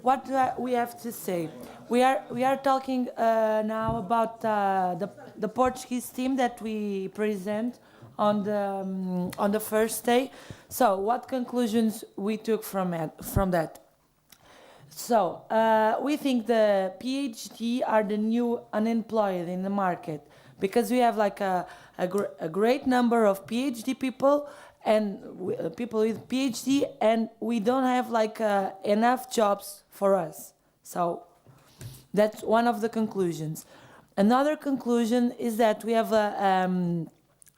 what we have to say. We are talking now about the Portuguese team that we present on the first day. So, what conclusions we took from that? So, we think the PhD are the new unemployed in the market, because we have like a great number of PhD people and people with PhD, and we don't have like enough jobs for us. So that's one of the conclusions. Another conclusion is that we have an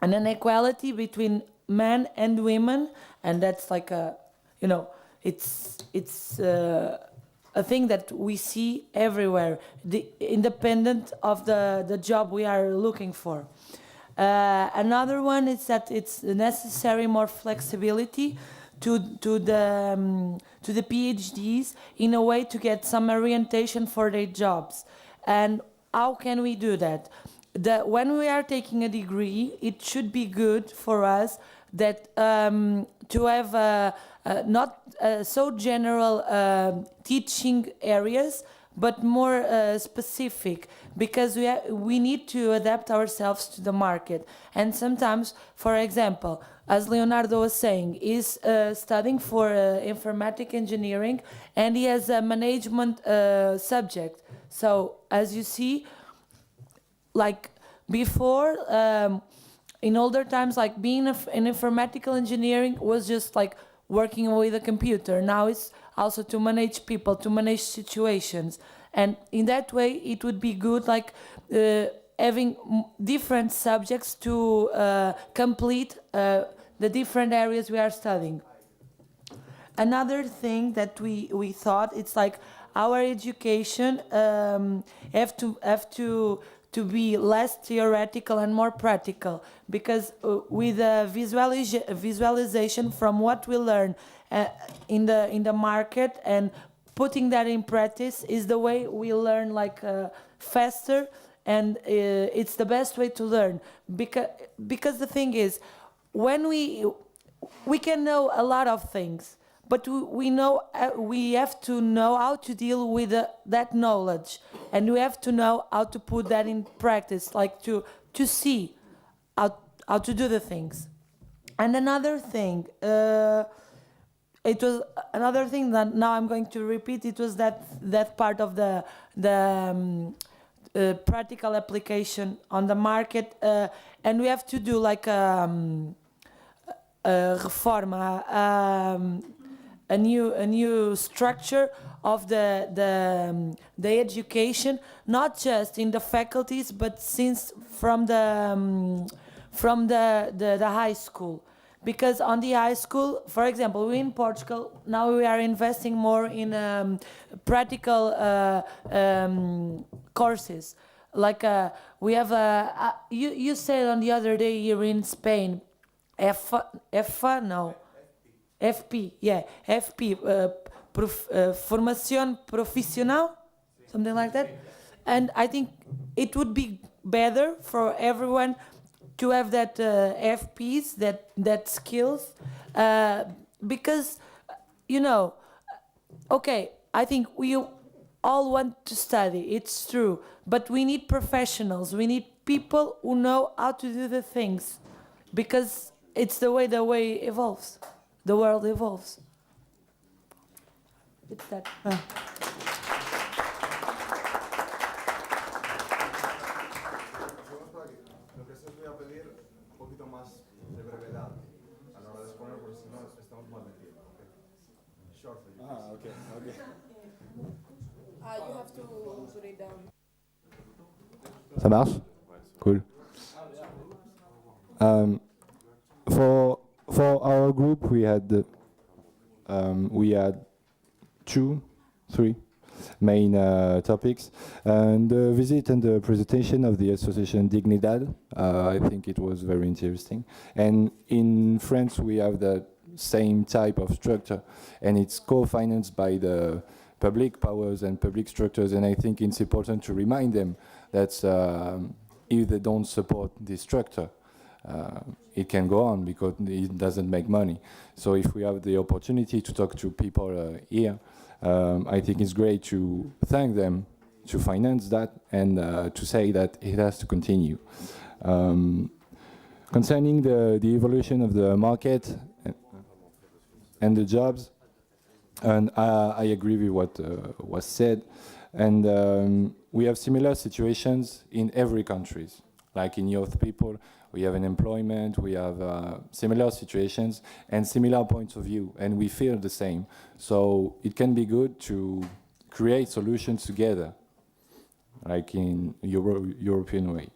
inequality between men and women, and that's like it's a thing that we see everywhere, independent of the job we are looking for. Another one is that it's necessary more flexibility to the PhDs in a way to get some orientation for their jobs. And how can we do that? When we are taking a degree, it should be good for us that to have not so general teaching areas, but more specific, because we need to adapt ourselves to the market. And sometimes, for example, as Leonardo was saying, he's studying for informatic engineering, and he has a management subject. So, as you see, like before, in older times, like being in informatical engineering was just like working with a computer. Now it's also to manage people, to manage situations. And in that way, it would be good like having different subjects to complete the different areas we are studying. Another thing that we thought, it's like our education have to be less theoretical and more practical, because with visualization from what we learn in the market and putting that in practice is the way we learn like faster, and it's the best way to learn, because the thing is, when we can know a lot of things, but we have to know how to deal with that knowledge, and we have to know how to put that in practice, like to see how to do the things. And another thing, it was another thing that now I'm going to repeat. It was that part of the practical application on the market, and we have to do like a reforma. A new structure of the education, not just in the faculties, but since from the high school, because on the high school, for example, we in Portugal now we are investing more in practical courses. Like we have you said on the other day here in Spain, FP, yeah, FP, formación profesional, something like that. And I think it would be better for everyone to have that FPs, that skills, because, okay, I think we all want to study, it's true, but we need professionals, we need people who know how to do the things, because it's the way evolves. The world evolves. It's that. Lo que sí os voy a pedir un poquito más de brevedad a la hora de exponer, porque si no estamos mal de tiempo. Short. Okay. You have to put it down. Ça marche? Cool. For our group, we had 3 main topics, and the visit and the presentation of the association Dignidad. I think it was very interesting. And in France, we have the same type of structure, and it's co-financed by the public powers and public structures. And I think it's important to remind them that if they don't support this structure, it can go on because it doesn't make money. So if we have the opportunity to talk to people here, I think it's great to thank them to finance that and to say that it has to continue. Concerning the evolution of the market and the jobs, and I agree with what was said, and we have similar situations in every country. Like in youth people, we have unemployment, we have similar situations and similar points of view, and we feel the same. So it can be good to create solutions together, like in European way.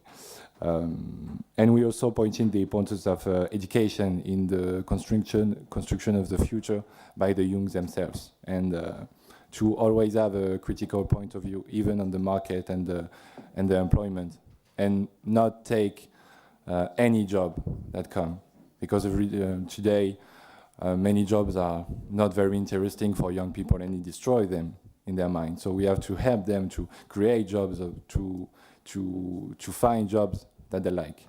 And we also point in the importance of education in the construction of the future by the young themselves, and to always have a critical point of view, even on the market and the employment, and not take any job that come, because today many jobs are not very interesting for young people, and it destroy them in their mind. So we have to help them to create jobs, to find jobs that they like.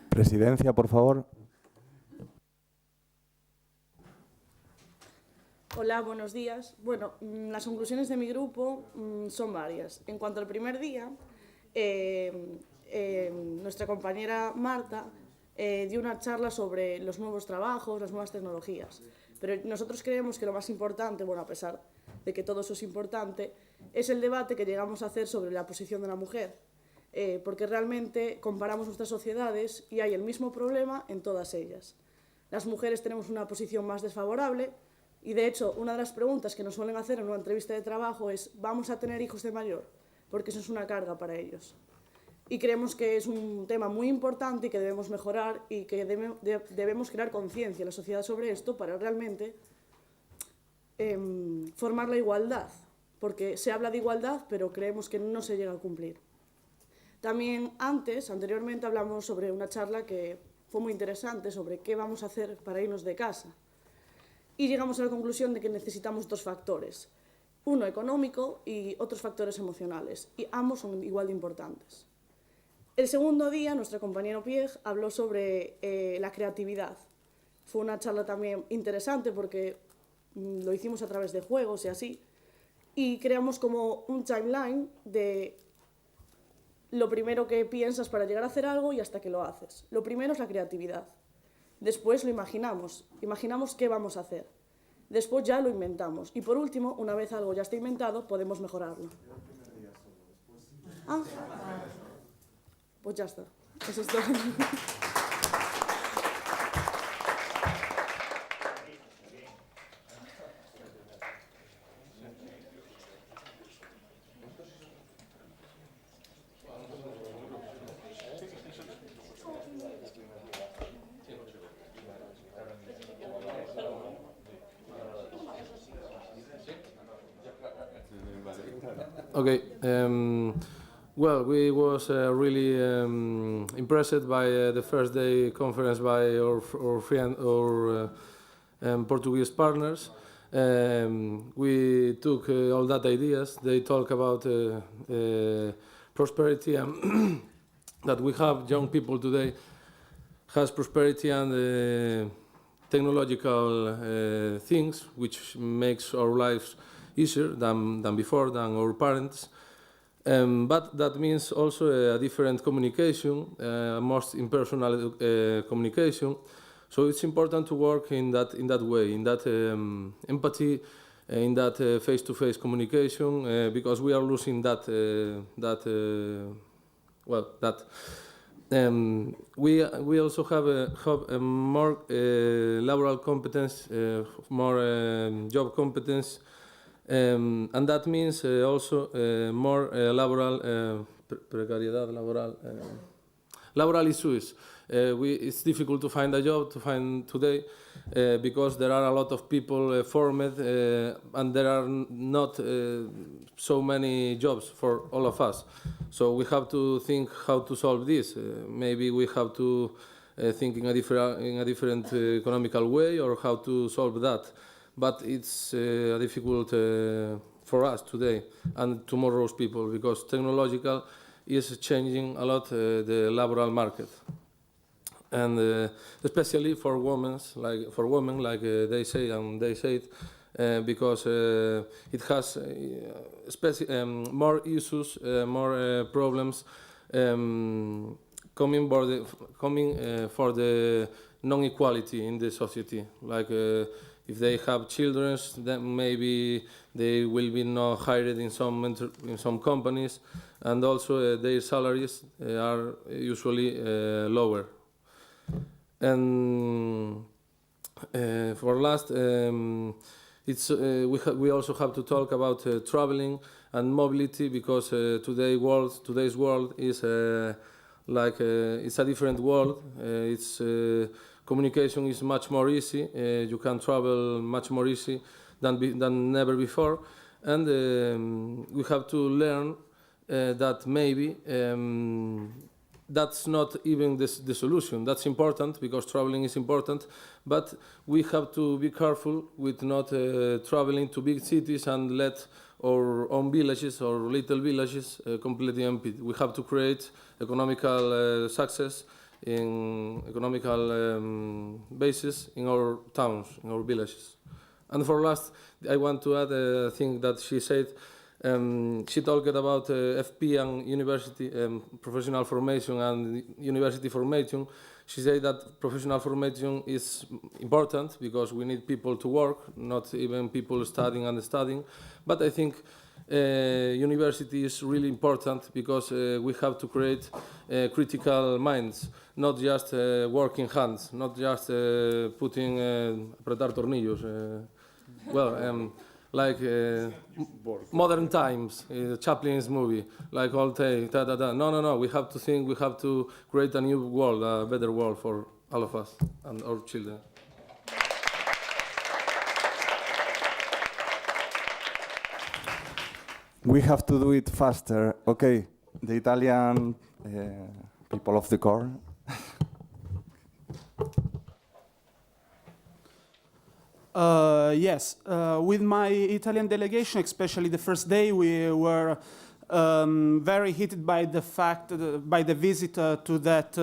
Presidencia, por favor. Hola, buenos días. Bueno, las conclusiones de mi grupo son varias. En cuanto al primer día, nuestra compañera Marta dio una charla sobre los nuevos trabajos, las nuevas tecnologías. Pero nosotros creemos que lo más importante, bueno, a pesar de que todo eso es importante, es el debate que llegamos a hacer sobre la posición de la mujer. Porque realmente comparamos nuestras sociedades y hay el mismo problema en todas ellas. Las mujeres tenemos una posición más desfavorable y, de hecho, una de las preguntas que nos suelen hacer en una entrevista de trabajo es ¿vamos a tener hijos de mayor? Porque eso es una carga para ellos. Y creemos que es un tema muy importante y que debemos mejorar y que debemos crear conciencia en la sociedad sobre esto para realmente formar la igualdad. Porque se habla de igualdad, pero creemos que no se llega a cumplir. También anteriormente hablamos sobre una charla que fue muy interesante sobre qué vamos a hacer para irnos de casa. Y llegamos a la conclusión de que necesitamos dos factores, uno económico y otros factores emocionales, y ambos son igual de importantes. El segundo día, nuestro compañero Pierre habló sobre la creatividad. Fue una charla también interesante porque lo hicimos a través de juegos y así, y creamos como un timeline de lo primero que piensas para llegar a hacer algo y hasta que lo haces. Lo primero es la creatividad. Después lo imaginamos qué vamos a hacer. Después ya lo inventamos. Y por último, una vez algo ya está inventado, podemos mejorarlo. Ah, pues ya está. Eso es todo. Okay. Well, we was really impressed by the first day conference by our Portuguese partners. We took all that ideas. They talk about prosperity and that we have young people today has prosperity and technological things which makes our lives easier than before, than our parents. But that means also a different communication, most impersonal communication. So it's important to work in that way, in that empathy, in that face-to-face communication, because we are losing that. We also have a more laboral competence, more job competence. And that means also more laboral precariedad laboral, laboral issues. It's difficult to find a job today because there are a lot of people formed and there are not so many jobs for all of us. So we have to think how to solve this. Maybe we have to think in a different economical way or how to solve that. But it's difficult for us today and tomorrow's people because technological is changing a lot the laboral market, and especially for women, like they say, and they say it because it has more issues, more problems coming for the non-equality in the society. Like if they have children, then maybe they will be not hired in some companies, and also their salaries are usually lower. And for last, we also have to talk about traveling and mobility, because today's world is it's a different world. Communication is much more easy. You can travel much more easy than never before, and we have to learn that maybe that's not even the solution. That's important because traveling is important, but we have to be careful with not traveling to big cities and let our own villages or little villages completely empty. We have to create economical success in economical basis in our towns, in our villages. And for last, I want to add a thing that she said. She talked about FP and university professional formation and university formation. She said that professional formation is important because we need people to work, not even people studying and studying. But I think university is really important because we have to create critical minds, not just working hands, not just putting apretar tornillos. Like modern times, Chaplin's movie, like all day, No, we have to think, we have to create a new world, a better world for all of us and our children. We have to do it faster. Okay, the Italian people of the core. Yes, with my Italian delegation, especially the first day, we were very hit by the fact, by the visit to that,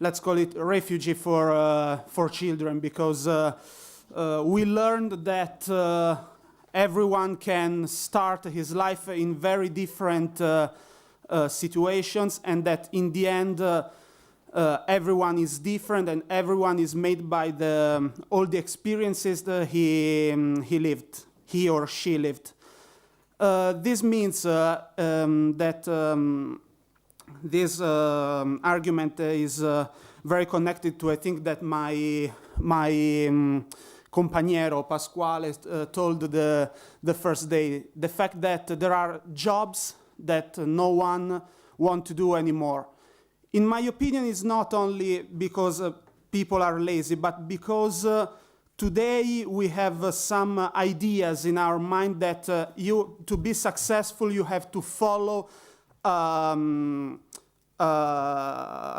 let's call it refugee for children, because we learned that everyone can start his life in very different situations, and that in the end, everyone is different, and everyone is made by all the experiences that he or she lived. This means that this argument is very connected to, I think, that my compañero Pasquale told the first day, the fact that there are jobs that no one wants to do anymore. In my opinion, it's not only because people are lazy, but because today we have some ideas in our mind that to be successful, you have to follow a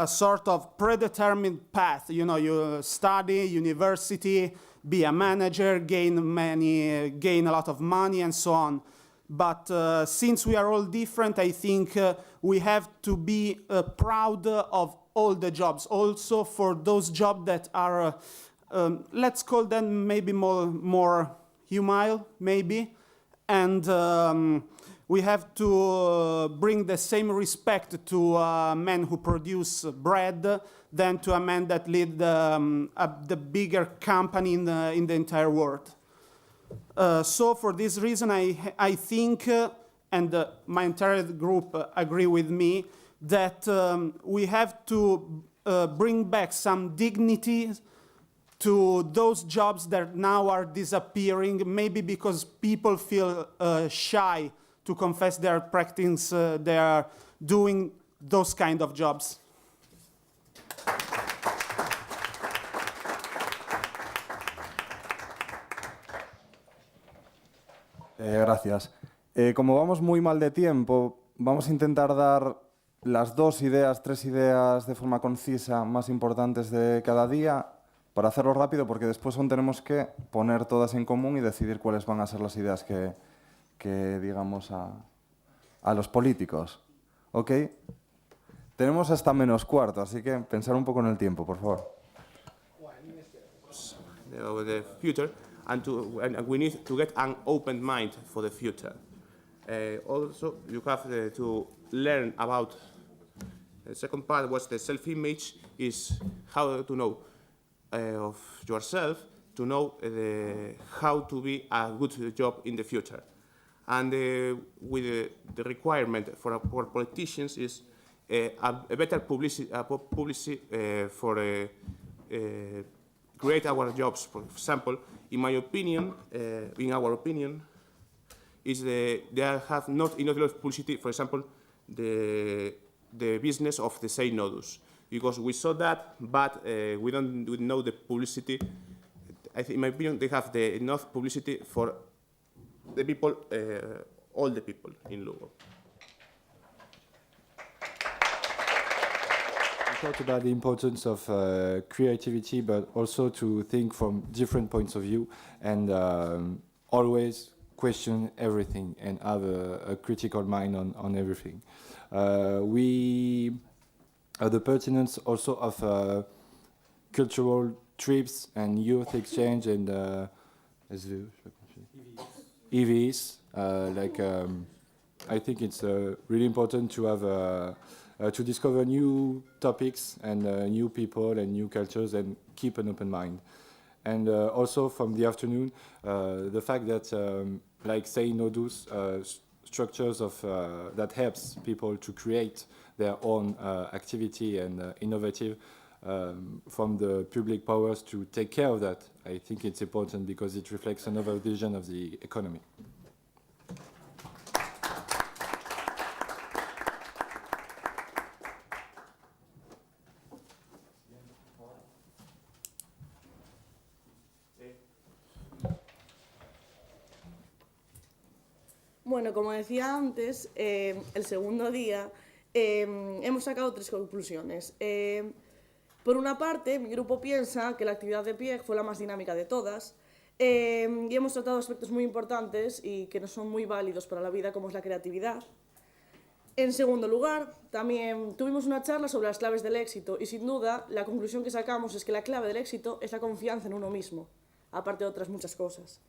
sort of predetermined path. You know, you study, university, be a manager, gain a lot of money, and so on. But since we are all different, I think we have to be proud of all the jobs, also for those jobs that are, let's call them maybe more humile, maybe. And we have to bring the same respect to a man who produce bread than to a man that lead the bigger company in the entire world. So for this reason, I think, and my entire group agree with me, that we have to bring back some dignity to those jobs that now are disappearing, maybe because people feel shy to confess their practice, they are doing those kind of jobs. Gracias. Como vamos muy mal de tiempo, vamos a intentar dar las tres ideas de forma concisa más importantes de cada día, para hacerlo rápido, porque después aún tenemos que poner todas en común y decidir cuáles van a ser las ideas que digamos a los políticos. ¿Ok? Tenemos hasta -4, así que pensar un poco en el tiempo, por favor. The future, and we need to get an open mind for the future. Also, you have to learn about. The second part was the self-image, is how to know of yourself, to know how to be a good job in the future. And with the requirement for politicians is a better publicity for create our jobs. For example, in my opinion, in our opinion, is they have not enough publicity. For example, the business of the say nodus, because we saw that, but we don't know the publicity. I think, in my opinion, they have enough publicity for the people, all the people in Lugo. We talked about the importance of creativity, but also to think from different points of view and always question everything and have a critical mind on everything. The pertinence also of cultural trips and youth exchange and EVs. I think it's really important to have to discover new topics and new people and new cultures and keep an open mind. And also from the afternoon, the fact that like say nodus structures of that helps people to create their own activity and innovative from the public powers to take care of that. I think it's important because it reflects another vision of the economy. Bueno, como decía antes, el segundo día hemos sacado 3 conclusiones. Por una parte, mi grupo piensa que la actividad de pie fue la más dinámica de todas y hemos tratado aspectos muy importantes y que no son muy válidos para la vida, como es la creatividad. En segundo lugar, también tuvimos una charla sobre las claves del éxito y sin duda la conclusión que sacamos es que la clave del éxito es la confianza en uno mismo, aparte de otras muchas cosas.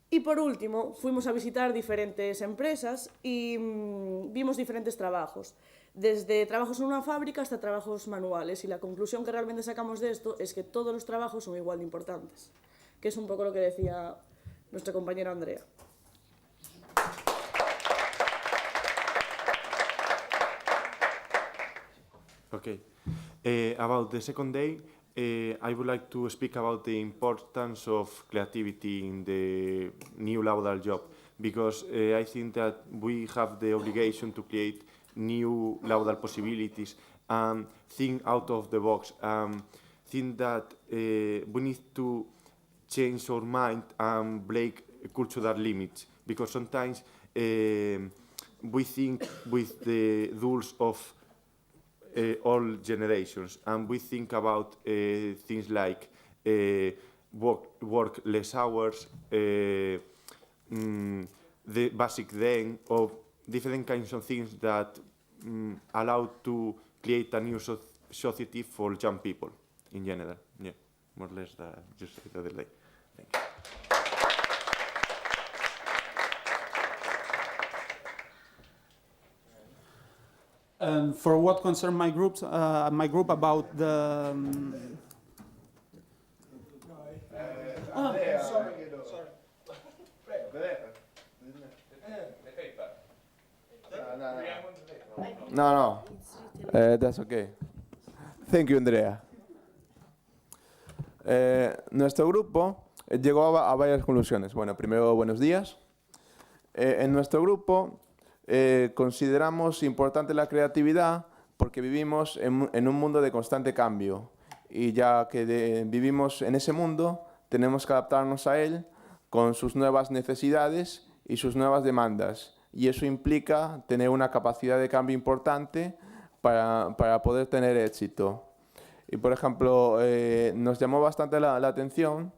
Y por último, fuimos a visitar diferentes empresas y vimos diferentes trabajos, desde trabajos en una fábrica hasta trabajos manuales. Y la conclusión que realmente sacamos de esto es que todos los trabajos son igual de importantes, que es un poco lo que decía nuestra compañera Andrea. Okay. About the second day, I would like to speak about the importance of creativity in the new laboral job, because I think that we have the obligation to create new laboral possibilities and think out of the box. Think that we need to change our mind and break cultural limits, because sometimes we think with the rules of all generations, and we think about things like work less hours, the basic then, or different kinds of things that allow to create a new society for young people in general. Yeah, more or less just the other day. Thank you. And for what concerns my group about the No. That's okay. Thank you, Andrea. Nuestro grupo llegó a varias conclusiones. Bueno, primero, buenos días. En nuestro grupo consideramos importante la creatividad porque vivimos en un mundo de constante cambio y ya que vivimos en ese mundo, tenemos que adaptarnos a él con sus nuevas necesidades y sus nuevas demandas. Y eso implica tener una capacidad de cambio importante para poder tener éxito. Y, por ejemplo, nos llamó bastante la atención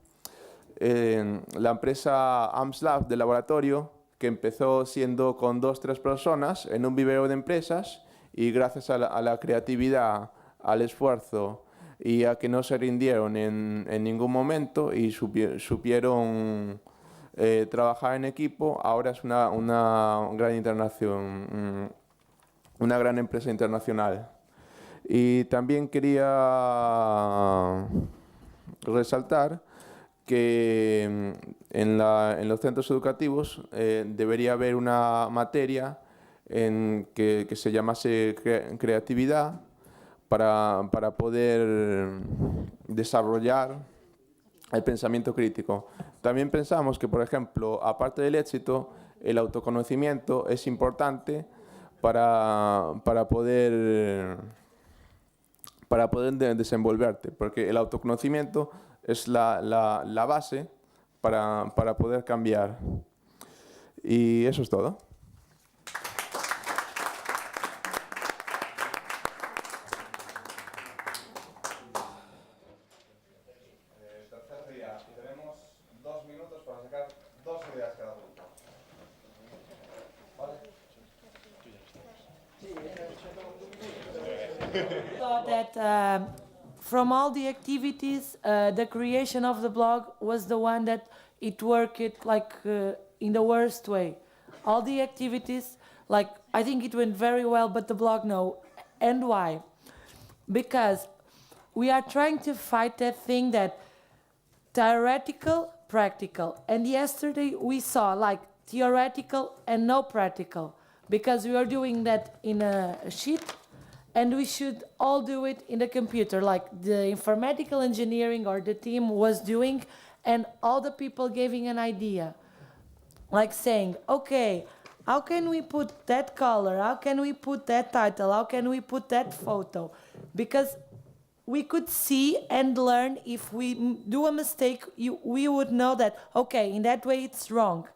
la empresa AMSLab de laboratorio, que empezó siendo con 2-3 personas en un vivero de empresas y gracias a la creatividad, al esfuerzo y a que no se rindieron en ningún momento y supieron trabajar en equipo, ahora es una gran internación, una gran empresa internacional. Y también quería resaltar que en los centros educativos debería haber una materia que se llamase creatividad para poder desarrollar el pensamiento crítico. También pensamos que, por ejemplo, aparte del éxito, el autoconocimiento es importante para poder desenvolverte, porque el autoconocimiento es la base para poder cambiar. Y eso es todo. Tercer día, y tenemos 2 minutos para sacar 2 ideas cada uno. Thought that from all the activities, the creation of the blog was the one that it worked like in the worst way. All the activities, like I think it went very well, but the blog no. And why? Because we are trying to fight that thing that theoretical, practical. And yesterday we saw like theoretical and no practical, because we are doing that in a sheet and we should all do it in the computer, like the informatical engineering or the team was doing, and all the people giving an idea, like saying, okay, how can we put that color? How can we put that title? How can we put that photo? Because we could see and learn. If we do a mistake, we would know that, okay, in that way it's wrong.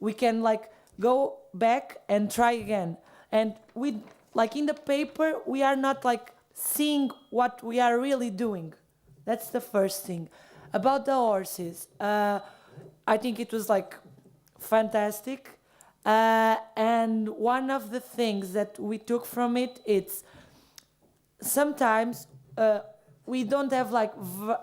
We can like go back and try again. And we, like in the paper, we are not like seeing what we are really doing. That's the first thing. About the horses, I think it was like fantastic. And one of the things that we took from it, it's sometimes we don't have like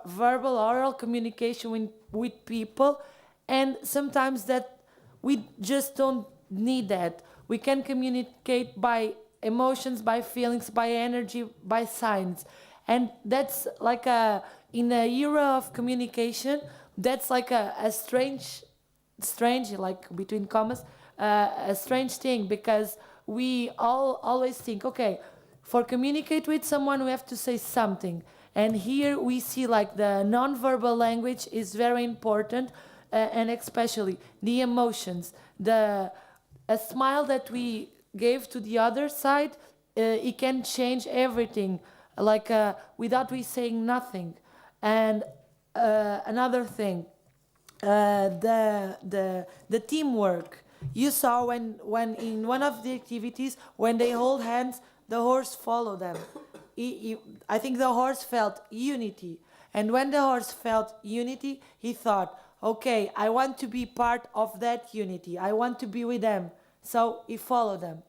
verbal, oral communication with people, and sometimes that we just don't need that. We can communicate by emotions, by feelings, by energy, by signs. And that's like in the era of communication, that's like a strange, like between commas, a strange thing, because we all always think, okay, for communicate with someone, we have to say something. And here we see like the non-verbal language is very important, and especially the emotions. A smile that we gave to the other side, it can change everything, like without we saying nothing. And another thing, the teamwork. You saw when in one of the activities, when they hold hands, the horse follow them. I think the horse felt unity. And when the horse felt unity, he thought, okay, I want to be part of that unity. I want to be with them. So he followed them.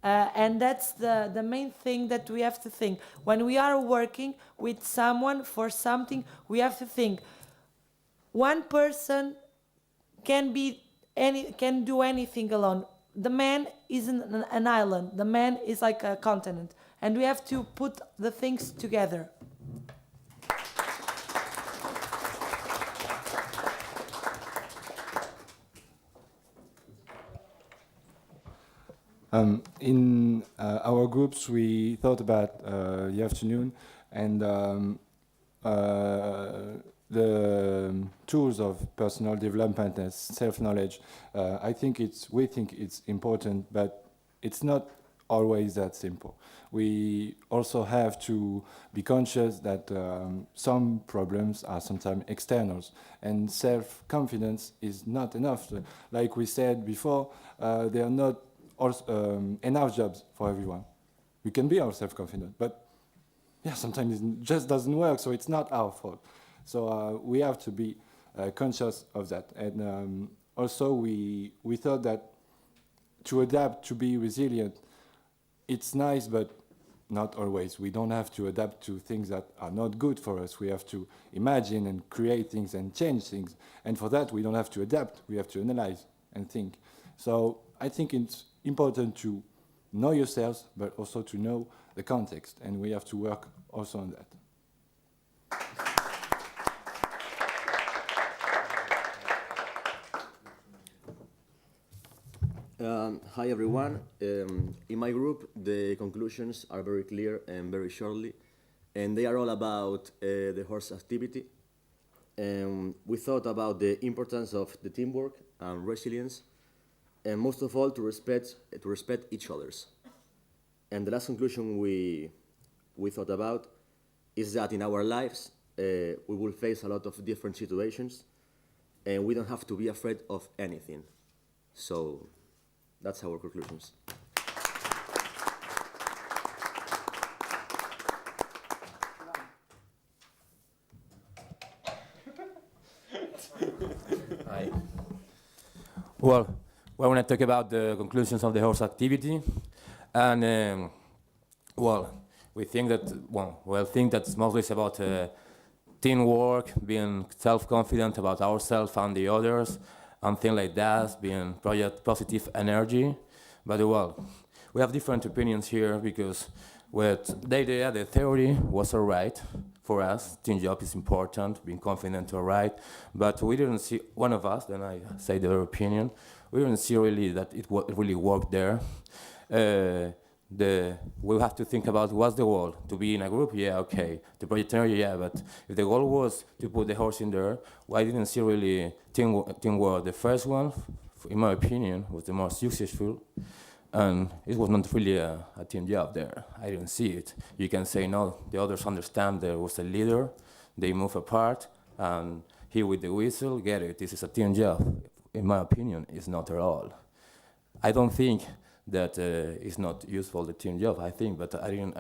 And that's the main thing that we have to think. When we are working with someone for something, we have to think, one person can do anything alone. The man isn't an island. The man is like a continent. And we have to put the things together. In our groups, we thought about the afternoon and the tools of personal development and self-knowledge. We think it's important, but it's not always that simple. We also have to be conscious that some problems are sometimes externals, and self-confidence is not enough. Like we said before, there are not enough jobs for everyone. We can be all self-confident, but yeah, sometimes it just doesn't work, so it's not our fault. So we have to be conscious of that. And also we thought that to adapt, to be resilient, it's nice, but not always. We don't have to adapt to things that are not good for us. We have to imagine and create things and change things. And for that, we don't have to adapt. We have to analyze and think. So I think it's important to know yourselves, but also to know the context. And we have to work also on that. Hi everyone. In my group, the conclusions are very clear and very shortly, and they are all about the horse activity. We thought about the importance of the teamwork and resilience, and most of all to respect each other's. And the last conclusion we thought about is that in our lives we will face a lot of different situations, and we don't have to be afraid of anything. So that's our conclusions. Hi. Well, we want to talk about the conclusions of the horse activity, and we think that it's mostly about teamwork, being self-confident about ourselves and the others, and things like that, being positive energy. But we have different opinions here because the theory was alright for us. Team job is important, being confident, alright. But we didn't see, one of us, then I say the other opinion, we didn't see really that it really worked there. We'll have to think about what's the goal. To be in a group, yeah, okay. The project area, yeah, but if the goal was to put the horse in there, I didn't see really teamwork. The first one, in my opinion, was the most successful, and it was not really a team job there. I didn't see it. You can say, no, the others understand there was a leader, they move apart, and he with the whistle, get it, this is a team job. In my opinion, it's not at all. I don't think that is not useful, the team job, I think, but I didn't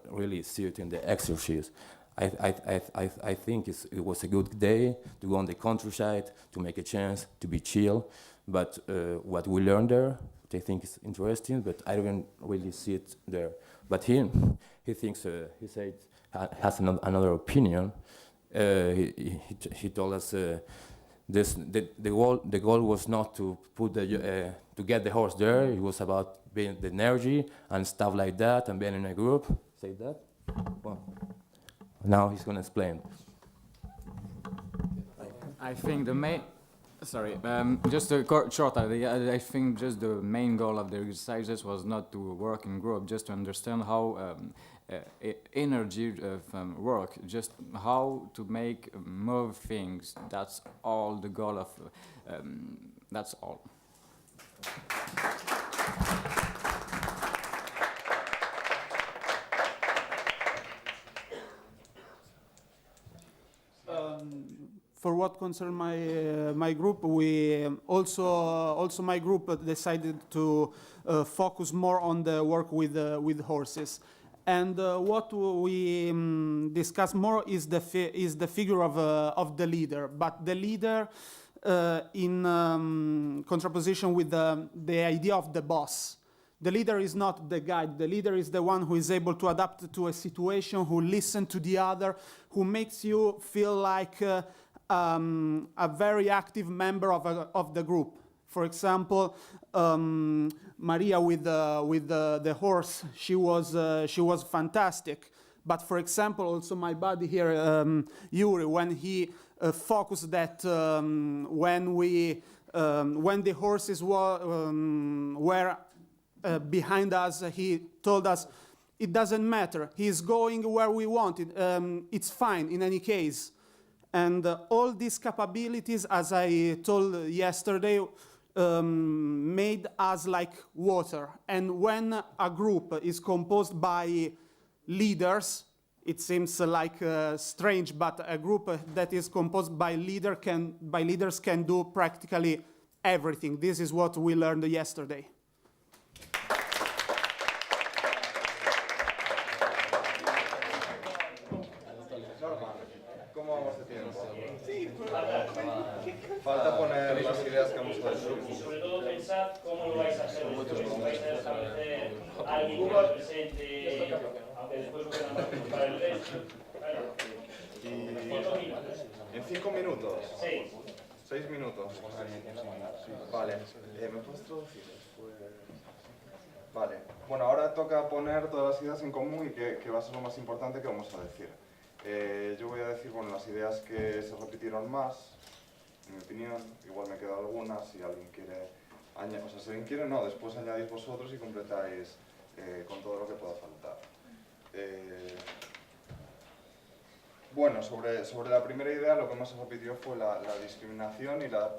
really see it in the exercise. I think it was a good day to go on the countryside, to make a chance, to be chill, but what we learned there, I think is interesting, but I didn't really see it there. But he thinks, he said, has another opinion. He told us the goal was not to put to get the horse there. It was about being the energy and stuff like that, and being in a group. Say that. Well, now he's going to explain. I think the main. Sorry, just a short idea. I think just the main goal of the exercises was not to work in group, just to understand how energy work, just how to make move things. That's all the goal of. That's all. For what concerns my group, we also my group decided to focus more on the work with horses, and what we discuss more is the figure of the leader, but the leader in contraposition with the idea of the boss. The leader is not the guide. The leader is the one who is able to adapt to a situation, who listens to the other, who makes you feel like a very active member of the group. For example, Maria with the horse, she was fantastic. But for example, also my buddy here, Yuri, when he focused that when the horses were behind us, he told us, it doesn't matter. He's going where we want it. It's fine in any case. And all these capabilities, as I told yesterday, made us like water. And when a group is composed by leaders, it seems like strange, but a group that is composed by leaders can do practically everything. This is what we learned yesterday. ¿Cómo vamos de tiempo? Falta poner las ideas que vamos a decir. Sobre todo pensad cómo lo vais a hacer. ¿Vais a establecer alguien que represente, aunque después lo quedan más para el resto? ¿En 5 minutos? Sí. 6 minutos. Vale. ¿Me puedes traducir? Vale. Bueno, ahora toca poner todas las ideas en común y que va a ser lo más importante que vamos a decir. Yo voy a decir, bueno, las ideas que se repitieron más, en mi opinión. Igual me quedan algunas, si alguien quiere añadir, o sea, si alguien quiere, no, después añadís vosotros y completáis con todo lo que pueda faltar. Bueno, sobre la primera idea, lo que más se repitió fue la discriminación y la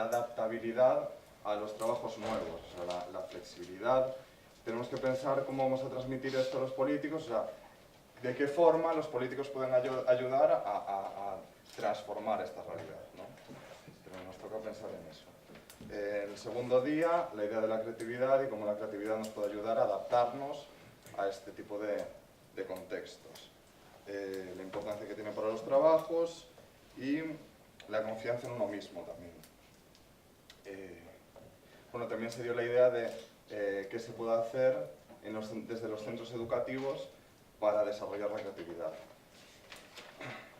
adaptabilidad a los trabajos nuevos, o sea, la flexibilidad. Tenemos que pensar cómo vamos a transmitir esto a los políticos, o sea, de qué forma los políticos pueden ayudar a transformar esta realidad, ¿no? Pero nos toca pensar en eso. El segundo día, la idea de la creatividad y cómo la creatividad nos puede ayudar a adaptarnos a este tipo de contextos. La importancia que tiene para los trabajos y la confianza en uno mismo también. Bueno, también se dio la idea de qué se puede hacer desde los centros educativos para desarrollar la creatividad.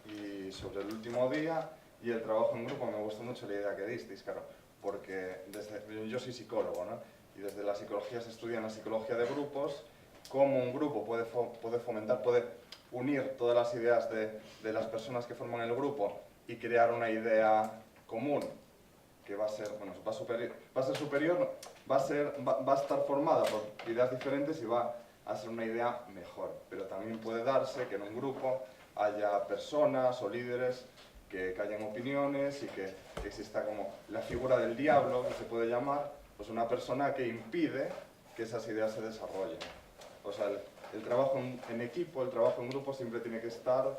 Y sobre el último día y el trabajo en grupo, me gustó mucho la idea que disteis, claro, porque yo soy psicólogo, ¿no? Y desde la psicología se estudia la psicología de grupos, cómo un grupo puede fomentar, puede unir todas las ideas de las personas que forman el grupo y crear una idea común que va a ser, bueno, va a ser superior, va a estar formada por ideas diferentes y va a ser una idea mejor. Pero también puede darse que en un grupo haya personas o líderes que callen opiniones y que exista como la figura del diablo, que se puede llamar, pues una persona que impide que esas ideas se desarrollen. O sea, el trabajo en equipo, el trabajo en grupo siempre tiene que estar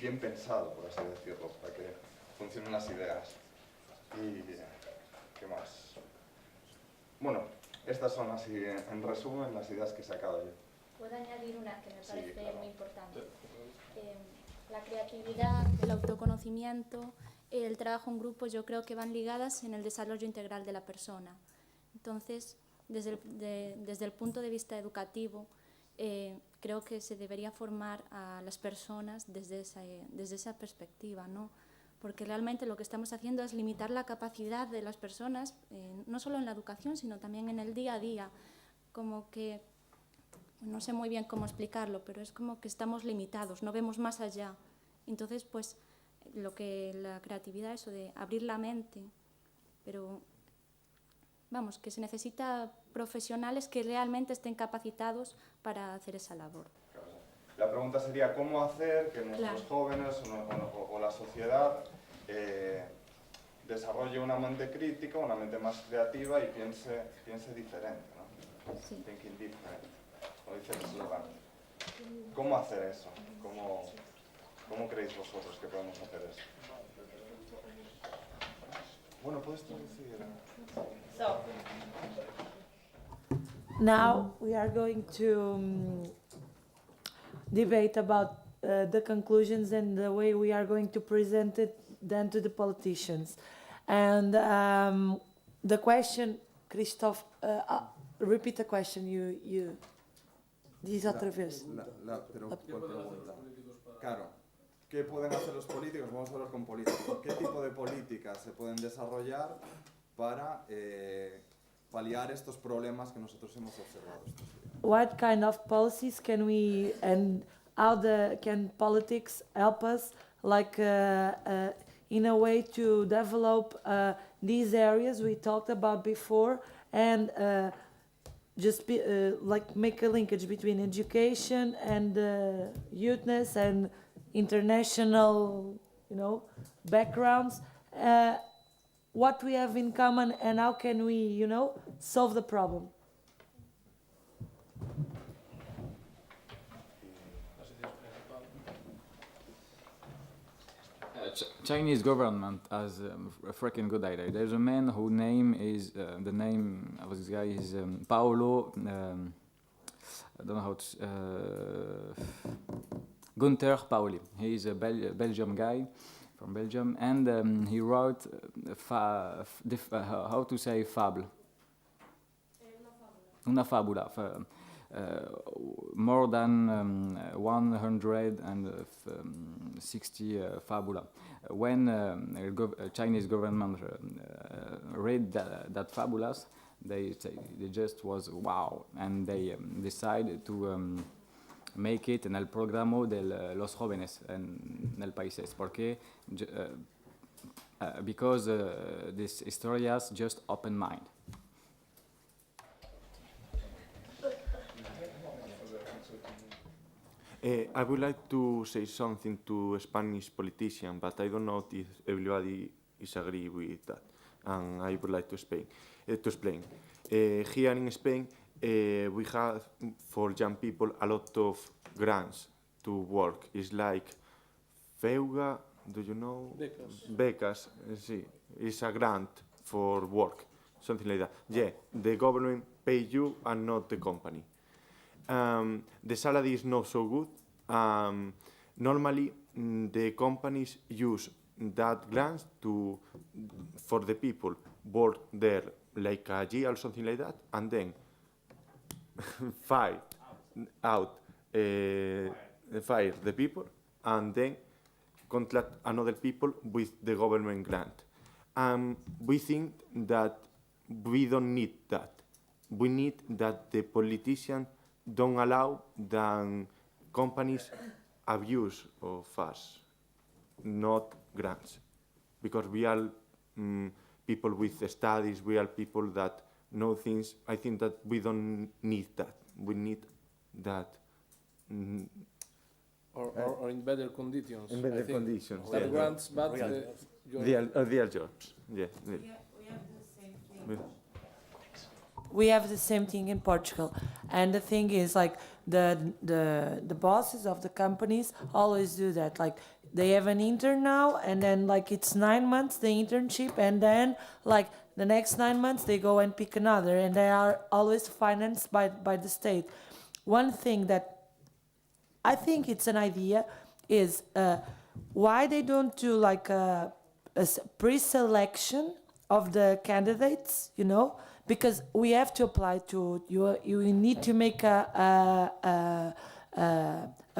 bien pensado, por así decirlo, para que funcionen las ideas. Y ¿qué más? Bueno, estas son así, en resumen, las ideas que he sacado yo. ¿Puedo añadir una que me parece claro. muy importante? La creatividad, el autoconocimiento, el trabajo en grupo, yo creo que van ligadas en el desarrollo integral de la persona. Entonces, desde el punto de vista educativo, creo que se debería formar a las personas desde esa perspectiva, ¿no? Porque realmente lo que estamos haciendo es limitar la capacidad de las personas, no solo en la educación, sino también en el día a día. Como que, no sé muy bien cómo explicarlo, pero es como que estamos limitados, no vemos más allá. Entonces, pues, la creatividad, eso de abrir la mente, pero vamos, que se necesita profesionales que realmente estén capacitados para hacer esa labor. La pregunta sería cómo hacer que nuestros jóvenes o la sociedad desarrolle una mente crítica, una mente más creativa y piense diferente, ¿no? Sí. Thinking different, como dice el eslogan. ¿Cómo hacer eso? ¿Cómo creéis vosotros que podemos hacer eso? Bueno, puedes traducir. So, now we are going to debate about the conclusions and the way we are going to present it then to the politicians. And the question, Christoph, repeat the question. You dice otra vez. Pero ¿cuál pregunta? Claro, ¿qué pueden hacer los políticos? Vamos a hablar con políticos. ¿Qué tipo de políticas se pueden desarrollar para paliar estos problemas que nosotros hemos observado estos días? What kind of policies can we and how can politics help us, like in a way to develop these areas we talked about before, and just like make a linkage between education and youthness and international, backgrounds. What we have in common and how can we, solve the problem? Chinese government has a freaking good idea. There's a man whose name is the name of this guy is Paolo. I don't know how to. Gunther Pauli. He is a Belgium guy from Belgium, and he wrote how to say fable. Una fabula. More than 160 fabula. When a Chinese government read that fabulas, they just was wow, and they decided to make it en el programa de los jóvenes en el países, porque because these historias just open mind. I would like to say something to a Spanish politician, but I don't know if everybody is agree with that, and I would like to explain. Here in Spain, we have for young people a lot of grants to work. It's like FEUGA, do you know? Becas, sí. It's a grant for work, something like that. Yeah, the government pay you and not the company. The salary is not so good. Normally, the companies use that grant for the people work there like a year or something like that, and then fire the people, and then contract another people with the government grant. We think that we don't need that. We need that the politicians don't allow that companies abuse of us, not grants, because we are people with studies, we are people that know things. I think that we don't need that. We need that. Or in better conditions. In better conditions. That grants, but real jobs. Yeah. We have the same thing in Portugal, and the thing is, like, the bosses of the companies always do that. Like, they have an intern now, and then like it's 9 months the internship, and then like the next 9 months they go and pick another, and they are always financed by the state. One thing that I think it's an idea is why they don't do like a pre-selection of the candidates, you know? Because we have to apply to you need to make a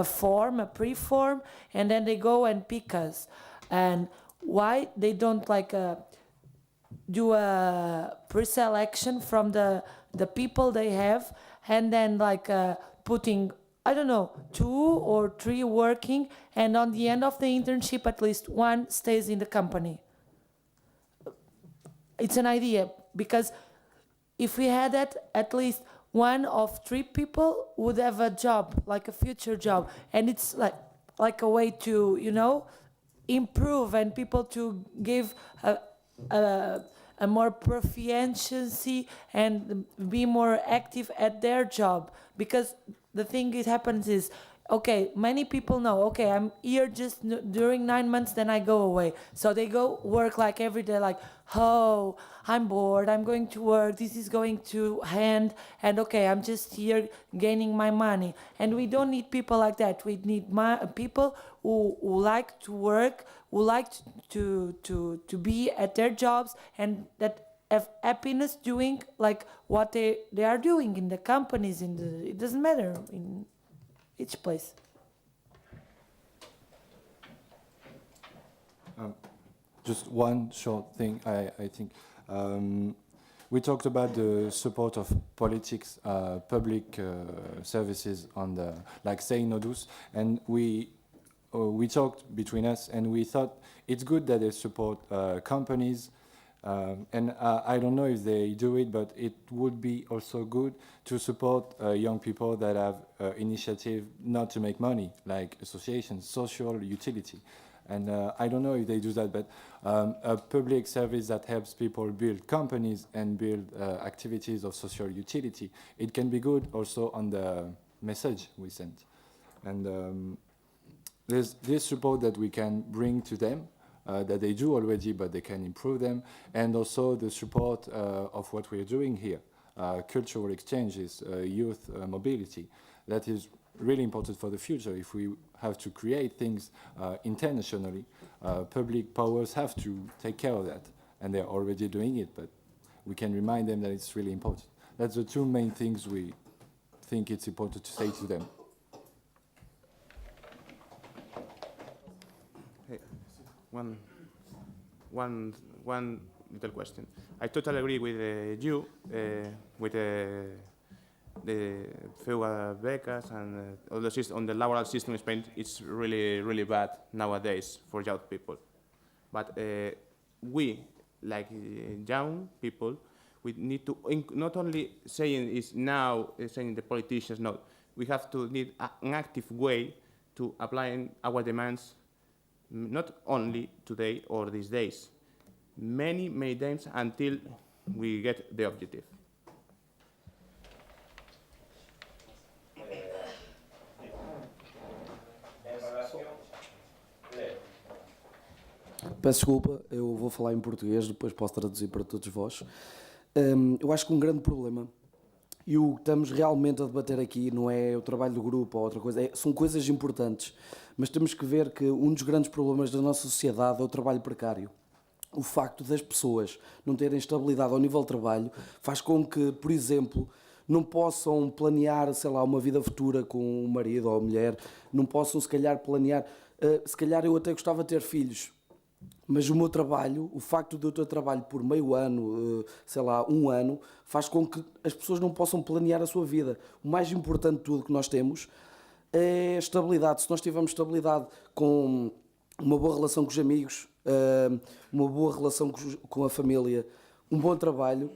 form, a pre-form, and then they go and pick us. And why they don't like do a pre-selection from the people they have, and then like putting, I don't know, 2 or 3 working, and on the end of the internship at least 1 stays in the company. It's an idea, because if we had that, at least 1 of 3 people would have a job, like a future job. And it's like a way to, you know, improve and people to give a more proficiency and be more active at their job. Because the thing that happens is, okay, many people know, okay, I'm here just during 9 months, then I go away. So they go work like every day, like, oh, I'm bored, I'm going to work, this is going to end, and okay, I'm just here gaining my money. And we don't need people like that. We need people who like to work, who like to be at their jobs, and that have happiness doing like what they are doing in the companies, it doesn't matter, in each place. Just one short thing, I think. We talked about the support of politics, public services on the, like say Nodus, and we talked between us, and we thought it's good that they support companies, and I don't know if they do it, but it would be also good to support young people that have initiative not to make money, like associations, social utility. And I don't know if they do that, but a public service that helps people build companies and build activities of social utility, it can be good also on the message we send. And there's this support that we can bring to them, that they do already, but they can improve them, and also the support of what we're doing here, cultural exchanges, youth mobility. That is really important for the future. If we have to create things internationally, public powers have to take care of that, and they're already doing it, but we can remind them that it's really important. That's the two main things we think it's important to say to them. Hey, one little question. I totally agree with you, with the FEUA becas and all the system, on the laboral system in Spain. It's really, really bad nowadays for young people. But we, like young people, we need to not only saying is now saying the politicians, no, we have to need an active way to apply our demands, not only today or these days, many, many times until we get the objective. Peço desculpa, eu vou falar em português, depois posso traduzir para todos vós. Eu acho que um grande problema, e o que estamos realmente a debater aqui não é o trabalho do grupo ou outra coisa, são coisas importantes, mas temos que ver que um dos grandes problemas da nossa sociedade é o trabalho precário. O facto das pessoas não terem estabilidade ao nível de trabalho faz com que, por exemplo, não possam planear, sei lá, uma vida futura com o marido ou a mulher, não possam, se calhar, planear... se calhar eu até gostava de ter filhos, mas o meu trabalho, o facto de eu ter trabalho por meio ano, sei lá, um ano, faz com que as pessoas não possam planear a sua vida. O mais importante de tudo que nós temos é estabilidade. Se nós tivermos estabilidade com uma boa relação com os amigos, uma boa relação com a família, um bom trabalho,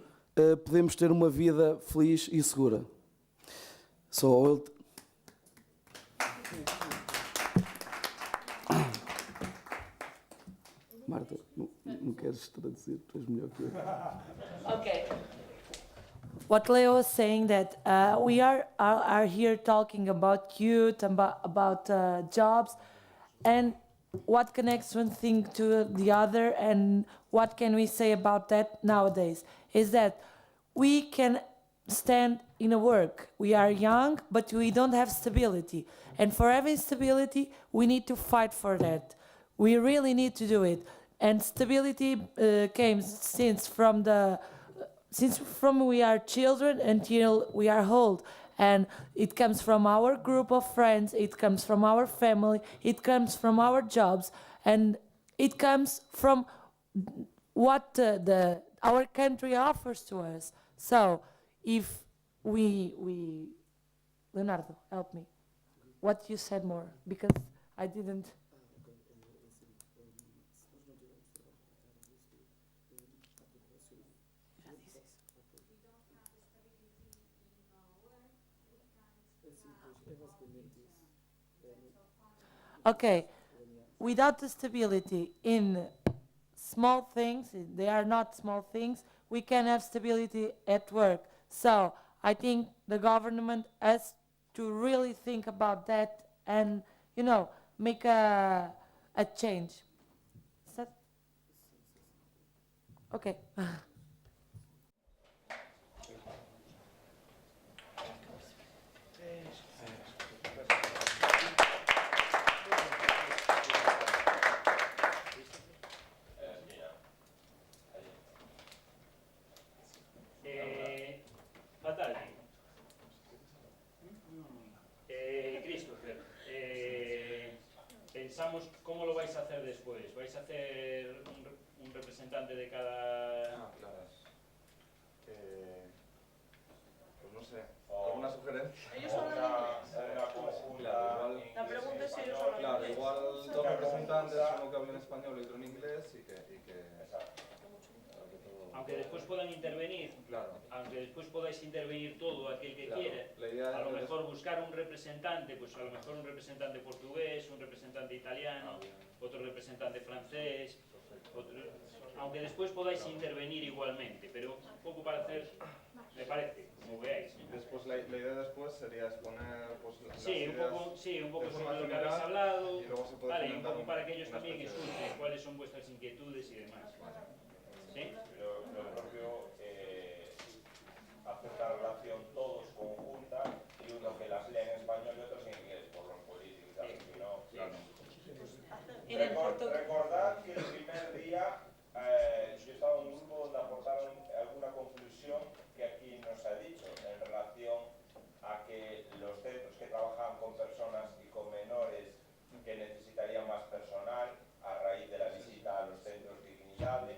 podemos ter uma vida feliz e segura. Marta, não queres traduzir? Tu és melhor que eu. Okay. What Leo was saying that we are here talking about youth, about jobs, and what connects one thing to the other, and what can we say about that nowadays is that we can stand in a work. We are young, but we don't have stability, and for having stability, we need to fight for that. We really need to do it. And stability came since from we are children until we are old. And it comes from our group of friends, it comes from our family, it comes from our jobs, and it comes from what our country offers to us. So if we Leonardo, help me. What you said more, because I didn't... Okay, without the stability in small things, they are not small things, we can have stability at work. So I think the government has to really think about that and, you know, make a change. Is that? Okay. Christopher, pensamos cómo lo vais a hacer después. ¿Vais a hacer un representante de cada...? Claro. Pues no sé, ¿alguna sugerencia? Ellos hablan inglés. La pregunta es si ellos hablan inglés. Claro, igual dos representantes, uno que habla en español y otro en inglés y que Aunque después puedan intervenir, claro. Aunque después podáis intervenir todo aquel que Claro. quiera, La idea a lo es mejor buscar un representante, pues a lo mejor un representante portugués, un representante italiano, otro representante francés, aunque después podáis intervenir igualmente, pero un poco para hacer, me parece, como veáis. Después la idea después sería exponer pues, las Sí, ideas un poco de forma sobre lo que habéis general, hablado, y luego se puede vale, y un comentar poco para que ellos una también especie de- escuchen cuáles son vuestras inquietudes y demás. ¿Sí? Lo propio, hacer la relación todos conjunta y uno que las lee en español y otros en Recordad que el primer día yo estaba en un grupo donde aportaron alguna conclusión que aquí nos ha dicho en relación a que los centros que trabajan con personas y con menores que necesitarían más personal a raíz de la visita a los centros de dignidad,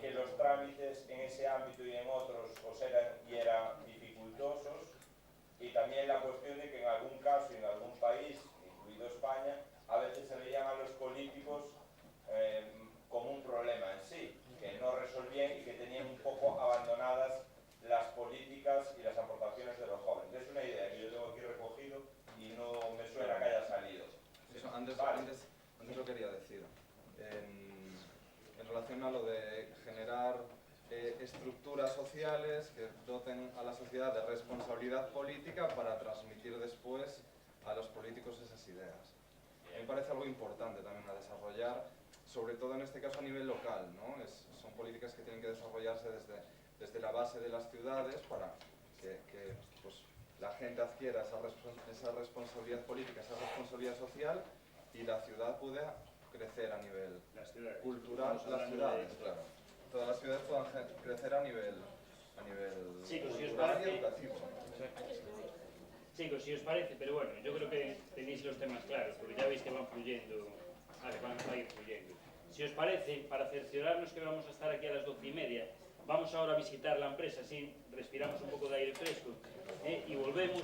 que los trámites en ese ámbito y en otros eran dificultosos, y también la cuestión de que en algún caso y en algún país, incluido España, a veces se veían a los políticos como un problema en sí, que no resolvían y que tenían un poco abandonadas las políticas y las aportaciones de los jóvenes. Es una idea que yo tengo aquí recogido y no me suena que haya salido. Eso, antes lo quería decir. En relación a lo de generar estructuras sociales que doten a la sociedad de responsabilidad política para transmitir después a los políticos esas ideas. A mí me parece algo importante también a desarrollar, sobre todo en este caso a nivel local, ¿no? Son políticas que tienen que desarrollarse desde la base de las ciudades para que pues, la gente adquiera esa responsabilidad política, esa responsabilidad social, y la ciudad pueda crecer a nivel cultural, las ciudades, claro. Todas las ciudades puedan crecer a nivel Chicos, si os cultural y parece, educativo. chicos, si os parece, pero bueno, yo creo que tenéis los temas claros, porque ya veis que van fluyendo, van a ir fluyendo. Si os parece, para cerciorarnos que vamos a estar aquí a las 12:30, vamos ahora a visitar la empresa, así respiramos un poco de aire fresco, y volvemos,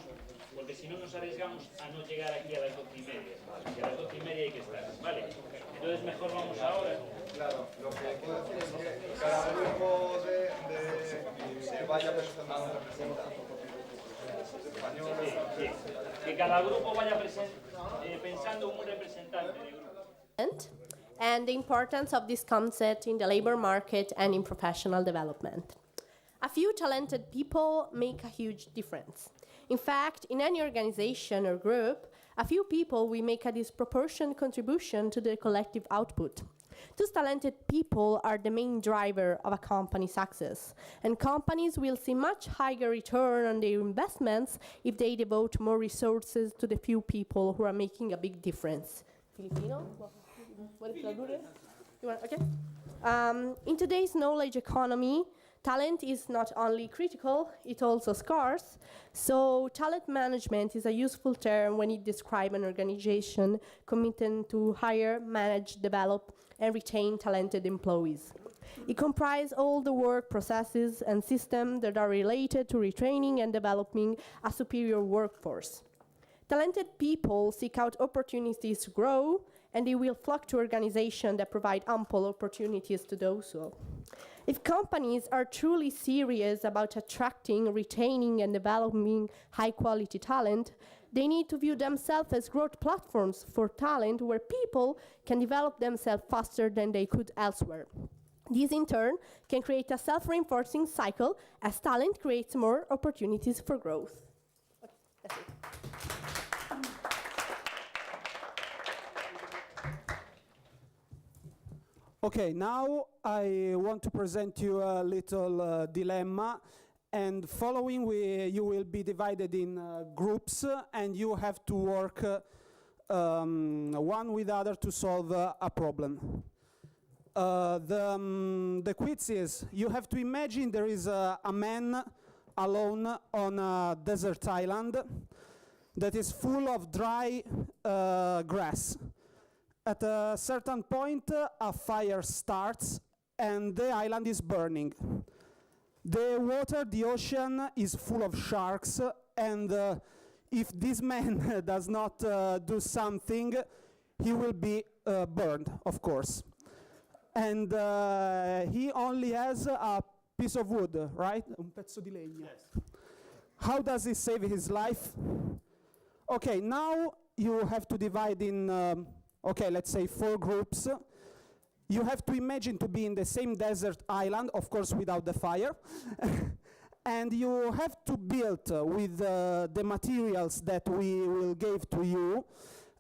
porque si no nos arriesgamos a no llegar aquí a las 12:30, y a las 12:30 hay que estar, ¿vale? Entonces mejor vamos ahora. Claro, lo que puedo decir es que cada grupo se vaya presentando un representante. Que cada grupo vaya pensando un representante de grupo. And the importance of this concept in the labor market and in professional development. A few talented people make a huge difference. In fact, in any organization or group, a few people will make a disproportionate contribution to the collective output. Those talented people are the main driver of a company's success, and companies will see much higher return on their investments if they devote more resources to the few people who are making a big difference. Filipino? What is you want? Okay. In today's knowledge economy, talent is not only critical, it's also scarce. So talent management is a useful term when it describes an organization committed to hire, manage, develop, and retain talented employees. It comprises all the work processes and systems that are related to retraining and developing a superior workforce. Talented people seek out opportunities to grow, and they will flock to organizations that provide ample opportunities to do so. If companies are truly serious about attracting, retaining, and developing high-quality talent, they need to view themselves as growth platforms for talent where people can develop themselves faster than they could elsewhere. This, in turn, can create a self-reinforcing cycle as talent creates more opportunities for growth. Okay, that's it. Okay, now I want to present you a little dilemma, and following you will be divided in groups, and you have to work one with the other to solve a problem. The quiz is, you have to imagine there is a man alone on a desert island that is full of dry grass. At a certain point, a fire starts and the island is burning. The water, the ocean, is full of sharks, and if this man does not do something, he will be burned, of course. And he only has a piece of wood, right? Un pezzo di legno. Yes. How does he save his life? Okay, now you have to divide in okay, let's say 4 groups. You have to imagine to be in the same desert island, of course without the fire. And you have to build with the materials that we will give to you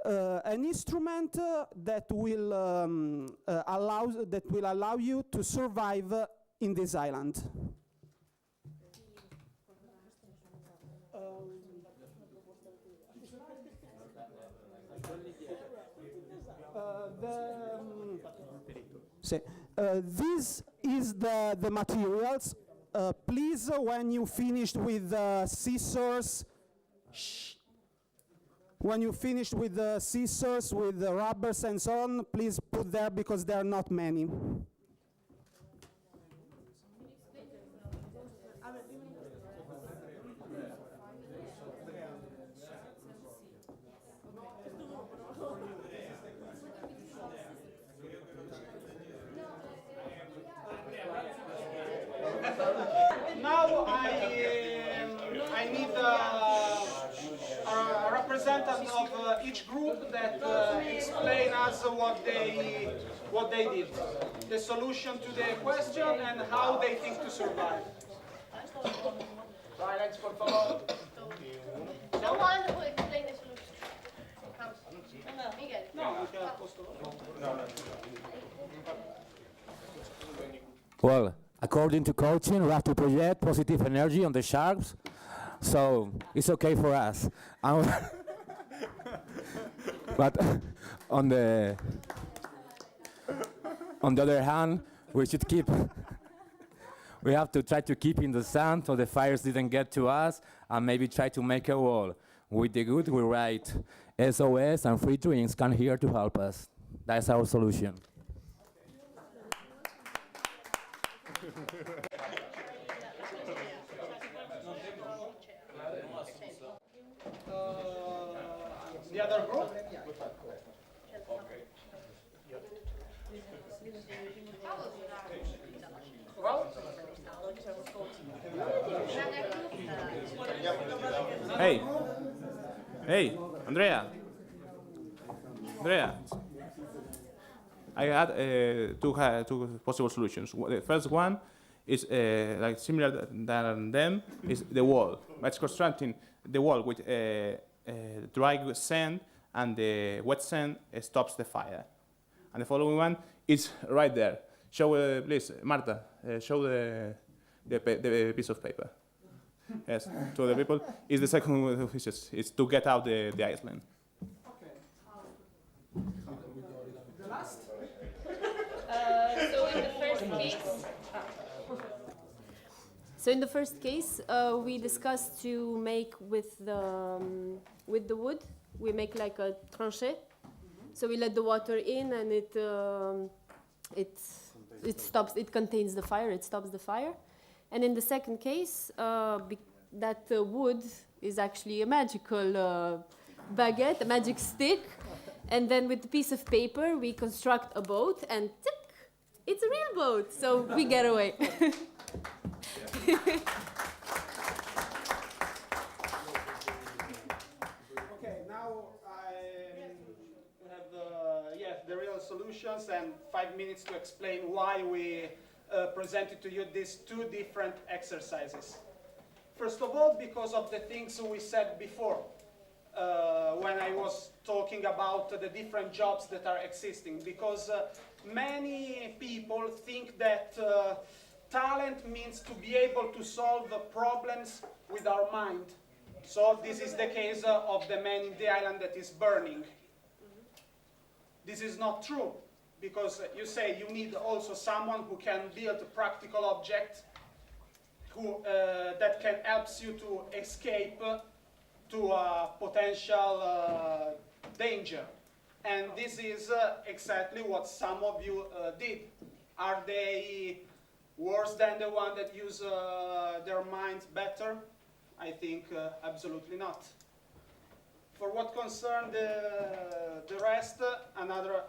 an instrument that will allow you to survive in this island. So, this is the materials. Please, when you finished with the scissors, when you finished with the scissors, with the rubbers and so on, please put there because there are not many. Now I need a representative of each group that explain us what they did, the solution to the question and how they think to survive. Silence, por favor. No one who explain the solution. Miguel. No, Well, according to coaching, we have to project positive energy on the sharks, so it's okay for us. But on the other hand, we have to try to keep in the sun so the fires didn't get to us, and maybe try to make a wall. With the good, we write SOS, and free drinks come here to help us. That's our solution. The other group? Hey, Andrea. I had two possible solutions. The first one is like similar than them is the wall. It's constructing the wall with dry sand, and the wet sand stops the fire. And the following one is right there. Show, please, Marta. Show the piece of paper. Yes, to the people. Is the second one is to get out the Iceland. The last? So in the first case, we discussed to make with the wood, we make like a tranchée. So we let the water in, and it stops. It contains the fire. It stops the fire. And in the second case, that wood is actually a magical baguette, a magic stick. And then with a piece of paper, we construct a boat, and tick, it's a real boat. So we get away. Okay, now we have the real solutions and 5 minutes to explain why we presented to you these two different exercises. First of all, because of the things we said before, when I was talking about the different jobs that are existing, because many people think that talent means to be able to solve problems with our mind. So this is the case of the man in the island that is burning. This is not true, because you say you need also someone who can build a practical object that can help you to escape to a potential danger. And this is exactly what some of you did. Are they worse than the one that use their minds better? I think absolutely not. For what concerns the rest, another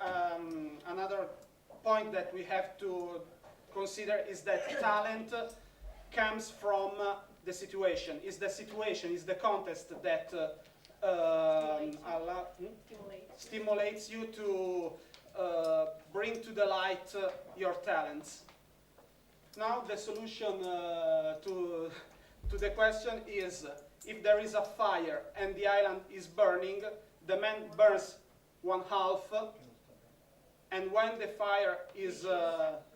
point that we have to consider is that talent comes from the situation. Is the context that stimulates you to bring to the light your talents. Now the solution to the question is, if there is a fire and the island is burning, the man burns one half, and when the fire is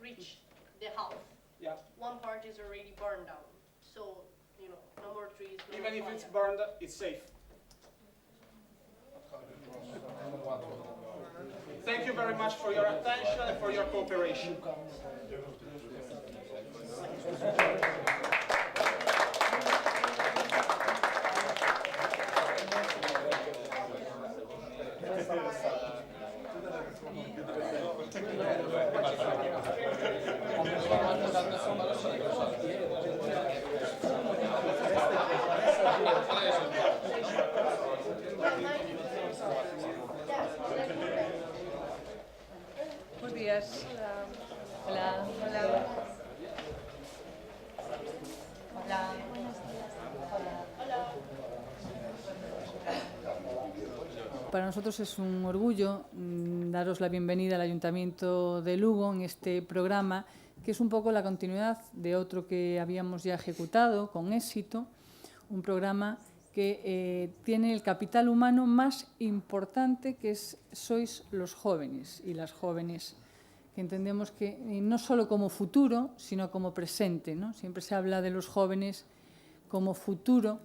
reach the half. Yeah. One part is already burned down, so no more trees. No Even more if it's fire. burned, it's safe. Thank you very much for your attention and for your cooperation. Buenos días. Hola. Hola. Hola. Para nosotros es un orgullo daros la bienvenida al Ayuntamiento de Lugo en este programa, que es un poco la continuidad de otro que habíamos ya ejecutado con éxito, un programa que tiene el capital humano más importante, que sois los jóvenes y las jóvenes, que entendemos que no solo como futuro, sino como presente, ¿no? Siempre se habla de los jóvenes como futuro,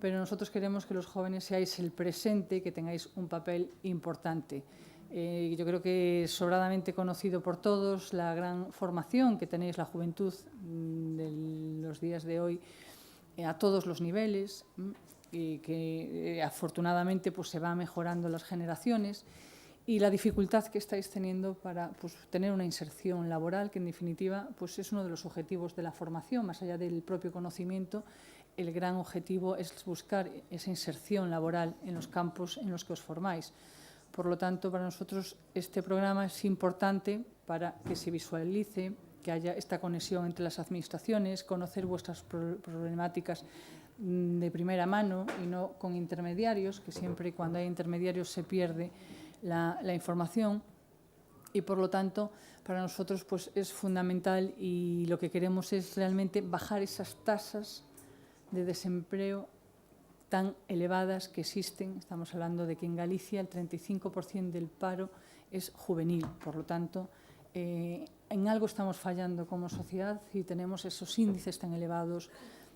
pero nosotros queremos que los jóvenes seáis el presente, que tengáis un papel importante. Yo creo que es sobradamente conocido por todos la gran formación que tenéis la juventud de los días de hoy a todos los niveles, y que afortunadamente pues, se va mejorando las generaciones, y la dificultad que estáis teniendo para pues, tener una inserción laboral, que en definitiva pues, es uno de los objetivos de la formación, más allá del propio conocimiento. El gran objetivo es buscar esa inserción laboral en los campos en los que os formáis. Por lo tanto, para nosotros este programa es importante para que se visualice, que haya esta conexión entre las administraciones, conocer vuestras problemáticas de primera mano y no con intermediarios, que siempre cuando hay intermediarios se pierde la información. Y por lo tanto, para nosotros pues, es fundamental, y lo que queremos es realmente bajar esas tasas de desempleo tan elevadas que existen. Estamos hablando de que en Galicia el 35% del paro es juvenil. Por lo tanto, en algo estamos fallando como sociedad y tenemos esos índices tan elevados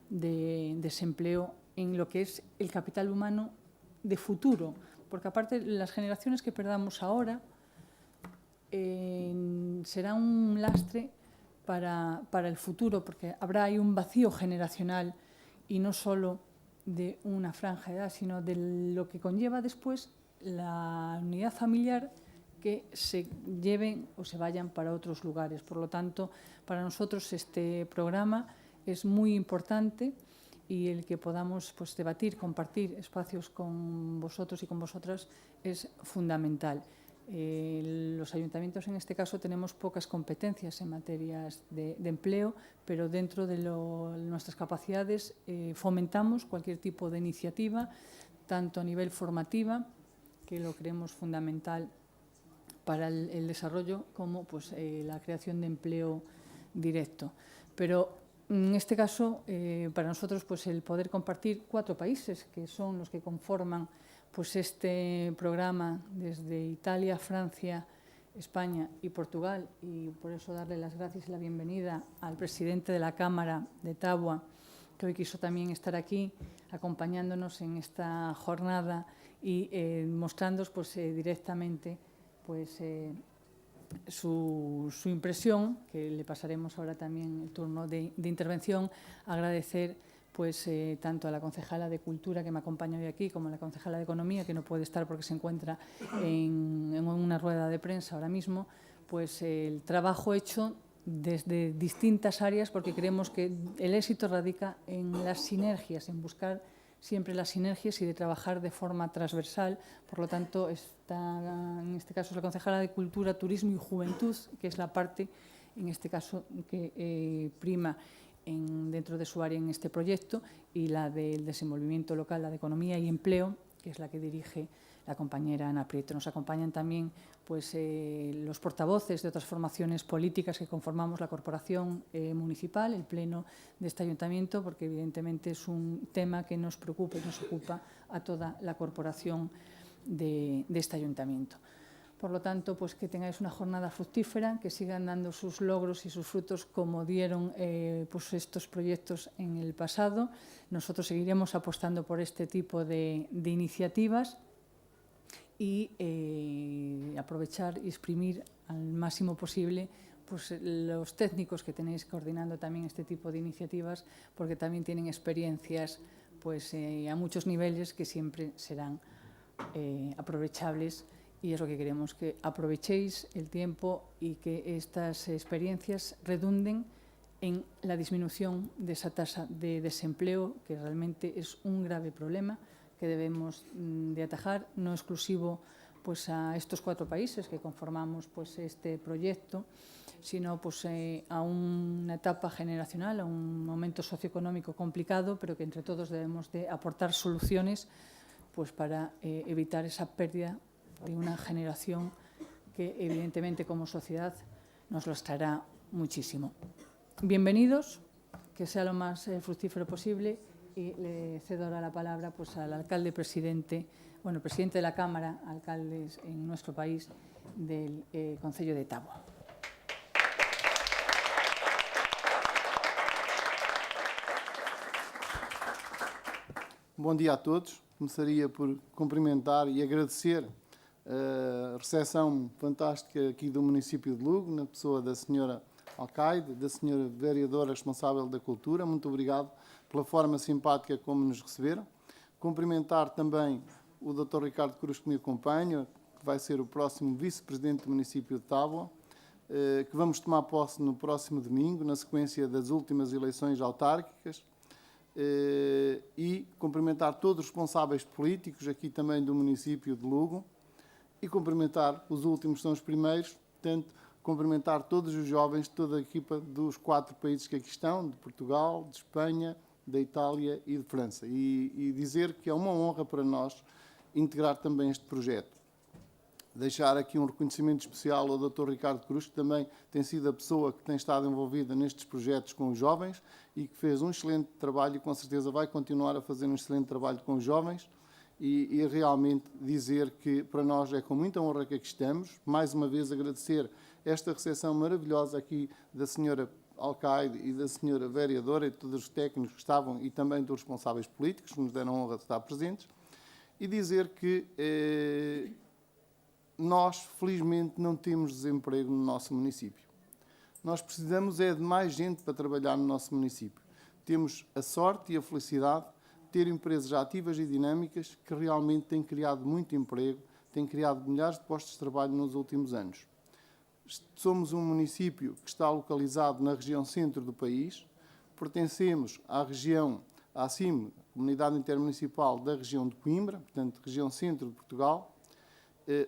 de desempleo en lo que es el capital humano de futuro. Porque aparte, las generaciones que perdamos ahora será un lastre para el futuro, porque habrá ahí un vacío generacional, y no solo de una franja de edad, sino de lo que conlleva después la unidad familiar, que se lleven o se vayan para otros lugares. Por lo tanto, para nosotros este programa es muy importante, y el que podamos pues, debatir, compartir espacios con vosotros y con vosotras es fundamental. Los ayuntamientos en este caso tenemos pocas competencias en materias de empleo, pero dentro de nuestras capacidades fomentamos cualquier tipo de iniciativa, tanto a nivel formativa, que lo creemos fundamental para el desarrollo, como pues, la creación de empleo directo. Pero en este caso, para nosotros, pues, el poder compartir 4 países, que son los que conforman pues este programa desde Italia, Francia, España y Portugal, y por eso darle las gracias y la bienvenida al presidente de la Cámara de Tabua, que hoy quiso también estar aquí acompañándonos en esta jornada y mostrándonos pues, directamente pues, su impresión, que le pasaremos ahora también el turno de intervención. Agradecer pues tanto a la concejala de Cultura, que me acompaña hoy aquí, como a la concejala de Economía, que no puede estar porque se encuentra en una rueda de prensa ahora mismo, pues el trabajo hecho desde distintas áreas, porque creemos que el éxito radica en las sinergias, en buscar siempre las sinergias y de trabajar de forma transversal. Por lo tanto, en este caso es la concejala de Cultura, Turismo y Juventud, que es la parte, en este caso, que prima dentro de su área en este proyecto, y la del desenvolvimiento local, la de Economía y Empleo, que es la que dirige la compañera Ana Prieto. Nos acompañan también pues, los portavoces de otras formaciones políticas que conformamos la corporación municipal, el pleno de este ayuntamiento, porque evidentemente es un tema que nos preocupa y nos ocupa a toda la corporación de este ayuntamiento. Por lo tanto, pues que tengáis una jornada fructífera, que sigan dando sus logros y sus frutos como dieron pues estos proyectos en el pasado. Nosotros seguiremos apostando por este tipo de iniciativas, y aprovechar y exprimir al máximo posible pues, los técnicos que tenéis coordinando también este tipo de iniciativas, porque también tienen experiencias pues, a muchos niveles que siempre serán aprovechables, y es lo que queremos, que aprovechéis el tiempo y que estas experiencias redunden en la disminución de esa tasa de desempleo, que realmente es un grave problema que debemos de atajar, no exclusivo pues, a estos 4 países que conformamos pues, este proyecto, sino pues, a una etapa generacional, a un momento socioeconómico complicado, pero que entre todos debemos de aportar soluciones pues, para evitar esa pérdida de una generación que evidentemente como sociedad nos lastrará muchísimo. Bienvenidos, que sea lo más fructífero posible, y le cedo ahora la palabra pues, al alcalde presidente de la Cámara, alcaldes en nuestro país, del Concello de Tábua. Bom dia a todos. Começaria por cumprimentar e agradecer a recepção fantástica aqui do município de Lugo, na pessoa da senhora alcaide, da senhora vereadora responsável da cultura. Muito obrigado pela forma simpática como nos receberam. Cumprimentar também o Dr. Ricardo Cruz, que me acompanha, que vai ser o próximo vice-presidente do município de Tábua, que vamos tomar posse no próximo domingo, na sequência das últimas eleições autárquicas. E cumprimentar todos os responsáveis políticos aqui também do município de Lugo, e cumprimentar os últimos, são os primeiros, portanto, cumprimentar todos os jovens de toda a equipa dos 4 países que aqui estão, de Portugal, de Espanha, da Itália e de França, e dizer que é uma honra para nós integrar também este projeto. Deixar aqui um reconhecimento especial ao Dr. Ricardo Cruz, que também tem sido a pessoa que tem estado envolvida nestes projetos com os jovens e que fez um excelente trabalho e com certeza vai continuar a fazer um excelente trabalho com os jovens, e realmente dizer que para nós é com muita honra que aqui estamos. Mais uma vez agradecer esta recepção maravilhosa aqui da senhora alcaide e da senhora vereadora e de todos os técnicos que estavam e também dos responsáveis políticos que nos deram a honra de estar presentes, e dizer que nós, felizmente, não temos desemprego no nosso município. Nós precisamos é de mais gente para trabalhar no nosso município. Temos a sorte e a felicidade de ter empresas ativas e dinâmicas que realmente têm criado muito emprego, têm criado milhares de postos de trabalho nos últimos anos. Somos um município que está localizado na região centro do país, pertencemos à região, à CIM, Comunidade Intermunicipal da região de Coimbra, portanto, região centro de Portugal.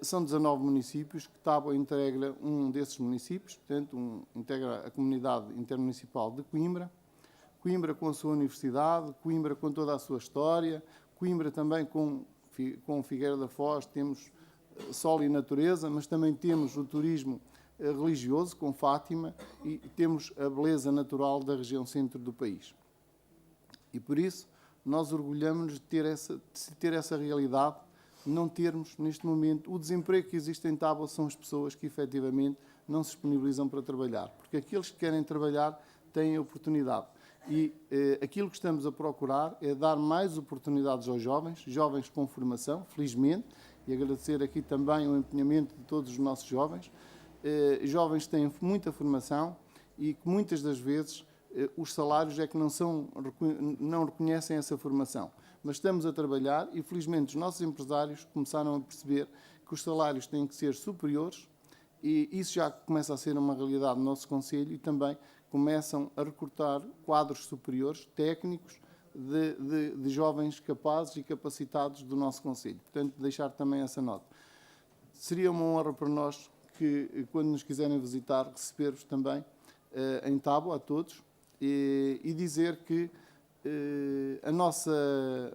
São 19 municípios, que Tábua integra um desses municípios, portanto, integra a Comunidade Intermunicipal de Coimbra. Coimbra com a sua universidade, Coimbra com toda a sua história, Coimbra também com Figueira da Foz, temos sol e natureza, mas também temos o turismo religioso com Fátima e temos a beleza natural da região centro do país. E por isso nós orgulhamos-nos de ter essa realidade, não termos neste momento o desemprego que existe em Tábua. São as pessoas que efetivamente não se disponibilizam para trabalhar, porque aqueles que querem trabalhar têm a oportunidade. E aquilo que estamos a procurar é dar mais oportunidades aos jovens, jovens com formação, felizmente, e agradecer aqui também o empenhamento de todos os nossos jovens. Jovens que têm muita formação e que muitas das vezes os salários é que não reconhecem essa formação. Mas estamos a trabalhar e, felizmente, os nossos empresários começaram a perceber que os salários têm que ser superiores, e isso já começa a ser uma realidade no nosso Conselho, e também começam a recrutar quadros superiores, técnicos, de jovens capazes e capacitados do nosso Conselho. Portanto, deixar também essa nota. Seria uma honra para nós que, quando nos quiserem visitar, receber-vos também em Tábua, a todos, e dizer que a nossa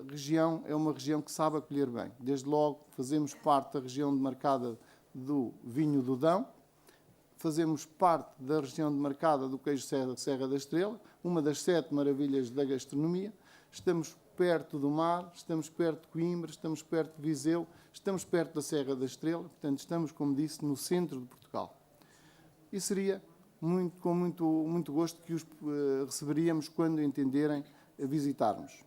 região é uma região que sabe acolher bem. Desde logo, fazemos parte da região demarcada do vinho do Dão, fazemos parte da região demarcada do queijo Serra da Estrela, uma das 7 maravilhas da gastronomia. Estamos perto do mar, estamos perto de Coimbra, estamos perto de Viseu, estamos perto da Serra da Estrela, portanto estamos, como disse, no centro de Portugal. E seria com muito gosto que os receberíamos quando entenderem visitar-nos.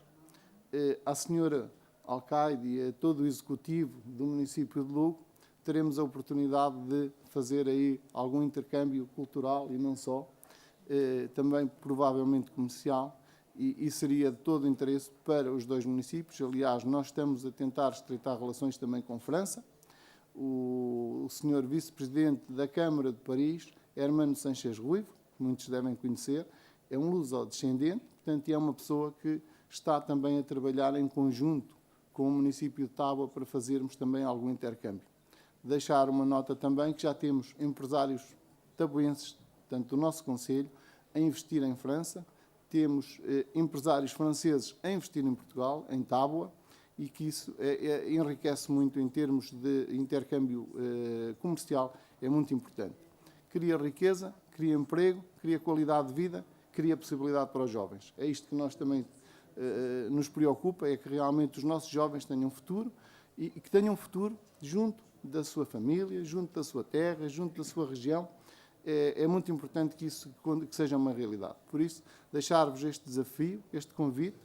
À senhora Alcaide e a todo o executivo do município de Lugo, teremos a oportunidade de fazer aí algum intercâmbio cultural e não só, também provavelmente comercial, e seria de todo interesse para os dois municípios. Aliás, nós estamos a tentar estreitar relações também com França. O senhor vice-presidente da Câmara de Paris, Hermano Sanchez Ruivo, que muitos devem conhecer, é um luso-descendente, portanto é uma pessoa que está também a trabalhar em conjunto com o município de Tábua para fazermos também algum intercâmbio. Deixar uma nota também que já temos empresários tabuenses, tanto do nosso concelho, a investir em França, temos empresários franceses a investir em Portugal, em Tábua, e que isso enriquece muito em termos de intercâmbio comercial, é muito importante. Cria riqueza, cria emprego, cria qualidade de vida, cria possibilidade para os jovens. É isto que nós também nos preocupa, é que realmente os nossos jovens tenham futuro e que tenham futuro junto da sua família, junto da sua terra, junto da sua região. É muito importante que isso que seja uma realidade. Por isso, deixar-vos este desafio, este convite,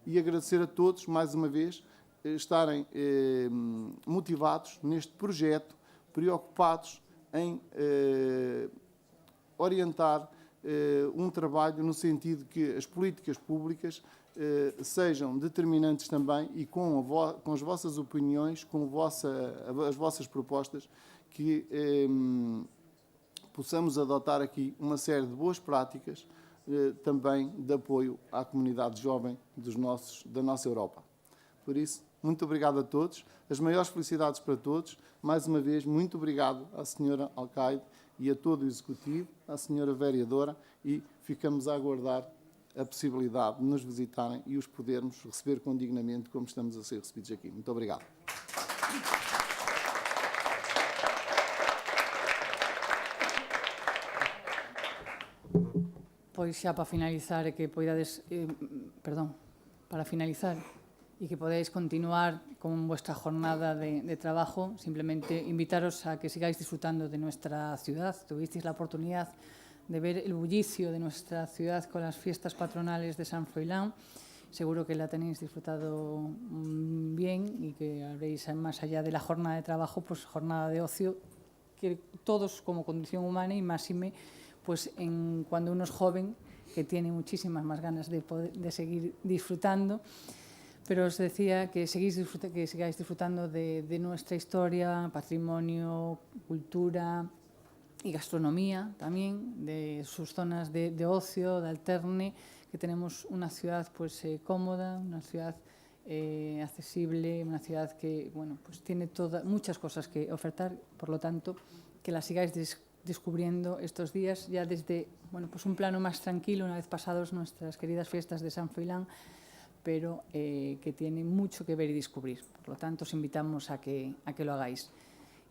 e agradecer a todos, mais uma vez, estarem motivados neste projeto, preocupados em orientar um trabalho no sentido que as políticas públicas sejam determinantes também e com as vossas opiniões, com as vossas propostas, que possamos adotar aqui uma série de boas práticas também de apoio à comunidade jovem da nossa Europa. Por isso, muito obrigado a todos, as maiores felicidades para todos. Mais uma vez, muito obrigado à senhora Alcaide e a todo o Executivo, à senhora Vereadora, e ficamos a aguardar a possibilidade de nos visitarem e os podermos receber com dignamente como estamos a ser recebidos aqui. Muito obrigado. Pois xa para finalizar e que poidades, para finalizar e que podáis continuar con vuestra jornada de trabajo, simplemente invitaros a que sigáis disfrutando de nuestra ciudad. Tuvisteis la oportunidad de ver el bullicio de nuestra ciudad con las fiestas patronales de San Froilán. Seguro que la tenéis disfrutado bien y que habréis, más allá de la jornada de trabajo, pues jornada de ocio, que todos como condición humana y máxime pues cuando uno es joven, que tiene muchísimas más ganas de seguir disfrutando. Pero os decía que sigáis disfrutando de nuestra historia, patrimonio, cultura y gastronomía también, de sus zonas de ocio, de alterne, que tenemos una ciudad pues cómoda, una ciudad accesible, una ciudad que bueno, pues tiene muchas cosas que ofertar, por lo tanto, que la sigáis descubriendo estos días, ya desde bueno, pues un plano más tranquilo, una vez pasados nuestras queridas fiestas de San Froilán, pero que tiene mucho que ver y descubrir. Por lo tanto, os invitamos a que lo hagáis.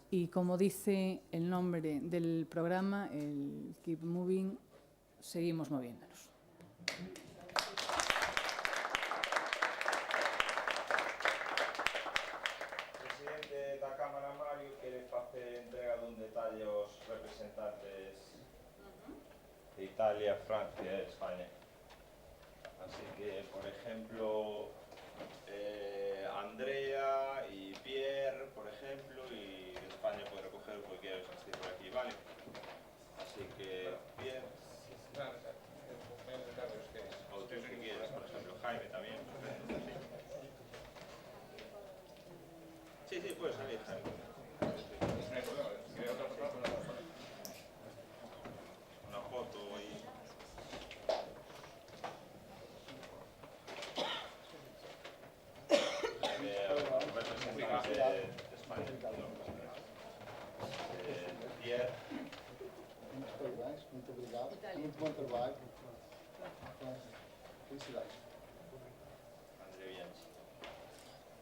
Y como dice el nombre del programa, el Keep Moving, seguimos moviéndonos. Presidente da Cámara, Mario, quere facer entrega dun detalle aos representantes de Italia, Francia e España. Así que, por ejemplo, Andrea y Pierre, por ejemplo, y de España puede recoger cualquiera de los que esté por aquí, ¿vale? Así que, Pierre. O tú si quieres, por ejemplo, Jaime también. Sí, puede salir, Jaime. Una foto y... de España. Pierre. Muito obrigado. Muito bom trabalho. Felicidades. André Bianchi.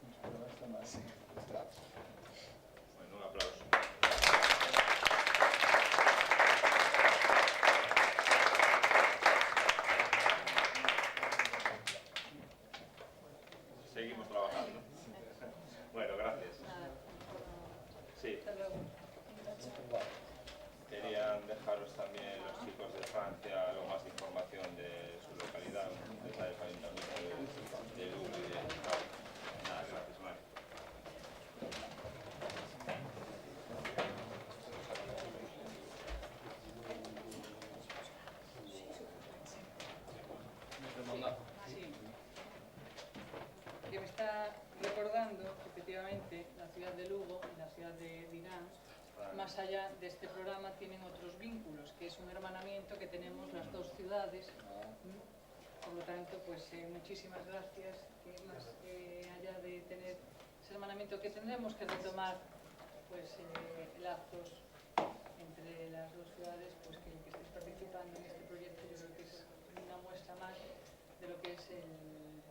Muchos problemas también. Bueno, un aplauso. Seguimos trabajando. Bueno, gracias. Sí. Querían dejaros también los chicos de Francia algo más de información de su localidad, de la del Ayuntamiento de Lugo y de... Nada, gracias. más allá de este programa, tienen otros vínculos, que es un hermanamiento que tenemos las dos ciudades. Por lo tanto, pues muchísimas gracias. Que más allá de tener ese hermanamiento que tendremos que retomar, pues lazos entre las dos ciudades, pues que estéis participando en este proyecto, yo creo que es una muestra más de lo que es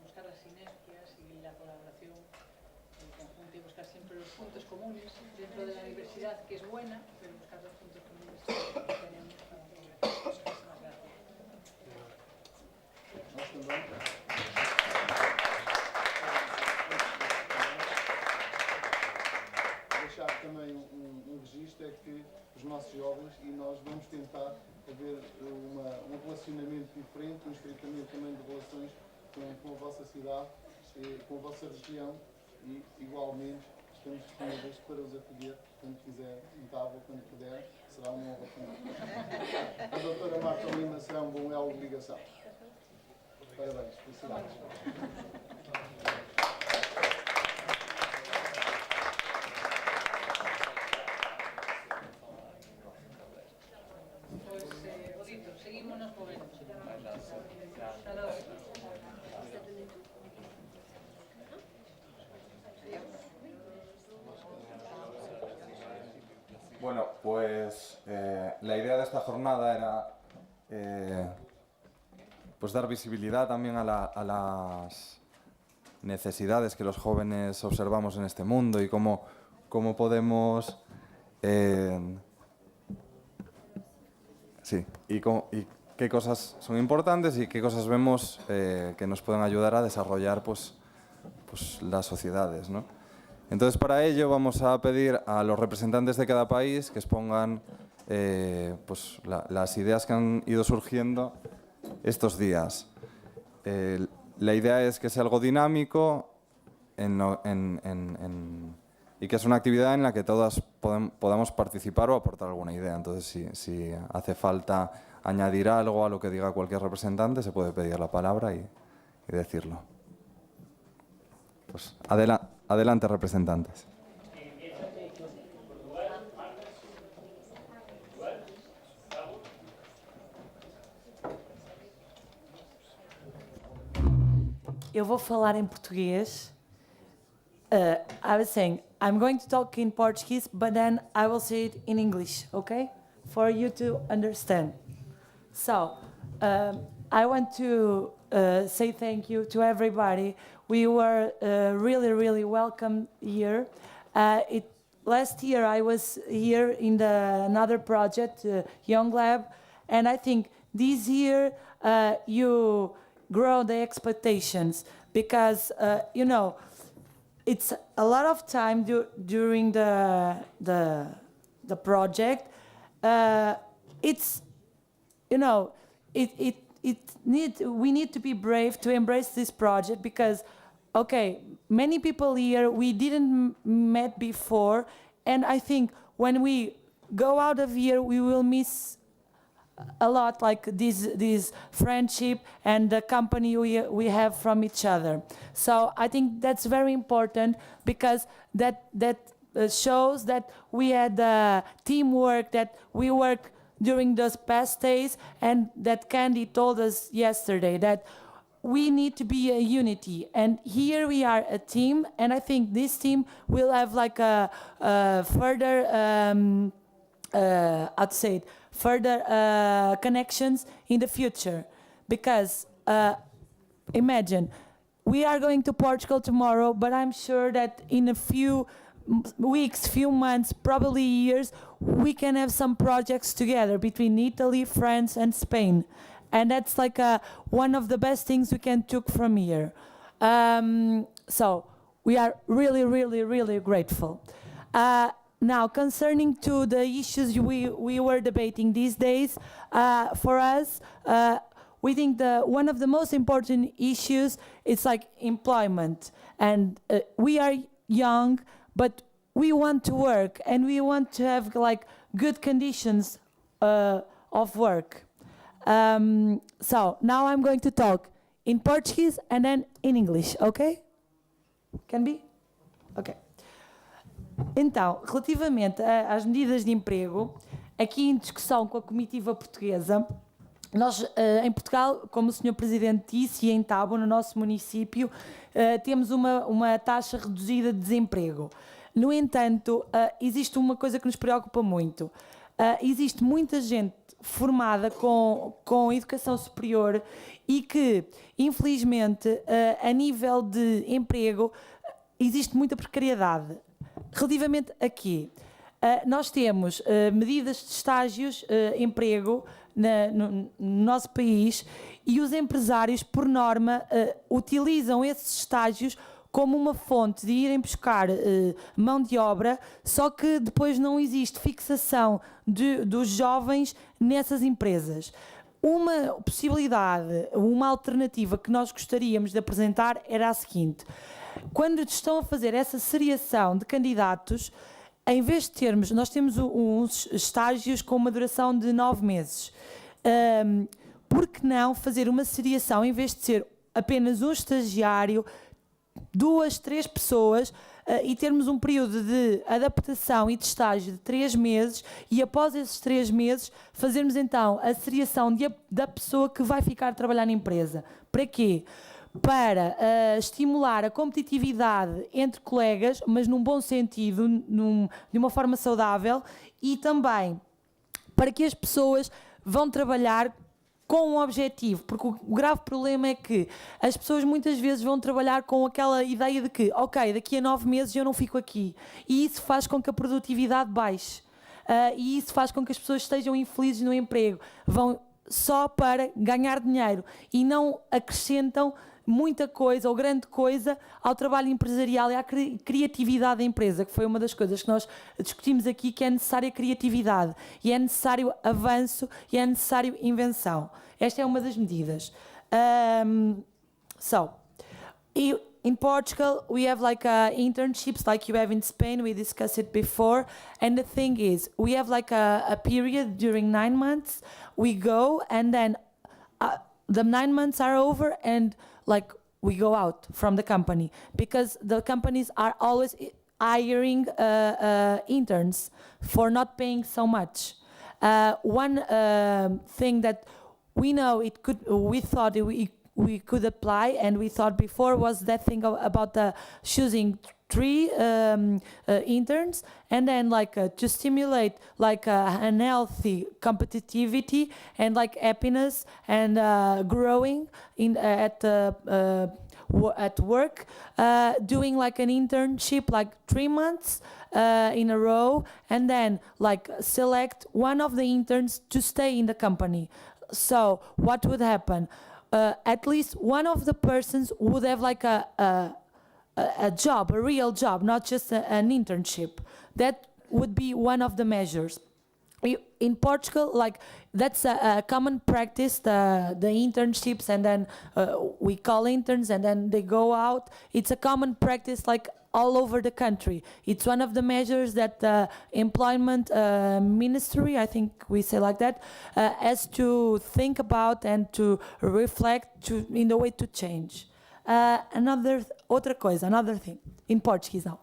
buscar las sinergias y la colaboración en conjunto y buscar siempre los puntos comunes dentro de la diversidad, que es buena, pero buscar los puntos comunes que tenemos para progresar. Muchísimas gracias. Deixar também registro é que os nossos jovens, e nós vamos tentar haver um relacionamento diferente, um estreitamento também de relações com a vossa cidade, com a vossa região, e igualmente estamos disponíveis para os acolher quando quiser, em tábua, quando puder, será uma honra também. A doutora Marta Lima será um bom elo de ligação. Parabéns, felicidades. Pues, Odito, seguimos nos movemos. Bueno, pues la idea de esta jornada era pues dar visibilidad también a las necesidades que los jóvenes observamos en este mundo y cómo podemos y qué cosas son importantes y qué cosas vemos que nos pueden ayudar a desarrollar pues las sociedades, ¿no? Entonces, para ello vamos a pedir a los representantes de cada país que expongan pues las ideas que han ido surgiendo estos días. La idea es que sea algo dinámico y que es una actividad en la que todas podamos participar o aportar alguna idea. Entonces, si hace falta añadir algo a lo que diga cualquier representante, se puede pedir la palabra y decirlo. Pues adelante, representantes. Eu vou falar em português. I was saying, I'm going to talk in Portuguese, but then I will say it in English, okay? For you to understand. So, I want to say thank you to everybody. We were really, really welcome here. Last year I was here in another project, Young Lab, and I think this year you grow the expectations because, you know, it's a lot of time during the project. It's, you know, we need to be brave to embrace this project because, okay, many people here we didn't met before, and I think when we go out of here, we will miss a lot, like this friendship and the company we have from each other. So I think that's very important because that shows that we had teamwork, that we work during those past days, and that Candy told us yesterday that we need to be a unity. And here we are a team, and I think this team will have like a further, I'd say it, further connections in the future. Because imagine, we are going to Portugal tomorrow, but I'm sure that in a few weeks, few months, probably years, we can have some projects together between Italy, France, and Spain. And that's like one of the best things we can take from here. So we are really, really, really grateful. Now, concerning to the issues we were debating these days, for us, we think one of the most important issues is like employment. And we are young, but we want to work and we want to have like good conditions of work. So now I'm going to talk in Portuguese and then in English, okay? Can be? Okay. Então, relativamente às medidas de emprego, aqui em discussão com a comitiva portuguesa, nós, em Portugal, como o Sr. Presidente disse, e em Tábua, no nosso município, temos uma taxa reduzida de desemprego. No entanto, existe uma coisa que nos preocupa muito. Existe muita gente formada com educação superior e que, infelizmente, a nível de emprego, existe muita precariedade. Relativamente aqui, nós temos medidas de estágios, emprego no nosso país, e os empresários, por norma, utilizam esses estágios como uma fonte de irem buscar mão de obra, só que depois não existe fixação dos jovens nessas empresas. Uma possibilidade, uma alternativa que nós gostaríamos de apresentar era a seguinte: quando estão a fazer essa seriação de candidatos, em vez de termos, nós temos uns estágios com uma duração de 9 meses. Por que não fazer uma seriação, em vez de ser apenas um estagiário, 2, 3 pessoas, e termos um período de adaptação e de estágio de 3 meses, e após esses 3 meses fazermos então a seriação da pessoa que vai ficar a trabalhar na empresa. Para quê? Para estimular a competitividade entre colegas, mas num bom sentido, de uma forma saudável, e também para que as pessoas vão trabalhar com um objetivo, porque o grave problema é que as pessoas muitas vezes vão trabalhar com aquela ideia de que, ok, daqui a 9 meses eu não fico aqui, e isso faz com que a produtividade baixe, e isso faz com que as pessoas estejam infelizes no emprego, vão só para ganhar dinheiro e não acrescentam muita coisa ou grande coisa ao trabalho empresarial e à criatividade da empresa, que foi uma das coisas que nós discutimos aqui, que é necessária criatividade, e é necessário avanço, e é necessário invenção. Esta é uma das medidas. In Portugal, we have like internships like you have in Spain. We discussed it before. And the thing is, we have like a period during 9 months. We go, and then the 9 months are over, and like we go out from the company, because the companies are always hiring interns for not paying so much. One thing that we know we thought we could apply, and we thought before, was that thing about choosing 3 interns, and then like to stimulate like an healthy competitivity and like happiness and growing at work, doing like an internship like 3 months in a row, and then like select one of the interns to stay in the company. So what would happen? At least one of the persons would have like a job, a real job, not just an internship. That would be one of the measures. In Portugal, like that's a common practice, the internships, and then we call interns, and then they go out. It's a common practice like all over the country. It's one of the measures that the employment ministry, I think we say like that, has to think about and to reflect in the way to change. Another thing, in Portuguese now.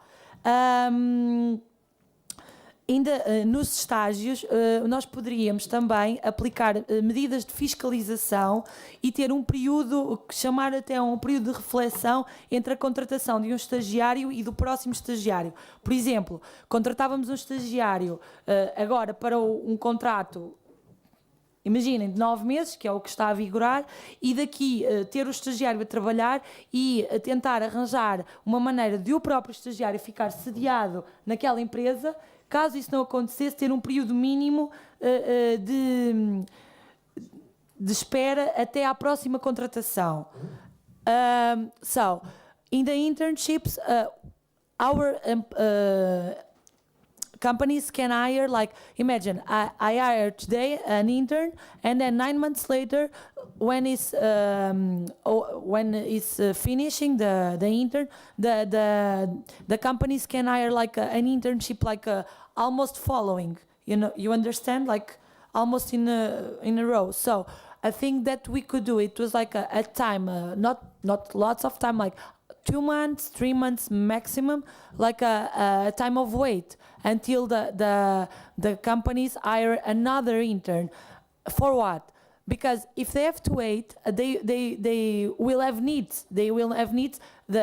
Nos estágios, nós poderíamos também aplicar medidas de fiscalização e ter um período, chamar até um período de reflexão entre a contratação de um estagiário e do próximo estagiário. Por exemplo, contratávamos um estagiário agora para um contrato, imaginem, de 9 meses, que é o que está a vigorar, e daqui ter o estagiário a trabalhar e a tentar arranjar uma maneira de o próprio estagiário ficar sediado naquela empresa. Caso isso não acontecesse, ter um período mínimo de espera até à próxima contratação. So, in the internships, our companies can hire, like, imagine, I hire today an intern, and then 9 months later, when he's finishing the intern, the companies can hire like an internship, like almost following, you understand, like almost in a row. So I think that we could do it. It was like a time, not lots of time, like 2 months, 3 months maximum, like a time of wait until the companies hire another intern. For what? Because if they have to wait, they will have needs. They will have needs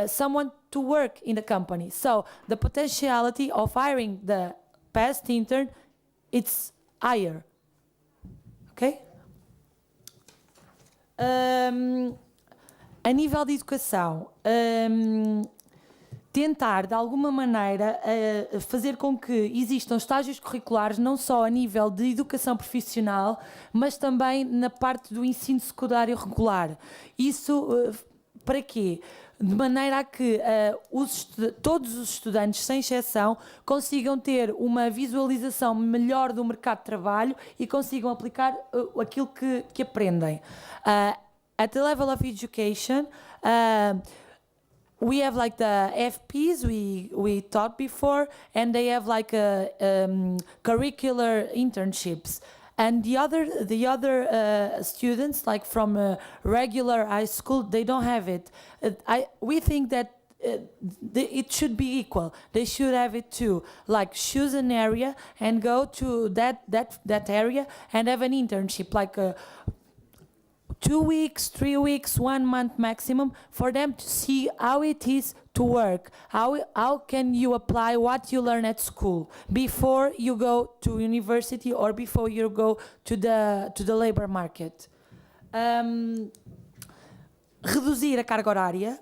someone to work in the company. So the potentiality of hiring the past intern, it's higher. Ok? A nível de educação, tentar, de alguma maneira, fazer com que existam estágios curriculares não só a nível de educação profissional, mas também na parte do ensino secundário regular. Isso para quê? De maneira a que todos os estudantes, sem exceção, consigam ter uma visualização melhor do mercado de trabalho e consigam aplicar aquilo que aprendem. At the level of education, we have like the FPs we taught before, and they have like curricular internships. And the other students, like from regular high school, they don't have it. We think that it should be equal. They should have it too. Like choose an area and go to that area and have an internship, like 2 weeks, 3 weeks, 1 month maximum, for them to see how it is to work. How can you apply what you learn at school before you go to university or before you go to the labor market? Reduzir a carga horária,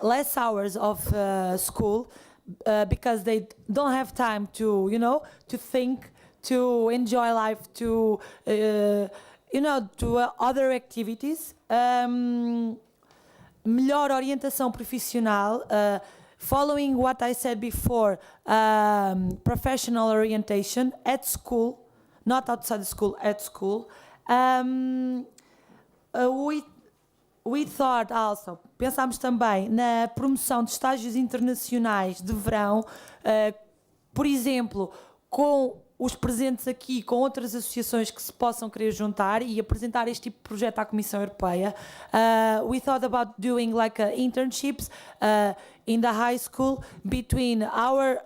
less hours of school, because they don't have time to, to think, to enjoy life, to other activities. Melhor orientação profissional, following what I said before, professional orientation at school, not outside the school, at school. We thought also, pensámos também na promoção de estágios internacionais de verão, por exemplo, com os presentes aqui, com outras associações que se possam querer juntar e apresentar este tipo de projeto à Comissão Europeia. We thought about doing like internships in the high school between our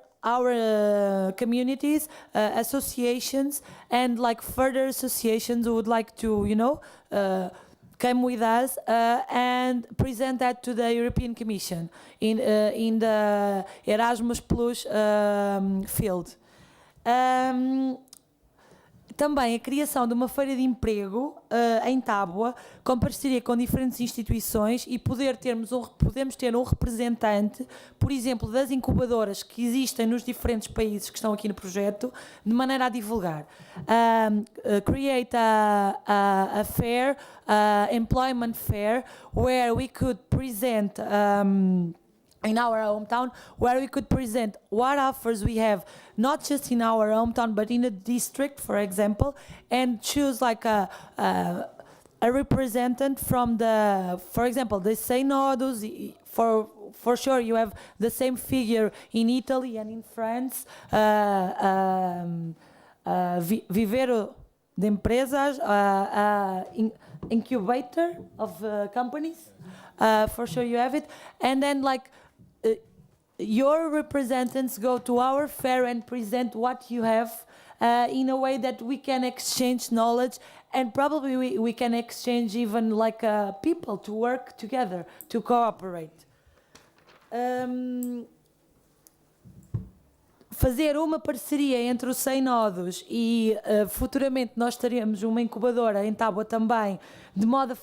communities, associations, and like further associations who would like to, come with us and present that to the European Commission in the Erasmus Plus field. Também a criação de uma feira de emprego em Tábua, com parceria com diferentes instituições e podemos ter um representante, por exemplo, das incubadoras que existem nos diferentes países que estão aqui no projeto, de maneira a divulgar. Create a fair, employment fair, where we could present in our hometown, where we could present what offers we have, not just in our hometown, but in a district, for example, and choose like a representative from for example, the Synodos. For sure, you have the same figure in Italy and in France. Vivero de empresas, incubator of companies. For sure, you have it, and then like. Your representatives go to our fair and present what you have in a way that we can exchange knowledge, and probably we can exchange even like people to work together, to cooperate. Fazer uma parceria entre os Synodos e futuramente nós teremos uma incubadora em Tábua também, de modo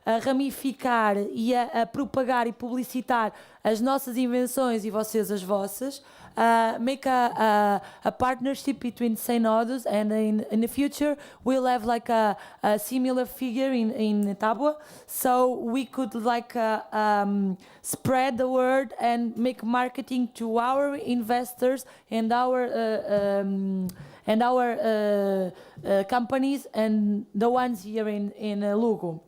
a ramificar e a propagar e publicitar as nossas invenções e vocês as vossas. Make a partnership between Synodos, and in the future we'll have like a similar figure in Tábua, so we could like spread the word and make marketing to our investors and our companies and the ones here in Lugo.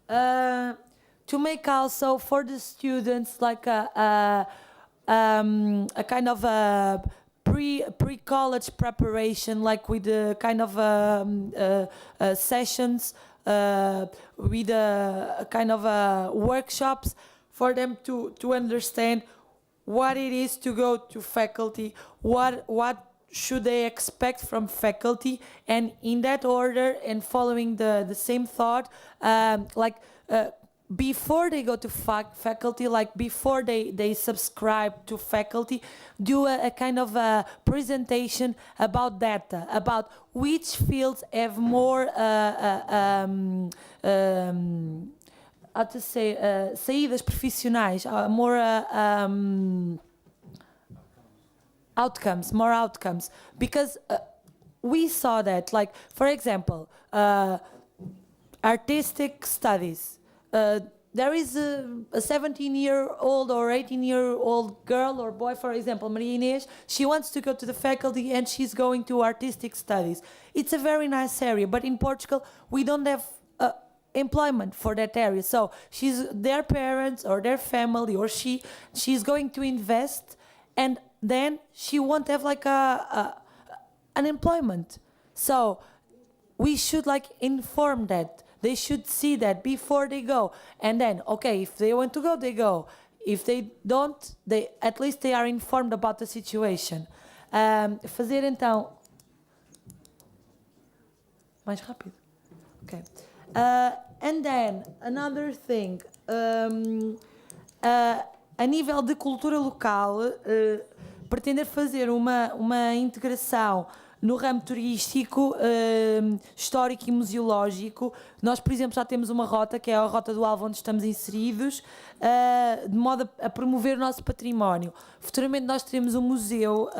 To make also for the students like a kind of a pre-college preparation, like with the kind of sessions, with kind of workshops for them to understand what it is to go to faculty, what should they expect from faculty, and in that order and following the same thought, before they go to faculty, like before they subscribe to faculty, do a kind of a presentation about data, about which fields have more how to say, saídas profissionais, more outcomes, more outcomes, because we saw that, like, for example, artistic studies. There is a 17-year-old or 18-year-old girl or boy, for example, Maria Inês, she wants to go to the faculty and she's going to artistic studies. It's a very nice area, but in Portugal, we don't have employment for that area. So their parents or their family or she's going to invest, and then she won't have like an employment. So we should like inform that. They should see that before they go. And then, okay, if they want to go, they go. If they don't, at least they are informed about the situation. Fazer então... Mais rápido. Okay. And then, another thing, a nível de cultura local, pretender fazer uma integração no ramo turístico, histórico e museológico. Nós, por exemplo, já temos uma rota, que é a Rota do Alvo, onde estamos inseridos, de modo a promover o nosso património. Futuramente nós teremos um museu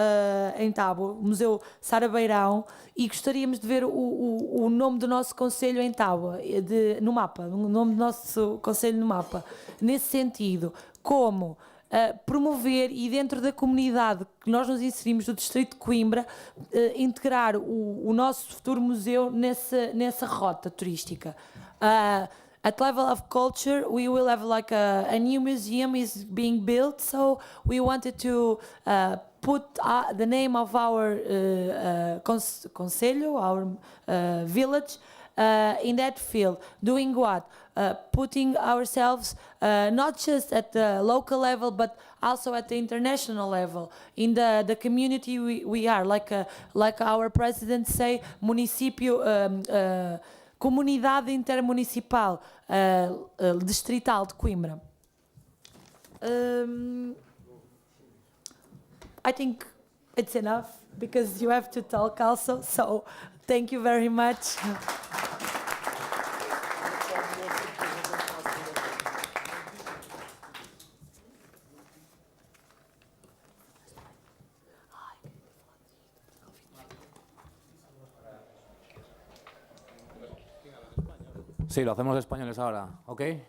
em Tábua, o Museu Sara Beirão, e gostaríamos de ver o nome do nosso concelho em Tábua, no mapa, o nome do nosso concelho no mapa. Nesse sentido, como promover, e dentro da comunidade que nós nos inserimos do Distrito de Coimbra, integrar o nosso futuro museu nessa rota turística. At level of culture, we will have like a new museum is being built, so we wanted to put the name of our concelho, our village, in that field. Doing what? Putting ourselves not just at the local level, but also at the international level. In the community we are, like our president say, município, comunidade intermunicipal, distrital de Coimbra. I think it's enough, because you have to talk also, so thank you very much. Sí, lo hacemos españoles ahora, okay?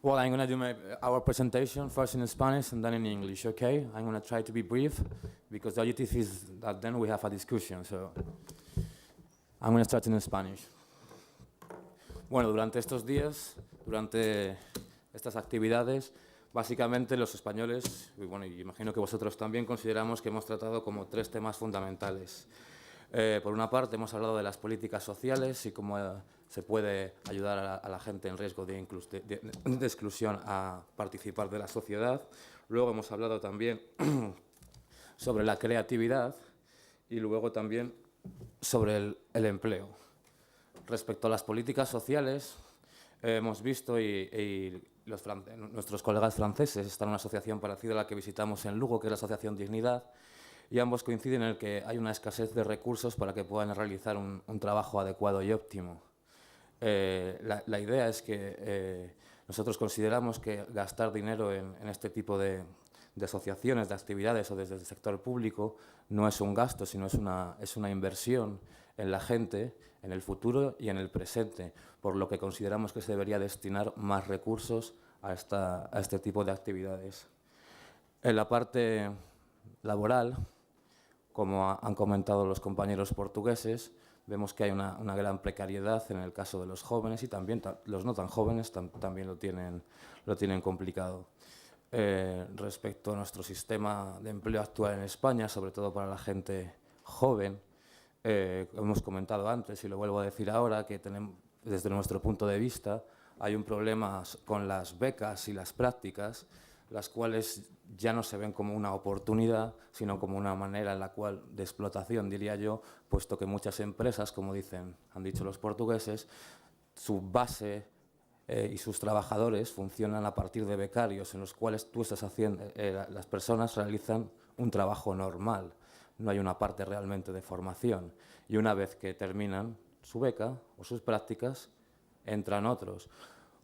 Well, I'm going to do our presentation first in Spanish and then in English, okay? I'm going to try to be brief, because the objective is that then we have a discussion, so I'm going to start in Spanish. Bueno, durante estos días, durante estas actividades, básicamente los españoles, y bueno, y imagino que vosotros también, consideramos que hemos tratado como tres temas fundamentales. Por una parte, hemos hablado de las políticas sociales y cómo se puede ayudar a la gente en riesgo de exclusión a participar de la sociedad. Luego hemos hablado también sobre la creatividad y luego también sobre el empleo. Respecto a las políticas sociales, hemos visto y nuestros colegas franceses están en una asociación parecida a la que visitamos en Lugo, que es la Asociación Dignidad, y ambos coinciden en el que hay una escasez de recursos para que puedan realizar un trabajo adecuado y óptimo. La idea es que nosotros consideramos que gastar dinero en este tipo de asociaciones, de actividades o desde el sector público no es un gasto, sino es una inversión en la gente, en el futuro y en el presente, por lo que consideramos que se debería destinar más recursos a este tipo de actividades. En la parte laboral, como han comentado los compañeros portugueses, vemos que hay una gran precariedad en el caso de los jóvenes, y también los no tan jóvenes también lo tienen complicado. Respecto a nuestro sistema de empleo actual en España, sobre todo para la gente joven, hemos comentado antes y lo vuelvo a decir ahora, que desde nuestro punto de vista hay un problema con las becas y las prácticas, las cuales ya no se ven como una oportunidad, sino como una manera en la cual de explotación, diría yo, puesto que muchas empresas, como han dicho los portugueses, su base y sus trabajadores funcionan a partir de becarios en los cuales las personas realizan un trabajo normal. No hay una parte realmente de formación. Y una vez que terminan su beca o sus prácticas, entran otros.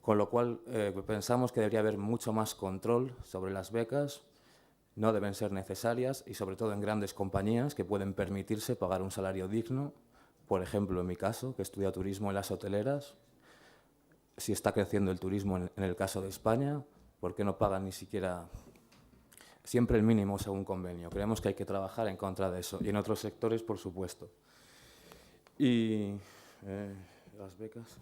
Con lo cual pensamos que debería haber mucho más control sobre las becas, no deben ser necesarias y sobre todo en grandes compañías que pueden permitirse pagar un salario digno. Por ejemplo, en mi caso, que estudia turismo en las hoteleras, si está creciendo el turismo en el caso de España, ¿por qué no pagan ni siquiera siempre el mínimo según convenio? Creemos que hay que trabajar en contra de eso y en otros sectores, por supuesto. Y las becas.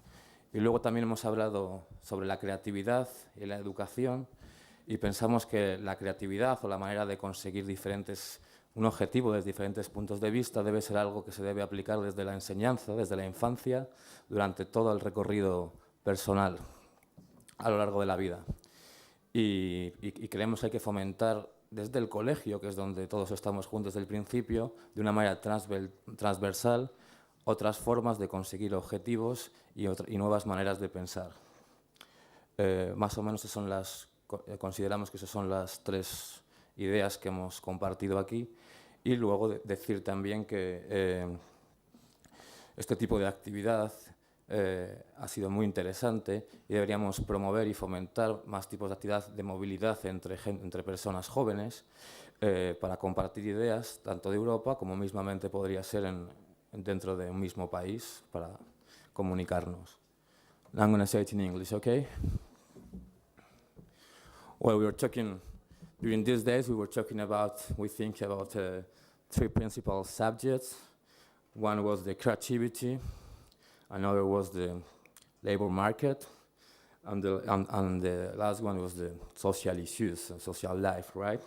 Y luego también hemos hablado sobre la creatividad y la educación y pensamos que la creatividad o la manera de conseguir un objetivo desde diferentes puntos de vista debe ser algo que se debe aplicar desde la enseñanza, desde la infancia, durante todo el recorrido personal a lo largo de la vida. Y creemos que hay que fomentar desde el colegio, que es donde todos estamos juntos desde el principio, de una manera transversal, otras formas de conseguir objetivos y nuevas maneras de pensar. Más o menos consideramos que esas son las 3 ideas que hemos compartido aquí. Y luego decir también que este tipo de actividad ha sido muy interesante y deberíamos promover y fomentar más tipos de actividad de movilidad entre personas jóvenes para compartir ideas tanto de Europa como mismamente podría ser dentro de un mismo país para comunicarnos. I'm going to say it in English, okay? Well, during these days we think about 3 principal subjects. One was the creativity, another was the labor market, and the last one was the social issues, social life, right?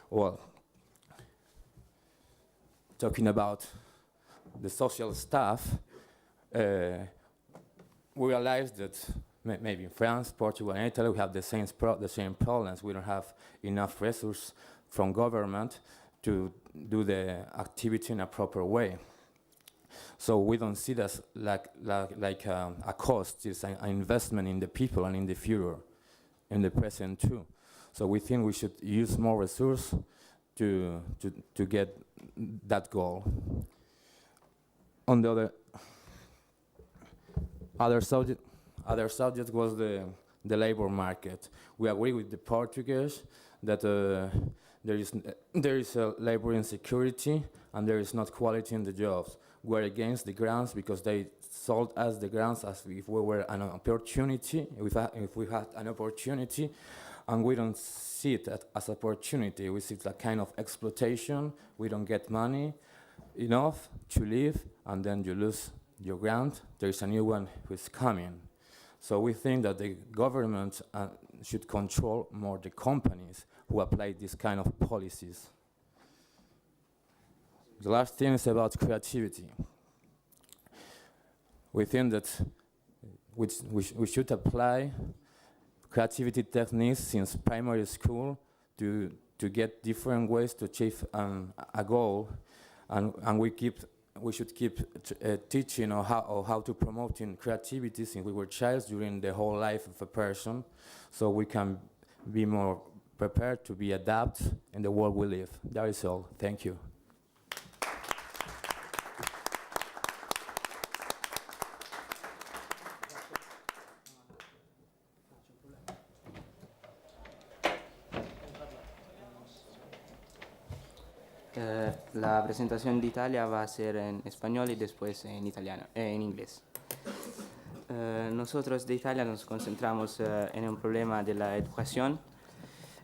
Well, talking about the social stuff, we realized that maybe in France, Portugal, and Italy, we have the same problems. We don't have enough resources from government to do the activity in a proper way. So we don't see that like a cost. It's an investment in the people and in the future, in the present too. So we think we should use more resources to get that goal. On the other subject was the labor market. We agree with the Portuguese that there is a labor insecurity and there is not quality in the jobs. We're against the grants because they sold us the grants as if we were an opportunity, if we had an opportunity, and we don't see it as opportunity. We see it like kind of exploitation. We don't get money enough to live, and then you lose your grant. There is a new one who is coming. So we think that the government should control more the companies who apply this kind of policies. The last thing is about creativity. We think that we should apply creativity techniques since primary school to get different ways to achieve a goal, and we should keep teaching or how to promote in creativity since we were childs during the whole life of a person, so we can be more prepared to be adapted in the world we live. That is all. Thank you. La presentación de Italia va a ser en español y después en italiano, en inglés. Nosotros de Italia nos concentramos en un problema de la educación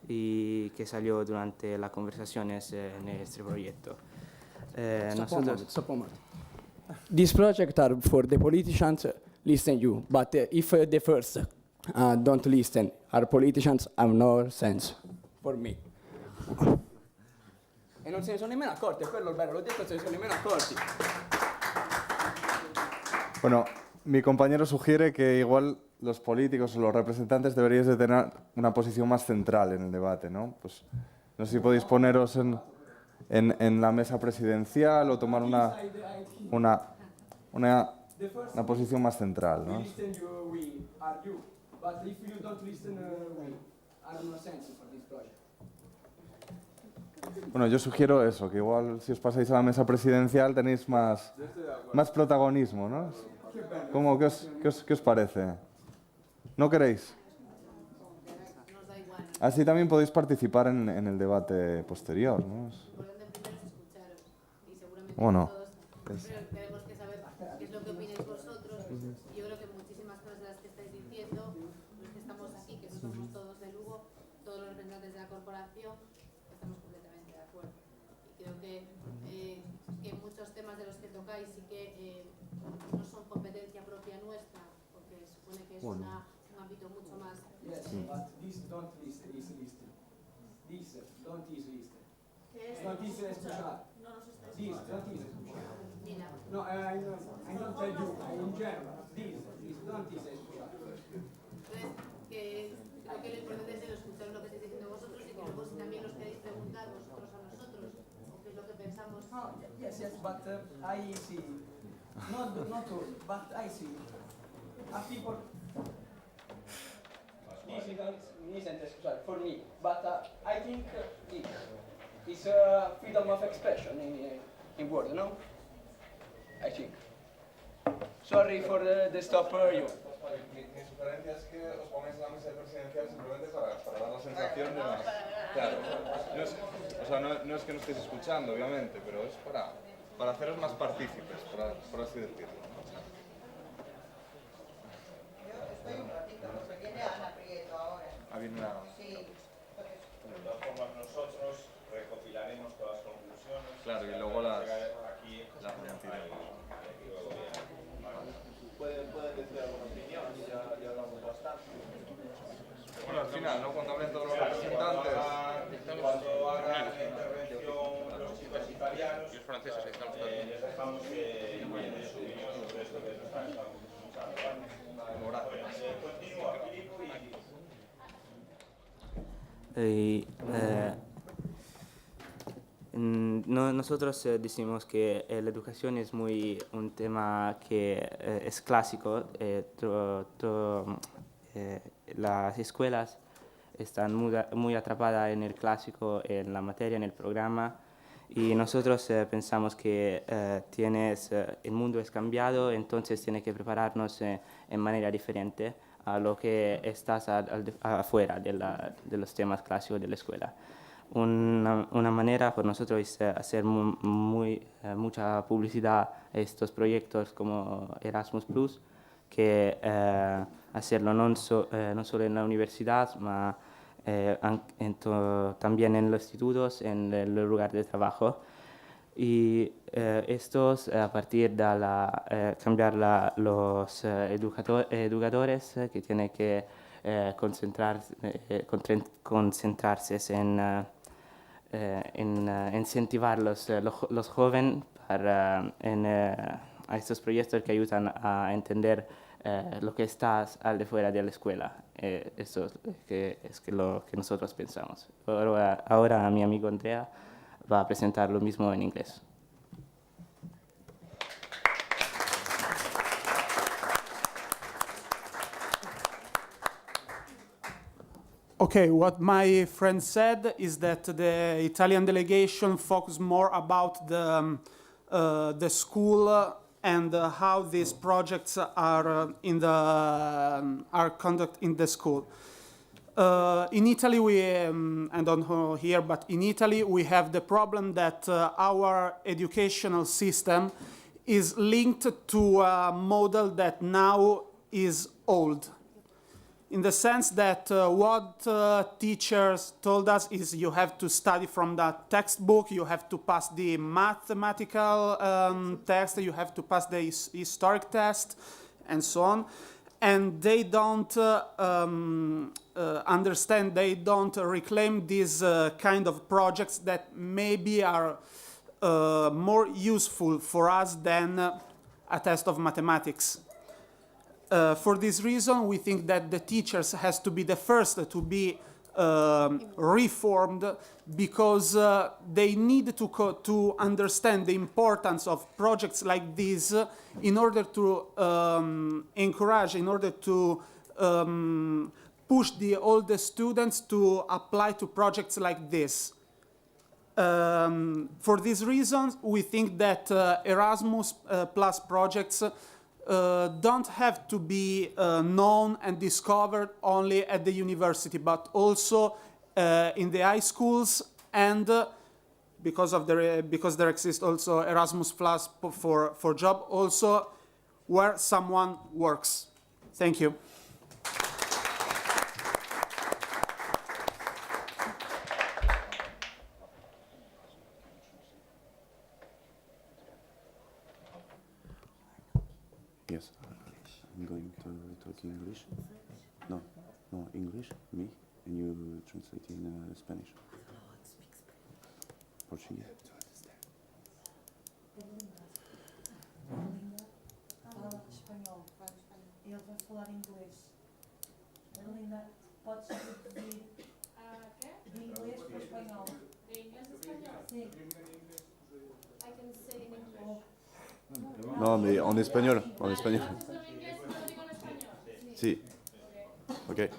y que salió durante las conversaciones en este proyecto. Stop a moment. These projects are for the politicians listen you, but if the first don't listen, our politicians have no sense for me. E non se ne sono nemmeno accorti, è quello il bello, l'ho detto, se ne sono nemmeno accorti. Bueno, mi compañero sugiere que igual los políticos o los representantes deberíais de tener una posición más central en el debate, ¿no? Pues no sé si podéis poneros en la mesa presidencial o tomar una posición más central, ¿no? Bueno, yo sugiero eso, que igual si os pasáis a la mesa presidencial tenéis más protagonismo, ¿no? ¿Qué os parece? ¿No queréis? Así también podéis participar en el debate posterior, ¿no? ¿O no? Tenemos que saber qué es lo que opináis vosotros. Yo creo que muchísimas cosas de las que estáis diciendo, los que estamos aquí, que no somos todos de Lugo, todos los representantes de la corporación, estamos completamente de acuerdo. Y creo que muchos temas de los que tocáis sí que no son competencia propia nuestra, porque supone que es un ámbito mucho más... Don't easy escuchar. No nos estáis This, don't easy escuchar. No, I don't tell you, in general. This, don't easy escuchar. Entonces, que creo que lo importante es el escuchar lo que estáis diciendo vosotros y que luego si también os queréis preguntar vosotros a nosotros, o qué es lo que pensamos. Yes, but I see, not all, but I see, people, this isn't escuchar for me, but I think it's freedom of expression in word, no? I think. Sorry for the stop you. Mi sugerencia es que os pongáis en la mesa presidencial simplemente para dar la sensación de más. Claro, no es que no estéis escuchando, obviamente, pero es para haceros más partícipes, por así decirlo. Yo estoy un ratito, porque viene Ana Prieto ahora. Viene Ana. Sí. De todas formas, nosotros recopilaremos todas las conclusiones. Claro, y luego las remitiremos. Pueden decir alguna opinión, ya hablamos bastante. Bueno, al final, ¿no? Cuando hablen todos los representantes. Cuando hagan la intervención los chicos italianos, y los franceses, ahí estamos todos. les dejamos que den su opinión sobre esto que nos están escuchando. Continúa, Filipo, nosotros decimos que la educación es un tema que es clásico. Las escuelas están muy atrapadas en el clásico, en la materia, en el programa. Y nosotros pensamos que el mundo es cambiado, entonces tiene que prepararnos en manera diferente a lo que estás afuera de los temas clásicos de la escuela. Una manera por nosotros es hacer mucha publicidad a estos proyectos como Erasmus+, que hacerlo no solo en la universidad, sino también en los institutos, en el lugar de trabajo. Y estos, a partir de cambiar los educadores que tienen que concentrarse en incentivar los jóvenes a estos proyectos que ayudan a entender lo que está al de fuera de la escuela. Eso es lo que nosotros pensamos. Ahora mi amigo Andrea va a presentar lo mismo en inglés. Okay, what my friend said is that the Italian delegation focused more about the school and how these projects are conducted in the school. In Italy, I don't know here, but in Italy we have the problem that our educational system is linked to a model that now is old. In the sense that what teachers told us is you have to study from the textbook, you have to pass the mathematical test, you have to pass the historic test, and so on. And they don't understand, they don't reclaim these kind of projects that maybe are more useful for us than a test of mathematics. For this reason, we think that the teachers has to be the first to be reformed, because they need to understand the importance of projects like this in order to encourage, in order to push all the students to apply to projects like this. For these reasons, we think that Erasmus Plus projects don't have to be known and discovered only at the university, but also in the high schools, and because there exists also Erasmus Plus for job, also where someone works. Thank you. Yes, I'm going to talk English. No, English, me, and you translate in Spanish. Portuguese. Fala espanhol. Ele vai falar inglês. Linda, podes traduzir de inglês para espanhol. De inglés a español? Sí. I can say in English. No, mais en espagnol. En espagnol. Si. Okay.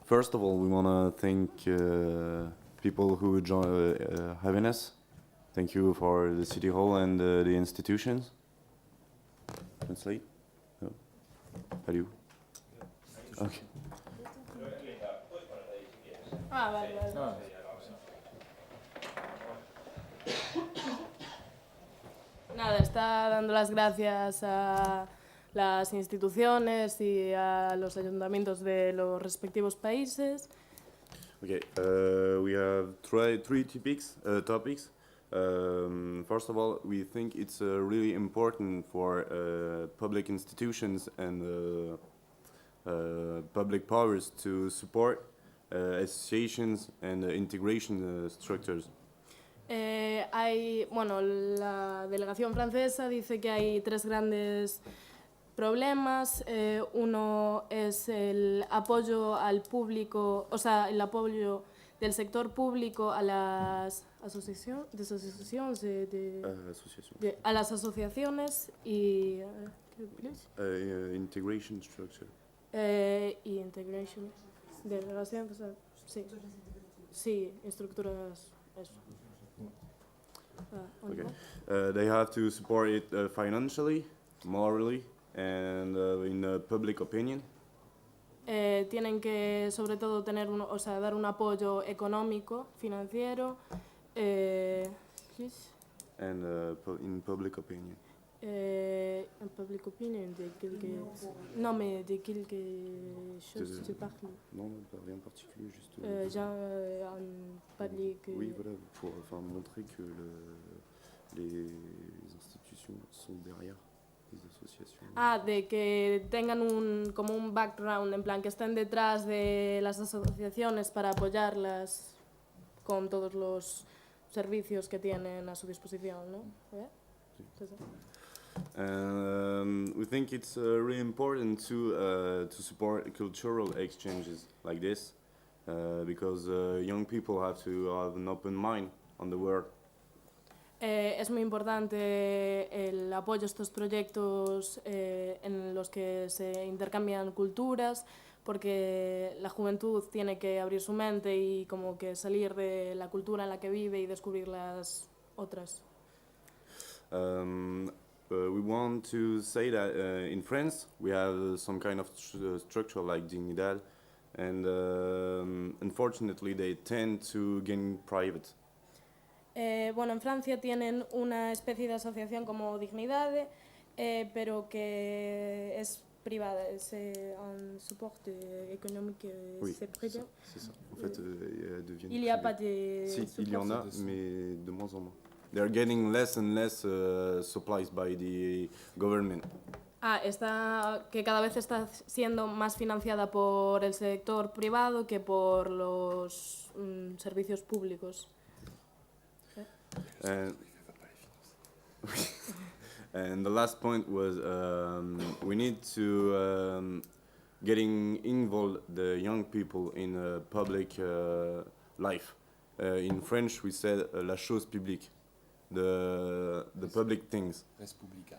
First of all, we want to thank people who join Jóvenes. Thank you for the City Hall and the institutions. Translate? No? How do you? Okay. Ah, vale. Nada, está dando las gracias a las instituciones y a los ayuntamientos de los respectivos países. Okay, we have three topics. First of all, we think it's really important for public institutions and public powers to support associations and integration structures. La delegación francesa dice que hay tres grandes problemas. Uno es el apoyo al público, o sea, el apoyo del sector público a las a las asociaciones y integration structure. Y integration de relación, sí, estructuras, eso. Okay. They have to support it financially, morally, and in public opinion. Tienen que, sobre todo, dar un apoyo económico, financiero. And in public opinion. En public opinion, de quelque chose tu parles. Non, rien en particulier, juste. Oui, voilà, pour montrer que les institutions sont derrière les associations. De que tengan como un background, en plan que estén detrás de las asociaciones para apoyarlas con todos los servicios que tienen a su disposición, ¿no? Sí. We think it's really important to support cultural exchanges like this, because young people have to have an open mind on the world. Es muy importante el apoyo a estos proyectos en los que se intercambian culturas, porque la juventud tiene que abrir su mente y como que salir de la cultura en la que vive y descubrir las otras. We want to say that in France we have some kind of structure like dignidad, and unfortunately they tend to gain private. En Francia tienen una especie de asociación como Dignidad, pero que es privada, es un soporte économique, Oui, c'est privé. c'est ça. En fait, Il n'y a pas de Si, il y en a, support. mais de moins en moins. They're getting less and less supplies by the government. Que cada vez está siendo más financiada por el sector privado que por los servicios públicos. And the last point was we need to getting involved the young people in public life. In French, we said la chose publique, the public things. Respublica.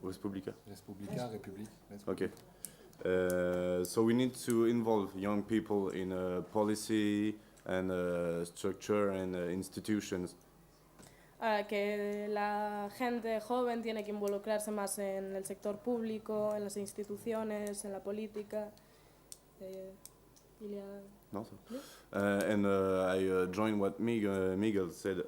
Respublica. Respublica, République. Okay. So we need to involve young people in policy and structure and institutions. Que la gente joven tiene que involucrarse más en el sector público, en las instituciones, en la política. No, and I join what Miguel said.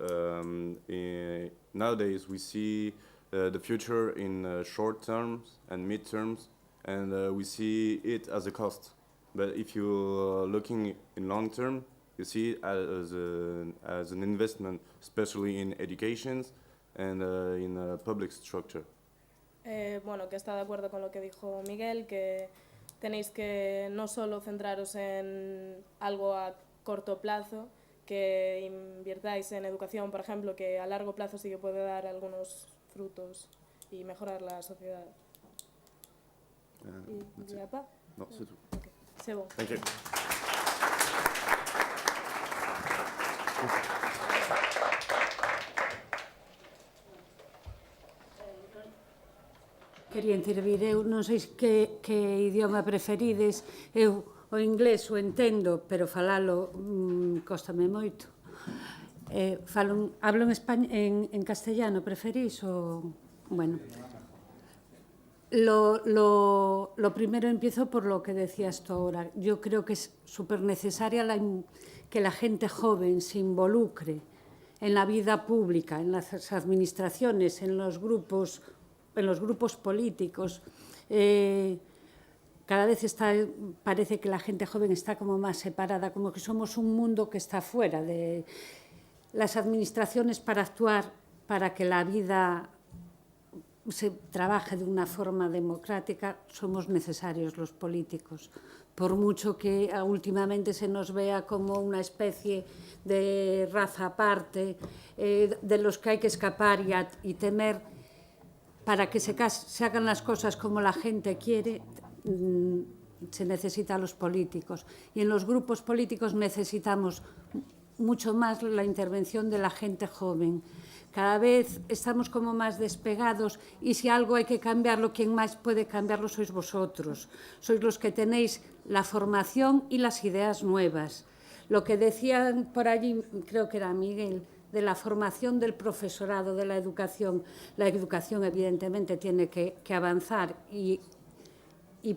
Nowadays we see the future in short terms and mid terms, and we see it as a cost. But if you're looking in long term, you see it as an investment, especially in education and in public structure. Bueno, que está de acuerdo con lo que dijo Miguel, que tenéis que no solo centraros en algo a corto plazo, que invirtáis en educación, por ejemplo, que a largo plazo sí que puede dar algunos frutos y mejorar la sociedad. ¿Y ya está? No, c'est tout. Okay. C'est bon. Thank you. Quería intervir, eu non sei que idioma preferides, eu o inglés o entendo, pero falalo cóstame moito. Hablo en castellano, preferís o... Bueno, lo primero empiezo por lo que decías tú ahora. Yo creo que es súper necesaria que la gente joven se involucre en la vida pública, en las administraciones, en los grupos políticos. Cada vez parece que la gente joven está como más separada, como que somos un mundo que está fuera de las administraciones para actuar, para que la vida se trabaje de una forma democrática. Somos necesarios los políticos, por mucho que últimamente se nos vea como una especie de raza aparte, de los que hay que escapar y temer. Para que se hagan las cosas como la gente quiere, se necesitan los políticos. Y en los grupos políticos necesitamos mucho más la intervención de la gente joven. Cada vez estamos como más despegados y si algo hay que cambiarlo, quien más puede cambiarlo sois vosotros. Sois los que tenéis la formación y las ideas nuevas. Lo que decían por allí, creo que era Miguel, de la formación del profesorado, de la educación. La educación, evidentemente, tiene que avanzar y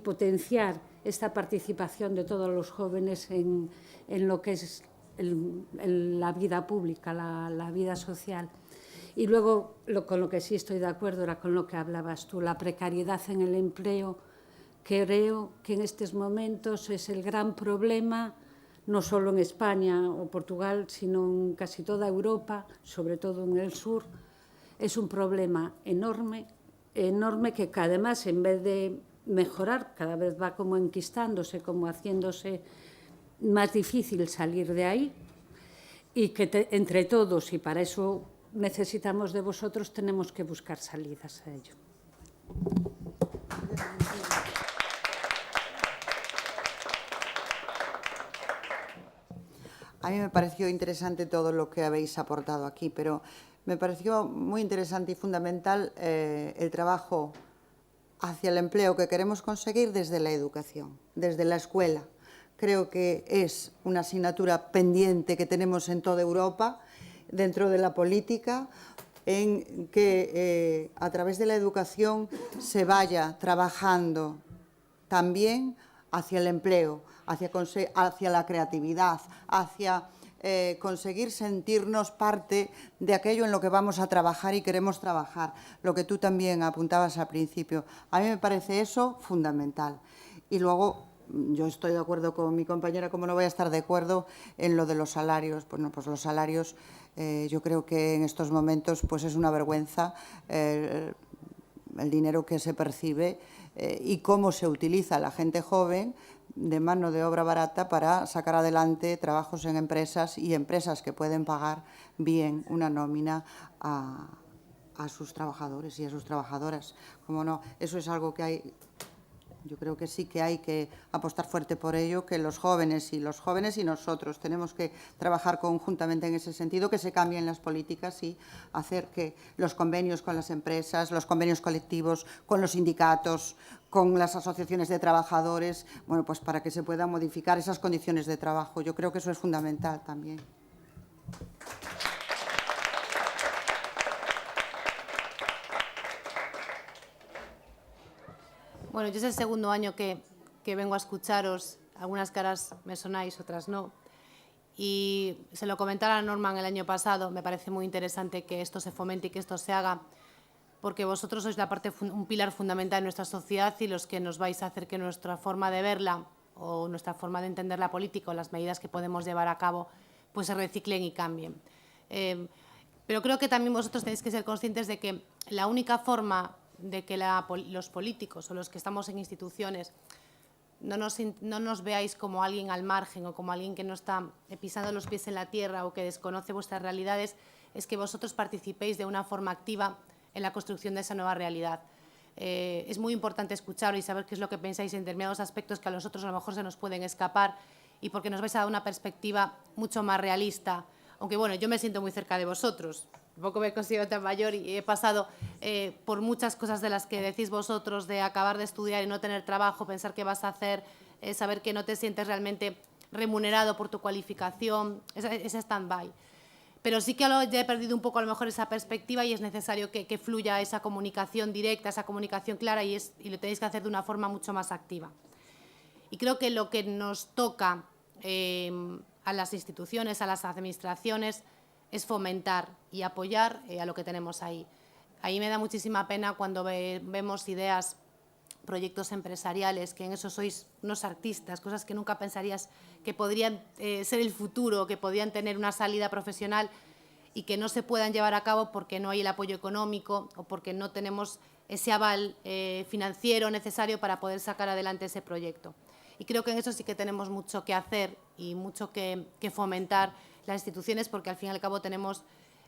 potenciar esta participación de todos los jóvenes en lo que es la vida pública, la vida social. Y luego, con lo que sí estoy de acuerdo era con lo que hablabas tú, la precariedad en el empleo. Creo que en estos momentos es el gran problema, no solo en España o Portugal, sino en casi toda Europa, sobre todo en el sur. Es un problema enorme, enorme que además, en vez de mejorar, cada vez va como enquistándose, como haciéndose más difícil salir de ahí, y que entre todos, y para eso necesitamos de vosotros, tenemos que buscar salidas a ello. A mí me pareció interesante todo lo que habéis aportado aquí, pero me pareció muy interesante y fundamental el trabajo hacia el empleo que queremos conseguir desde la educación, desde la escuela. Creo que es una asignatura pendiente que tenemos en toda Europa, dentro de la política, en que a través de la educación se vaya trabajando también hacia el empleo, hacia la creatividad, hacia conseguir sentirnos parte de aquello en lo que vamos a trabajar y queremos trabajar, lo que tú también apuntabas al principio. A mí me parece eso fundamental. Y luego, yo estoy de acuerdo con mi compañera, como no voy a estar de acuerdo en lo de los salarios. Bueno, pues los salarios, yo creo que en estos momentos pues es una vergüenza el dinero que se percibe y cómo se utiliza la gente joven de mano de obra barata para sacar adelante trabajos en empresas y empresas que pueden pagar bien una nómina a a sus trabajadores y a sus trabajadoras. Como no, eso es algo que hay, yo creo que sí que hay que apostar fuerte por ello, que los jóvenes y nosotros tenemos que trabajar conjuntamente en ese sentido, que se cambien las políticas y hacer que los convenios con las empresas, los convenios colectivos, con los sindicatos, con las asociaciones de trabajadores, bueno, pues para que se puedan modificar esas condiciones de trabajo. Yo creo que eso es fundamental también. Bueno, yo es el segundo año que vengo a escucharos. Algunas caras me sonáis, otras no. Y se lo comentaba a Norman el año pasado. Me parece muy interesante que esto se fomente y que esto se haga, porque vosotros sois un pilar fundamental de nuestra sociedad y los que nos vais a hacer que nuestra forma de verla o nuestra forma de entender la política o las medidas que podemos llevar a cabo pues se reciclen y cambien. Pero creo que también vosotros tenéis que ser conscientes de que la única forma de que los políticos o los que estamos en instituciones no nos veáis como alguien al margen o como alguien que no está pisando los pies en la tierra o que desconoce vuestras realidades, es que vosotros participéis de una forma activa en la construcción de esa nueva realidad. Es muy importante escuchar y saber qué es lo que pensáis en determinados aspectos que a nosotros a lo mejor se nos pueden escapar y porque nos vais a dar una perspectiva mucho más realista. Aunque bueno, yo me siento muy cerca de vosotros. Tampoco me considero tan mayor y he pasado por muchas cosas de las que decís vosotros, de acabar de estudiar y no tener trabajo, pensar qué vas a hacer, saber que no te sientes realmente remunerado por tu cualificación, ese stand-by. Pero sí que ya he perdido un poco a lo mejor esa perspectiva y es necesario que fluya esa comunicación directa, esa comunicación clara y lo tenéis que hacer de una forma mucho más activa. Y creo que lo que nos toca a las instituciones, a las administraciones, es fomentar y apoyar a lo que tenemos ahí. Ahí me da muchísima pena cuando vemos ideas, proyectos empresariales, que en eso sois unos artistas, cosas que nunca pensarías que podrían ser el futuro, que podrían tener una salida profesional y que no se puedan llevar a cabo porque no hay el apoyo económico o porque no tenemos ese aval financiero necesario para poder sacar adelante ese proyecto. Y creo que en eso sí que tenemos mucho que hacer y mucho que fomentar las instituciones, porque al fin y al cabo tenemos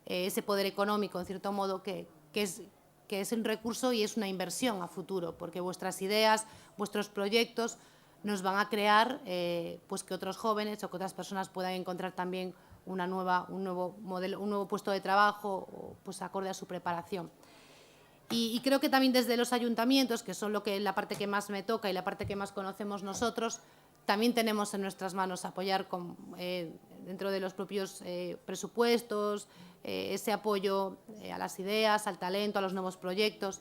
ese poder económico, en cierto modo, que es un recurso y es una inversión a futuro, porque vuestras ideas, vuestros proyectos nos van a crear pues que otros jóvenes o que otras personas puedan encontrar también un nuevo puesto de trabajo o, pues, acorde a su preparación. Y creo que también desde los ayuntamientos, que son la parte que más me toca y la parte que más conocemos nosotros, también tenemos en nuestras manos apoyar dentro de los propios presupuestos, ese apoyo a las ideas, al talento, a los nuevos proyectos.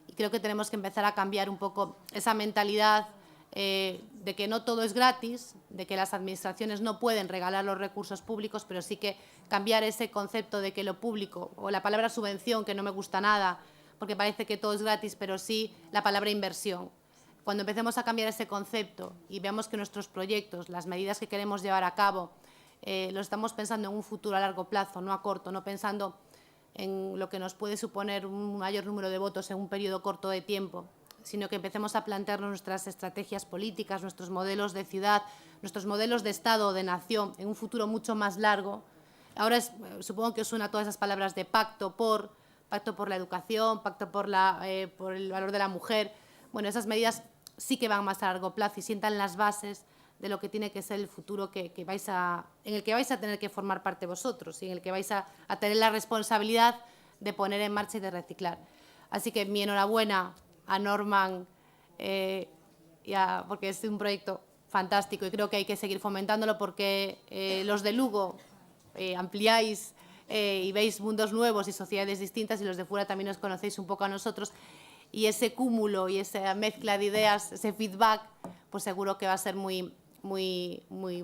Y creo que tenemos que empezar a cambiar un poco esa mentalidad de que no todo es gratis, de que las administraciones no pueden regalar los recursos públicos, pero sí que cambiar ese concepto de que lo público, o la palabra subvención, que no me gusta nada, porque parece que todo es gratis, pero sí la palabra inversión. Cuando empecemos a cambiar ese concepto y veamos que nuestros proyectos, las medidas que queremos llevar a cabo, lo estamos pensando en un futuro a largo plazo, no a corto, no pensando en lo que nos puede suponer un mayor número de votos en un periodo corto de tiempo, sino que empecemos a plantearnos nuestras estrategias políticas, nuestros modelos de ciudad, nuestros modelos de Estado o de nación en un futuro mucho más largo. Ahora supongo que os suena todas esas palabras de pacto por la educación, pacto por el valor de la mujer. Bueno, esas medidas sí que van más a largo plazo y sientan las bases de lo que tiene que ser el futuro en el que vais a tener que formar parte vosotros y en el que vais a tener la responsabilidad de poner en marcha y de reciclar. Así que mi enhorabuena a Norman, porque es un proyecto fantástico y creo que hay que seguir fomentándolo porque los de Lugo ampliáis y veis mundos nuevos y sociedades distintas y los de fuera también os conocéis un poco a nosotros y ese cúmulo y esa mezcla de ideas, ese feedback, pues seguro que va a ser muy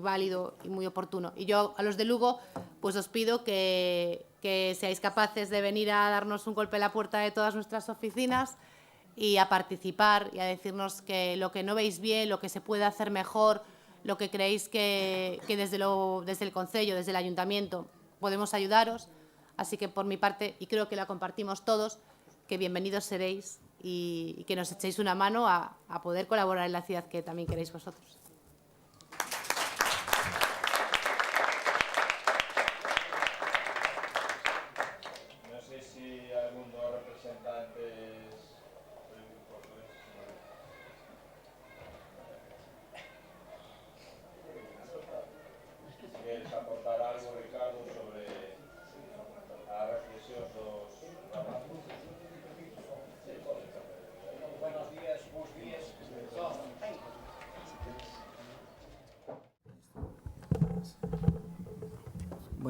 válido y muy oportuno. Y yo a los de Lugo pues os pido que seáis capaces de venir a darnos un golpe a la puerta de todas nuestras oficinas y a participar y a decirnos que lo que no veis bien, lo que se puede hacer mejor, lo que creéis que desde el concello, desde el ayuntamiento podemos ayudaros. Así que por mi parte, y creo que la compartimos todos, que bienvenidos seréis y que nos echéis una mano a poder colaborar en la ciudad que también queréis vosotros. No sé si algún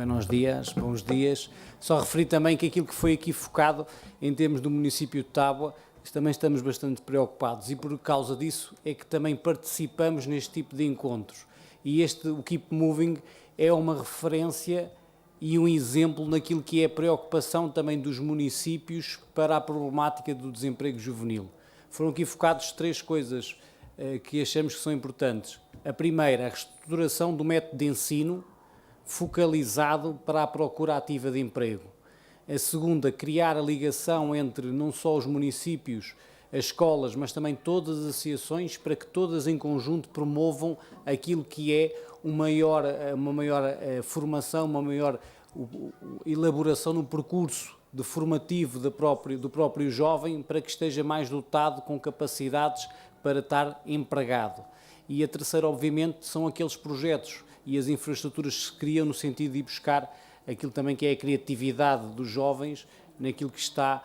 Buenos dias, bons dias. Só referir também que aquilo que foi aqui focado em termos do município de Tábua, também estamos bastante preocupados e por causa disso é que também participamos neste tipo de encontros. E o Keep Moving é uma referência e um exemplo naquilo que é a preocupação também dos municípios para a problemática do desemprego juvenil. Foram aqui focados 3 coisas que achamos que são importantes. A primeira, a reestruturação do método de ensino focalizado para a procura ativa de emprego. A segunda, criar a ligação entre não só os municípios, as escolas, mas também todas as associações, para que todas em conjunto promovam aquilo que é uma maior formação, uma maior elaboração no percurso formativo do próprio jovem, para que esteja mais dotado com capacidades para estar empregado. E a terceira, obviamente, são aqueles projetos e as infraestruturas que se criam no sentido de ir buscar aquilo também que é a criatividade dos jovens, naquilo que está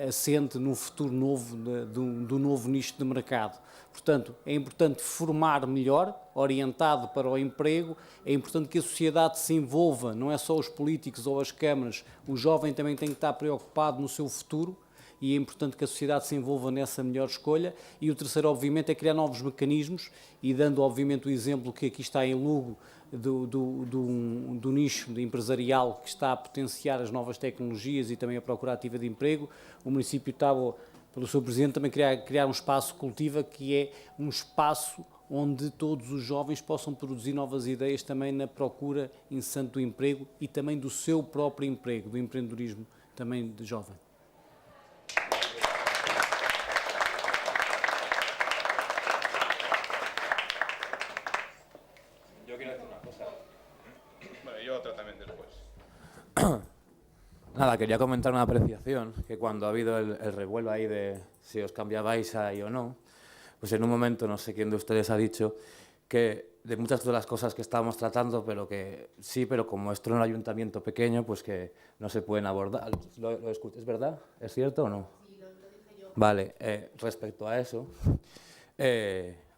assente no futuro novo, do novo nicho de mercado. Portanto, é importante formar melhor, orientado para o emprego, é importante que a sociedade se envolva, não é só os políticos ou as câmaras, o jovem também tem que estar preocupado no seu futuro, e é importante que a sociedade se envolva nessa melhor escolha. E o terceiro, obviamente, é criar novos mecanismos, e dando, obviamente, o exemplo que aqui está em Lugo, do nicho empresarial que está a potenciar as novas tecnologias e também a procura ativa de emprego. O município estava, pelo seu presidente, também criar um espaço cultiva, que é um espaço onde todos os jovens possam produzir novas ideias também na procura incessante do emprego e também do seu próprio emprego, do empreendedorismo também de jovem. Nada, quería comentar una apreciación, que cuando ha habido el revuelo ahí de si os cambiabais ahí o no, pues en un momento, no sé quién de ustedes ha dicho, que de muchas de las cosas que estábamos tratando, pero que sí, pero como esto era un ayuntamiento pequeño, pues que no se pueden abordar. ¿Lo escuchas? ¿Es verdad? ¿Es cierto o no? Sí, lo dije yo. Vale, respecto a eso,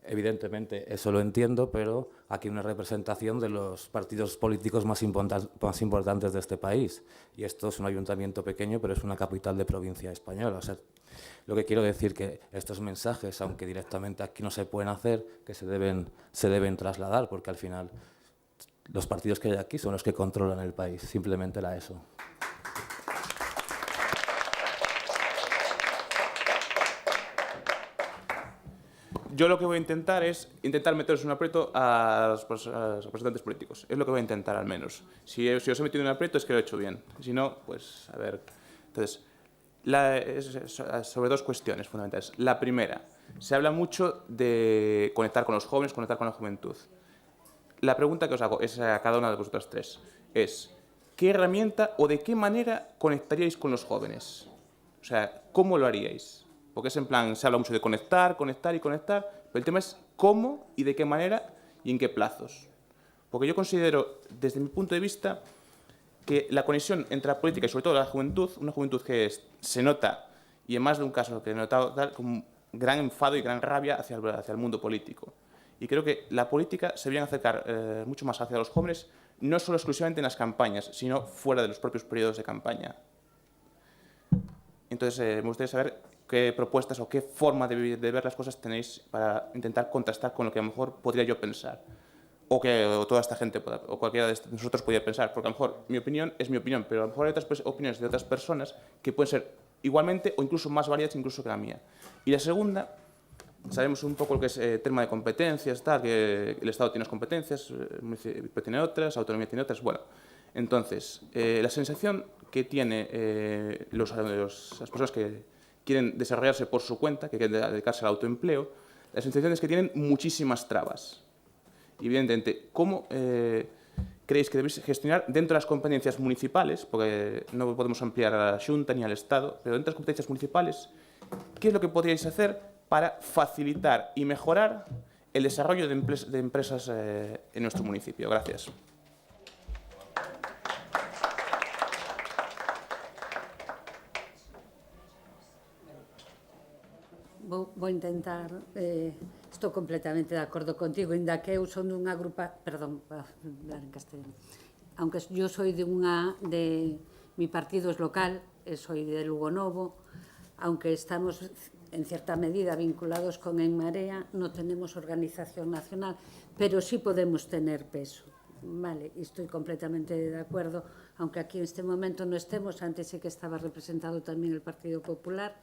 evidentemente eso lo entiendo, pero aquí hay una representación de los partidos políticos más importantes de este país. Y esto es un ayuntamiento pequeño, pero es una capital de provincia española. O sea, lo que quiero decir que estos mensajes, aunque directamente aquí no se pueden hacer, que se deben trasladar, porque al final los partidos que hay aquí son los que controlan el país. Simplemente era eso. Yo lo que voy a intentar es meteros en un aprieto a los representantes políticos. Es lo que voy a intentar, al menos. Si os he metido en un aprieto es que lo he hecho bien. Si no, pues a ver. Entonces, sobre 2 cuestiones fundamentales. La primera, se habla mucho de conectar con los jóvenes, conectar con la juventud. La pregunta que os hago es a cada una de vosotras 3. Es, ¿qué herramienta o de qué manera conectaríais con los jóvenes? O sea, ¿cómo lo haríais? Porque es en plan, se habla mucho de conectar, pero el tema es cómo y de qué manera y en qué plazos. Porque yo considero, desde mi punto de vista, que la conexión entre la política y sobre todo la juventud, una juventud que se nota, y en más de un caso que he notado, con gran enfado y gran rabia hacia el mundo político. Y creo que la política se debería acercar mucho más hacia los jóvenes, no solo exclusivamente en las campañas, sino fuera de los propios periodos de campaña. Entonces, me gustaría saber qué propuestas o qué forma de ver las cosas tenéis para intentar contrastar con lo que a lo mejor podría yo pensar, o toda esta gente, o cualquiera de nosotros podría pensar, porque a lo mejor mi opinión es mi opinión, pero a lo mejor hay otras opiniones de otras personas que pueden ser igualmente o incluso más válidas incluso que la mía. Y la segunda, sabemos un poco lo que es tema de competencias, tal, que el Estado tiene unas competencias, el municipio tiene otras, la autonomía tiene otras, bueno. Entonces, la sensación que tiene las personas que quieren desarrollarse por su cuenta, que quieren dedicarse al autoempleo, la sensación es que tienen muchísimas trabas. Y evidentemente, ¿cómo creéis que debéis gestionar dentro de las competencias municipales? Porque no podemos ampliar a la Xunta ni al Estado, pero dentro de las competencias municipales, ¿qué es lo que podríais hacer para facilitar y mejorar el desarrollo de empresas en nuestro municipio? Gracias. Vou intentar, estou completamente de acordo contigo, ainda que eu son dunha grupa, perdón, para hablar en castellano, aunque yo soy mi partido es local, soy de Lugo Novo, aunque estamos en cierta medida vinculados con En Marea, no tenemos organización nacional, pero sí podemos tener peso. Vale, y estoy completamente de acuerdo, aunque aquí en este momento no estemos, antes sí que estaba representado también el Partido Popular.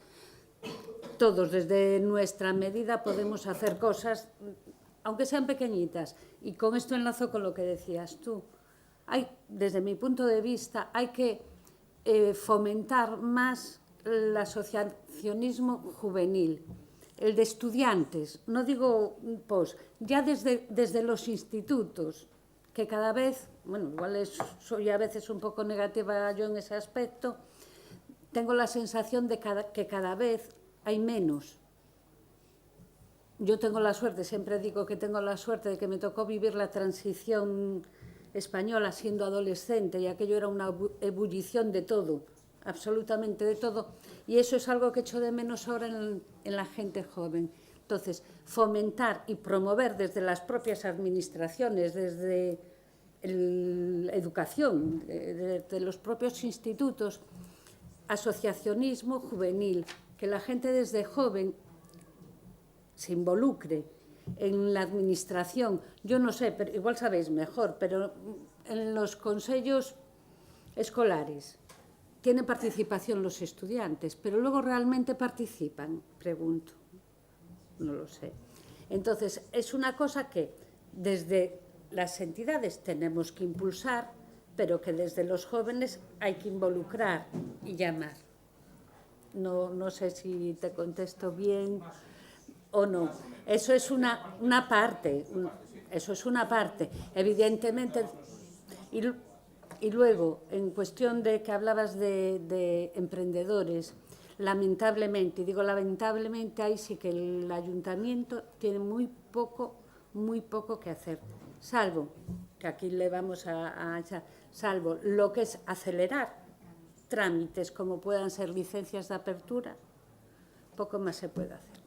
Todos desde nuestra medida podemos hacer cosas, aunque sean pequeñitas, y con esto enlazo con lo que decías tú. Desde mi punto de vista, hay que fomentar más el asociacionismo juvenil, el de estudiantes, no digo ya desde los institutos, que cada vez, bueno, igual soy a veces un poco negativa yo en ese aspecto, tengo la sensación de que cada vez hay menos. Yo tengo la suerte, siempre digo que tengo la suerte de que me tocó vivir la transición española siendo adolescente, y aquello era una ebullición de todo, absolutamente de todo, y eso es algo que echo de menos ahora en la gente joven. Entonces, fomentar y promover desde las propias administraciones, desde la educación, desde los propios institutos, asociacionismo juvenil, que la gente desde joven se involucre en la administración. Yo no sé, pero igual sabéis mejor, pero en los consejos escolares tienen participación los estudiantes, pero luego realmente participan, pregunto. No lo sé. Entonces, es una cosa que desde las entidades tenemos que impulsar, pero que desde los jóvenes hay que involucrar y llamar. No sé si te contesto bien o no. Eso es una parte. Eso es una parte. Evidentemente. Y luego, en cuestión de que hablabas de emprendedores, lamentablemente, y digo lamentablemente, ahí sí que el ayuntamiento tiene muy poco que hacer, salvo, que aquí le vamos a echar, salvo lo que es acelerar trámites como puedan ser licencias de apertura, poco más se puede hacer.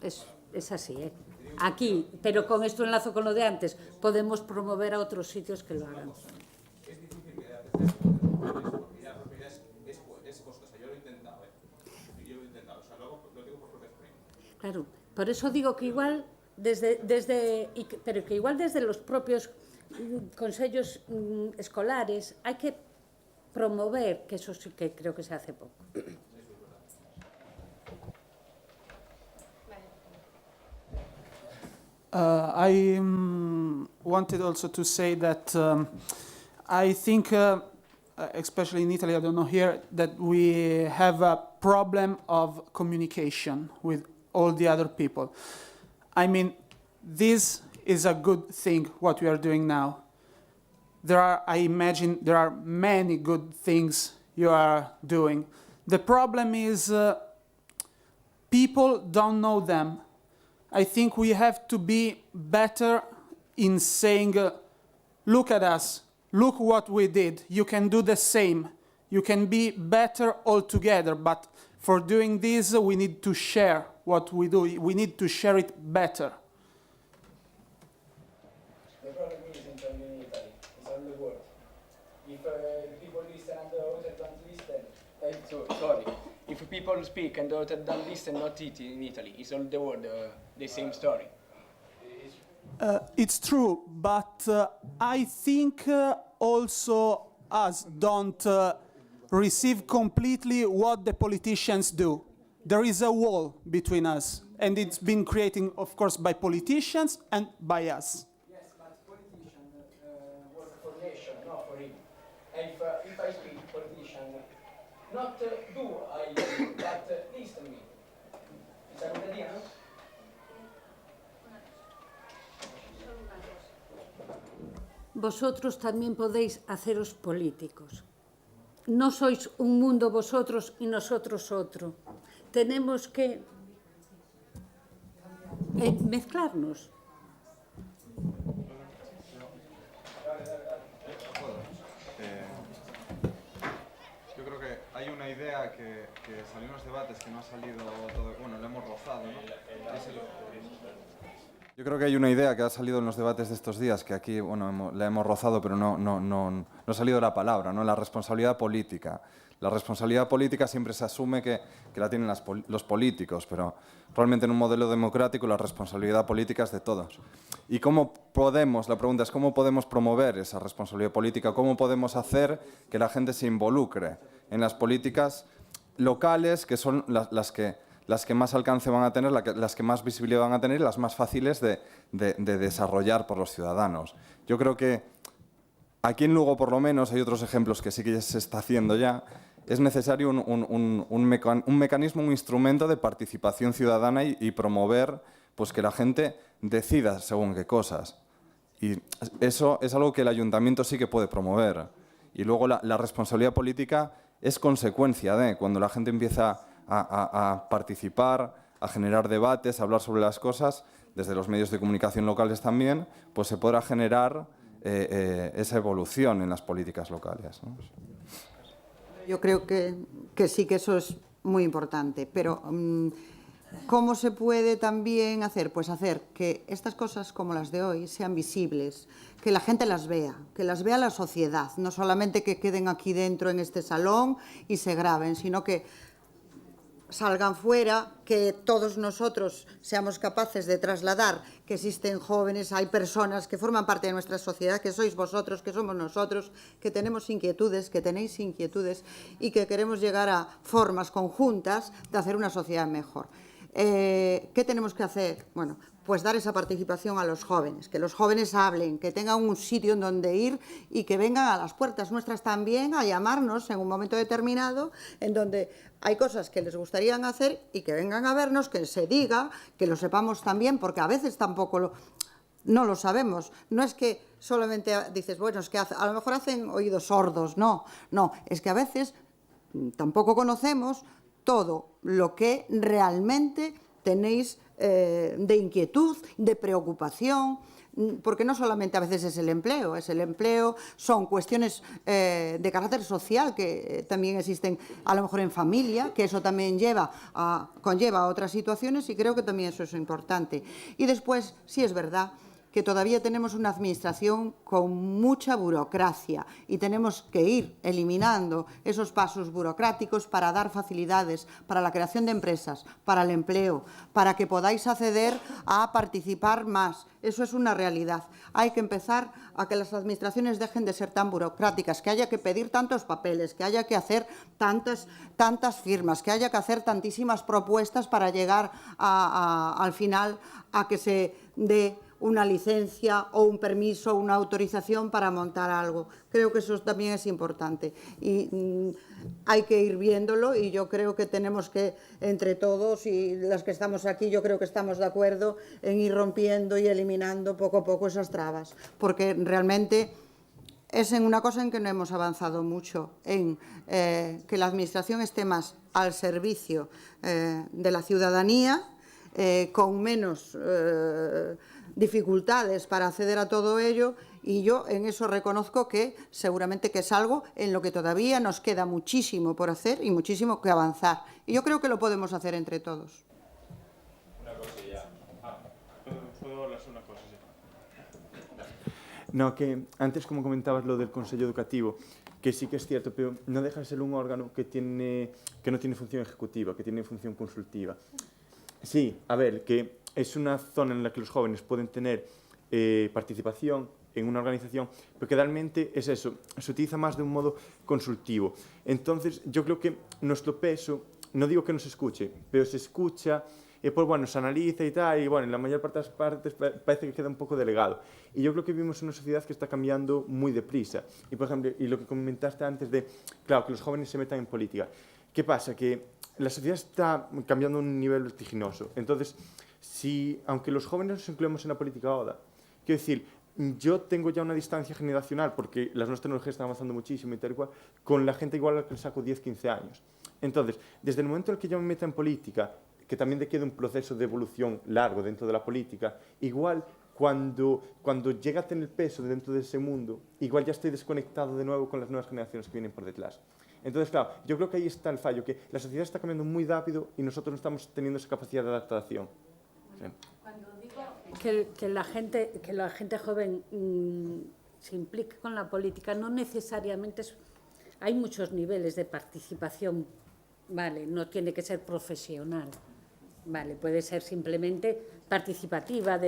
Es así, ¿eh? Aquí, pero con esto enlazo con lo de antes, podemos promover a otros sitios que lo hagan. Es difícil que haces es costosa. Yo lo he intentado, o sea, lo digo por propia experiencia. Claro, por eso digo que igual pero que igual desde los propios consejos escolares hay que promover, que eso sí que creo que se hace poco. I wanted also to say that I think, especially in Italy, I don't know here, that we have a problem of communication with all the other people. I mean, this is a good thing, what we are doing now. I imagine there are many good things you are doing. The problem is people don't know them. I think we have to be better in saying, look at us, look what we did, you can do the same, you can be better all together, but for doing this we need to share what we do, we need to share it better. The problem isn't only in Italy, it's on the world. If people listen and the others don't listen, if people speak and the others don't listen, not it in Italy, it's all the world the same story. It's true, but I think also us don't receive completely what the politicians do. There is a wall between us, and it's been created, of course, by politicians and by us. Yes, but politicians work for nation, not for him. And if I speak politician, not do I, but listen me. Is that the idea, no? Vosotros también podéis haceros políticos. No sois un mundo vosotros y nosotros otro. Tenemos que mezclarnos. Yo creo que hay una idea que salió en los debates que no ha salido todo, bueno, lo hemos rozado, ¿no? Yo creo que hay una idea que ha salido en los debates de estos días, que aquí bueno, la hemos rozado, pero no ha salido la palabra, ¿no? La responsabilidad política. La responsabilidad política siempre se asume que la tienen los políticos, pero realmente en un modelo democrático la responsabilidad política es de todos. ¿Y cómo podemos, la pregunta es, cómo podemos promover esa responsabilidad política? ¿Cómo podemos hacer que la gente se involucre en las políticas locales, que son las que más alcance van a tener, las que más visibilidad van a tener y las más fáciles de desarrollar por los ciudadanos? Yo creo que aquí en Lugo, por lo menos, hay otros ejemplos que sí que ya se está haciendo ya. Es necesario un mecanismo, un instrumento de participación ciudadana y promover pues, que la gente decida según qué cosas. Y eso es algo que el ayuntamiento sí que puede promover. Y luego la responsabilidad política es consecuencia de cuando la gente empieza a participar, a generar debates, a hablar sobre las cosas, desde los medios de comunicación locales también, pues se podrá generar esa evolución en las políticas locales, ¿no? Yo creo que sí que eso es muy importante, pero ¿cómo se puede también hacer? Pues hacer que estas cosas como las de hoy sean visibles, que la gente las vea, que las vea la sociedad, no solamente que queden aquí dentro en este salón y se graben, sino que salgan fuera, que todos nosotros seamos capaces de trasladar que existen jóvenes, hay personas que forman parte de nuestra sociedad, que sois vosotros, que somos nosotros, que tenemos inquietudes, que tenéis inquietudes y que queremos llegar a formas conjuntas de hacer una sociedad mejor. ¿Qué tenemos que hacer? Bueno, pues dar esa participación a los jóvenes, que los jóvenes hablen, que tengan un sitio en donde ir y que vengan a las puertas nuestras también a llamarnos en un momento determinado en donde hay cosas que les gustaría hacer y que vengan a vernos, que se diga, que lo sepamos también, porque a veces tampoco no lo sabemos. No es que solamente dices, bueno, es que a lo mejor hacen oídos sordos, no, es que a veces tampoco conocemos todo lo que realmente tenéis de inquietud, de preocupación, porque no solamente a veces es el empleo, son cuestiones de carácter social que también existen a lo mejor en familia, que eso también conlleva a otras situaciones y creo que también eso es importante. Y después, sí es verdad que todavía tenemos una administración con mucha burocracia y tenemos que ir eliminando esos pasos burocráticos para dar facilidades para la creación de empresas, para el empleo, para que podáis acceder a participar más. Eso es una realidad. Hay que empezar a que las administraciones dejen de ser tan burocráticas, que haya que pedir tantos papeles, que haya que hacer tantas firmas, que haya que hacer tantísimas propuestas para llegar al final a que se dé una licencia o un permiso, una autorización para montar algo. Creo que eso también es importante y hay que ir viéndolo y yo creo que tenemos que, entre todos y las que estamos aquí, yo creo que estamos de acuerdo en ir rompiendo y eliminando poco a poco esas trabas, porque realmente es en una cosa en que no hemos avanzado mucho, en que la administración esté más al servicio de la ciudadanía, con menos dificultades para acceder a todo ello y yo en eso reconozco que seguramente que es algo en lo que todavía nos queda muchísimo por hacer y muchísimo que avanzar y yo creo que lo podemos hacer entre todos. Una cosilla. ¿Puedo hablar una cosa? No, que antes como comentabas lo del Consejo Educativo, que sí que es cierto, pero no deja de ser un órgano que no tiene función ejecutiva, que tiene función consultiva. Sí, a ver, que es una zona en la que los jóvenes pueden tener participación en una organización, pero que realmente es eso, se utiliza más de un modo consultivo. Entonces, yo creo que nuestro peso, no digo que no se escuche, pero se escucha, pues bueno, se analiza y tal, y bueno, en la mayor parte de las partes parece que queda un poco delegado. Y yo creo que vivimos en una sociedad que está cambiando muy deprisa. Y, por ejemplo, y lo que comentaste antes de, claro, que los jóvenes se metan en política. ¿Qué pasa? Que la sociedad está cambiando a un nivel vertiginoso. Entonces, aunque los jóvenes nos incluimos en la política ahora, quiero decir, yo tengo ya una distancia generacional, porque las nuevas tecnologías están avanzando muchísimo y tal y cual, con la gente igual a la que le saco 10, 15 años. Entonces, desde el momento en el que yo me meta en política, que también requiere un proceso de evolución largo dentro de la política, igual cuando llega a tener peso dentro de ese mundo, igual ya estoy desconectado de nuevo con las nuevas generaciones que vienen por detrás. Entonces, claro, yo creo que ahí está el fallo, que la sociedad está cambiando muy rápido y nosotros no estamos teniendo esa capacidad de adaptación. Sí. que la gente joven se implique con la política no necesariamente es... Hay muchos niveles de participación, ¿vale? No tiene que ser profesional, ¿vale? Puede ser simplemente participativa,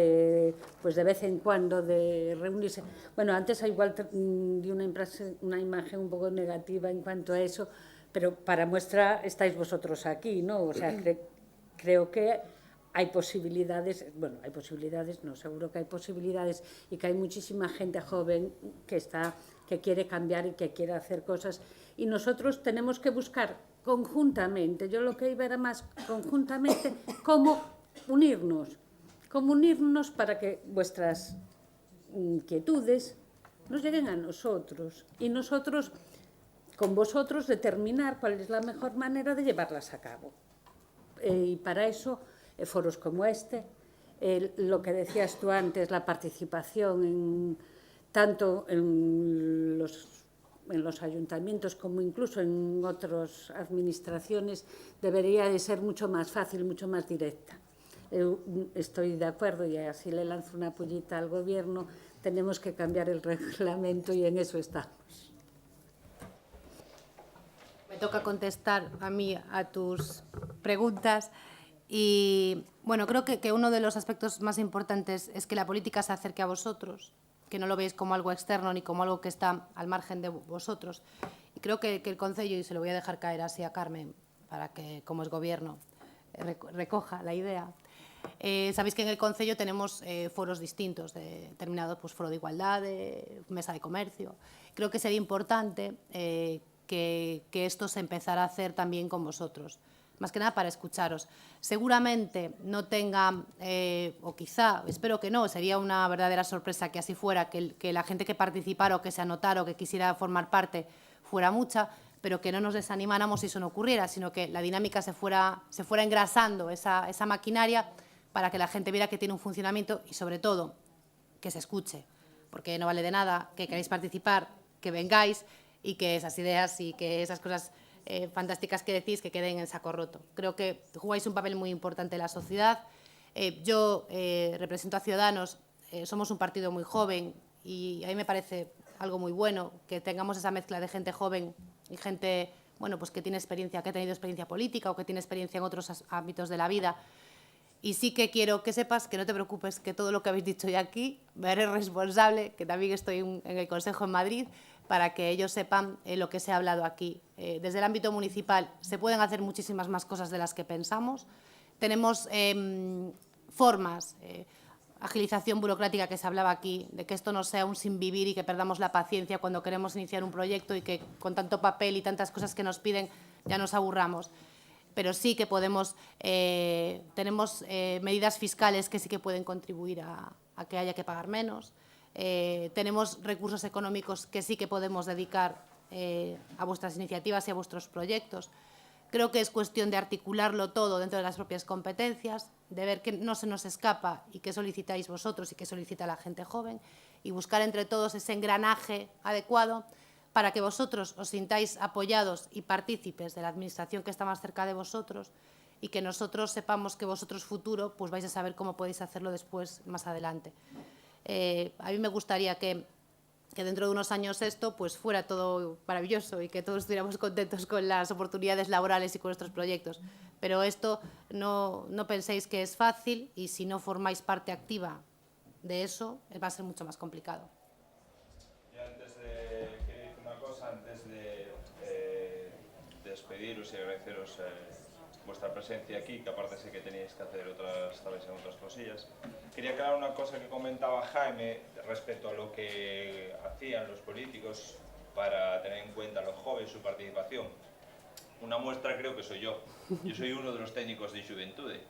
pues de vez en cuando, de reunirse. Bueno, antes igual di una imagen un poco negativa en cuanto a eso, pero para muestra estáis vosotros aquí, ¿no? O sea, creo que hay posibilidades, bueno, hay posibilidades, no, seguro que hay posibilidades y que hay muchísima gente joven que quiere cambiar y que quiere hacer cosas. Y nosotros tenemos que buscar conjuntamente, yo lo que iba era más conjuntamente, cómo unirnos para que vuestras inquietudes nos lleguen a nosotros y nosotros, con vosotros, determinar cuál es la mejor manera de llevarlas a cabo. Y para eso, foros como este, lo que decías tú antes, la participación tanto en los ayuntamientos como incluso en otras administraciones, debería de ser mucho más fácil, mucho más directa. Estoy de acuerdo y así le lanzo una pullita al Gobierno, tenemos que cambiar el reglamento y en eso estamos. Me toca contestar a mí a tus preguntas y, bueno, creo que uno de los aspectos más importantes es que la política se acerque a vosotros, que no lo veis como algo externo ni como algo que está al margen de vosotros. Y creo que el Concello, y se lo voy a dejar caer así a Carmen, para que, como es Gobierno, recoja la idea. Sabéis que en el Concello tenemos foros distintos, determinados, pues foro de igualdad, mesa de comercio. Creo que sería importante que esto se empezara a hacer también con vosotros, más que nada para escucharos. Seguramente no tenga, o quizá, espero que no, sería una verdadera sorpresa que así fuera, que la gente que participara o que se anotara o que quisiera formar parte fuera mucha, pero que no nos desanimáramos si eso no ocurriera, sino que la dinámica se fuera engrasando, esa maquinaria, para que la gente viera que tiene un funcionamiento y, sobre todo, que se escuche, porque no vale de nada que queráis participar, que vengáis y que esas ideas y que esas cosas fantásticas que decís que queden en saco roto. Creo que jugáis un papel muy importante en la sociedad. Yo represento a Ciudadanos, somos un partido muy joven y a mí me parece algo muy bueno que tengamos esa mezcla de gente joven y gente, bueno, pues que tiene experiencia, que ha tenido experiencia política o que tiene experiencia en otros ámbitos de la vida. Y sí que quiero que sepas, que no te preocupes, que todo lo que habéis dicho hoy aquí, me haré responsable, que también estoy en el Consejo en Madrid, para que ellos sepan lo que se ha hablado aquí. Desde el ámbito municipal se pueden hacer muchísimas más cosas de las que pensamos. Tenemos formas, agilización burocrática que se hablaba aquí, de que esto no sea un sinvivir y que perdamos la paciencia cuando queremos iniciar un proyecto y que con tanto papel y tantas cosas que nos piden ya nos aburramos. Pero sí que podemos, tenemos medidas fiscales que sí que pueden contribuir a que haya que pagar menos. Tenemos recursos económicos que sí que podemos dedicar a vuestras iniciativas y a vuestros proyectos. Creo que es cuestión de articularlo todo dentro de las propias competencias, de ver qué no se nos escapa y qué solicitáis vosotros y qué solicita la gente joven, y buscar entre todos ese engranaje adecuado para que vosotros os sintáis apoyados y partícipes de la administración que está más cerca de vosotros y que nosotros sepamos que vosotros futuro pues vais a saber cómo podéis hacerlo después, más adelante. A mí me gustaría que dentro de unos años esto pues fuera todo maravilloso y que todos estuviéramos contentos con las oportunidades laborales y con nuestros proyectos. Pero esto no penséis que es fácil y si no formáis parte activa de eso va a ser mucho más complicado. Antes de despediros y agradeceros vuestra presencia aquí, que aparte sé que tenéis que hacer tal vez en otras cosillas, quería aclarar una cosa que comentaba Jaime respecto a lo que hacían los políticos para tener en cuenta a los jóvenes, su participación. Una muestra creo que soy yo. Yo soy uno de los técnicos de Juventude.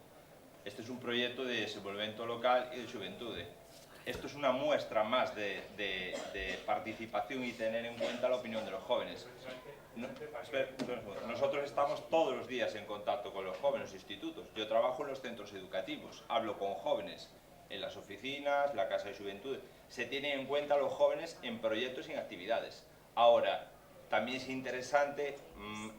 Este es un proyecto de desenvolvimiento local y de Juventude. Esto es una muestra más de participación y tener en cuenta la opinión de los jóvenes. Nosotros estamos todos los días en contacto con los jóvenes, los institutos. Yo trabajo en los centros educativos, hablo con jóvenes en las oficinas, la Casa de Juventud. Se tienen en cuenta los jóvenes en proyectos y en actividades. Ahora, también es interesante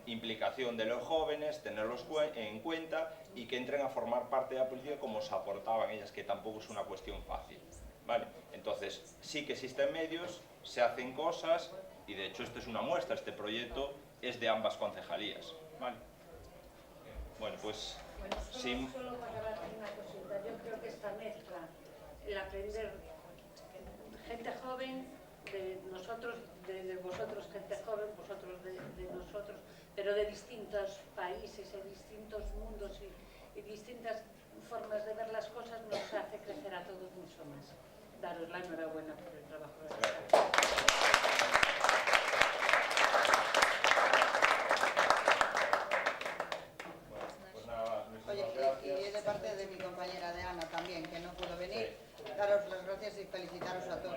implicación de los jóvenes, tenerlos en cuenta y que entren a formar parte de la política como se aportaban ellas, que tampoco es una cuestión fácil, ¿vale? Entonces, sí que existen medios, se hacen cosas y de hecho esto es una muestra, este proyecto es de ambas concejalías, ¿vale? Bueno, pues... sí. Solo para acabar una cosita, yo creo que esta mezcla, el aprender gente joven, de nosotros, de vosotros gente joven, vosotros de nosotros, pero de distintos países, de distintos mundos y distintas formas de ver las cosas nos hace crecer a todos mucho más. Daros la enhorabuena por el trabajo de Oye, y de parte de mi compañera de Ana también, que no pudo venir, daros las gracias y felicitaros a todos.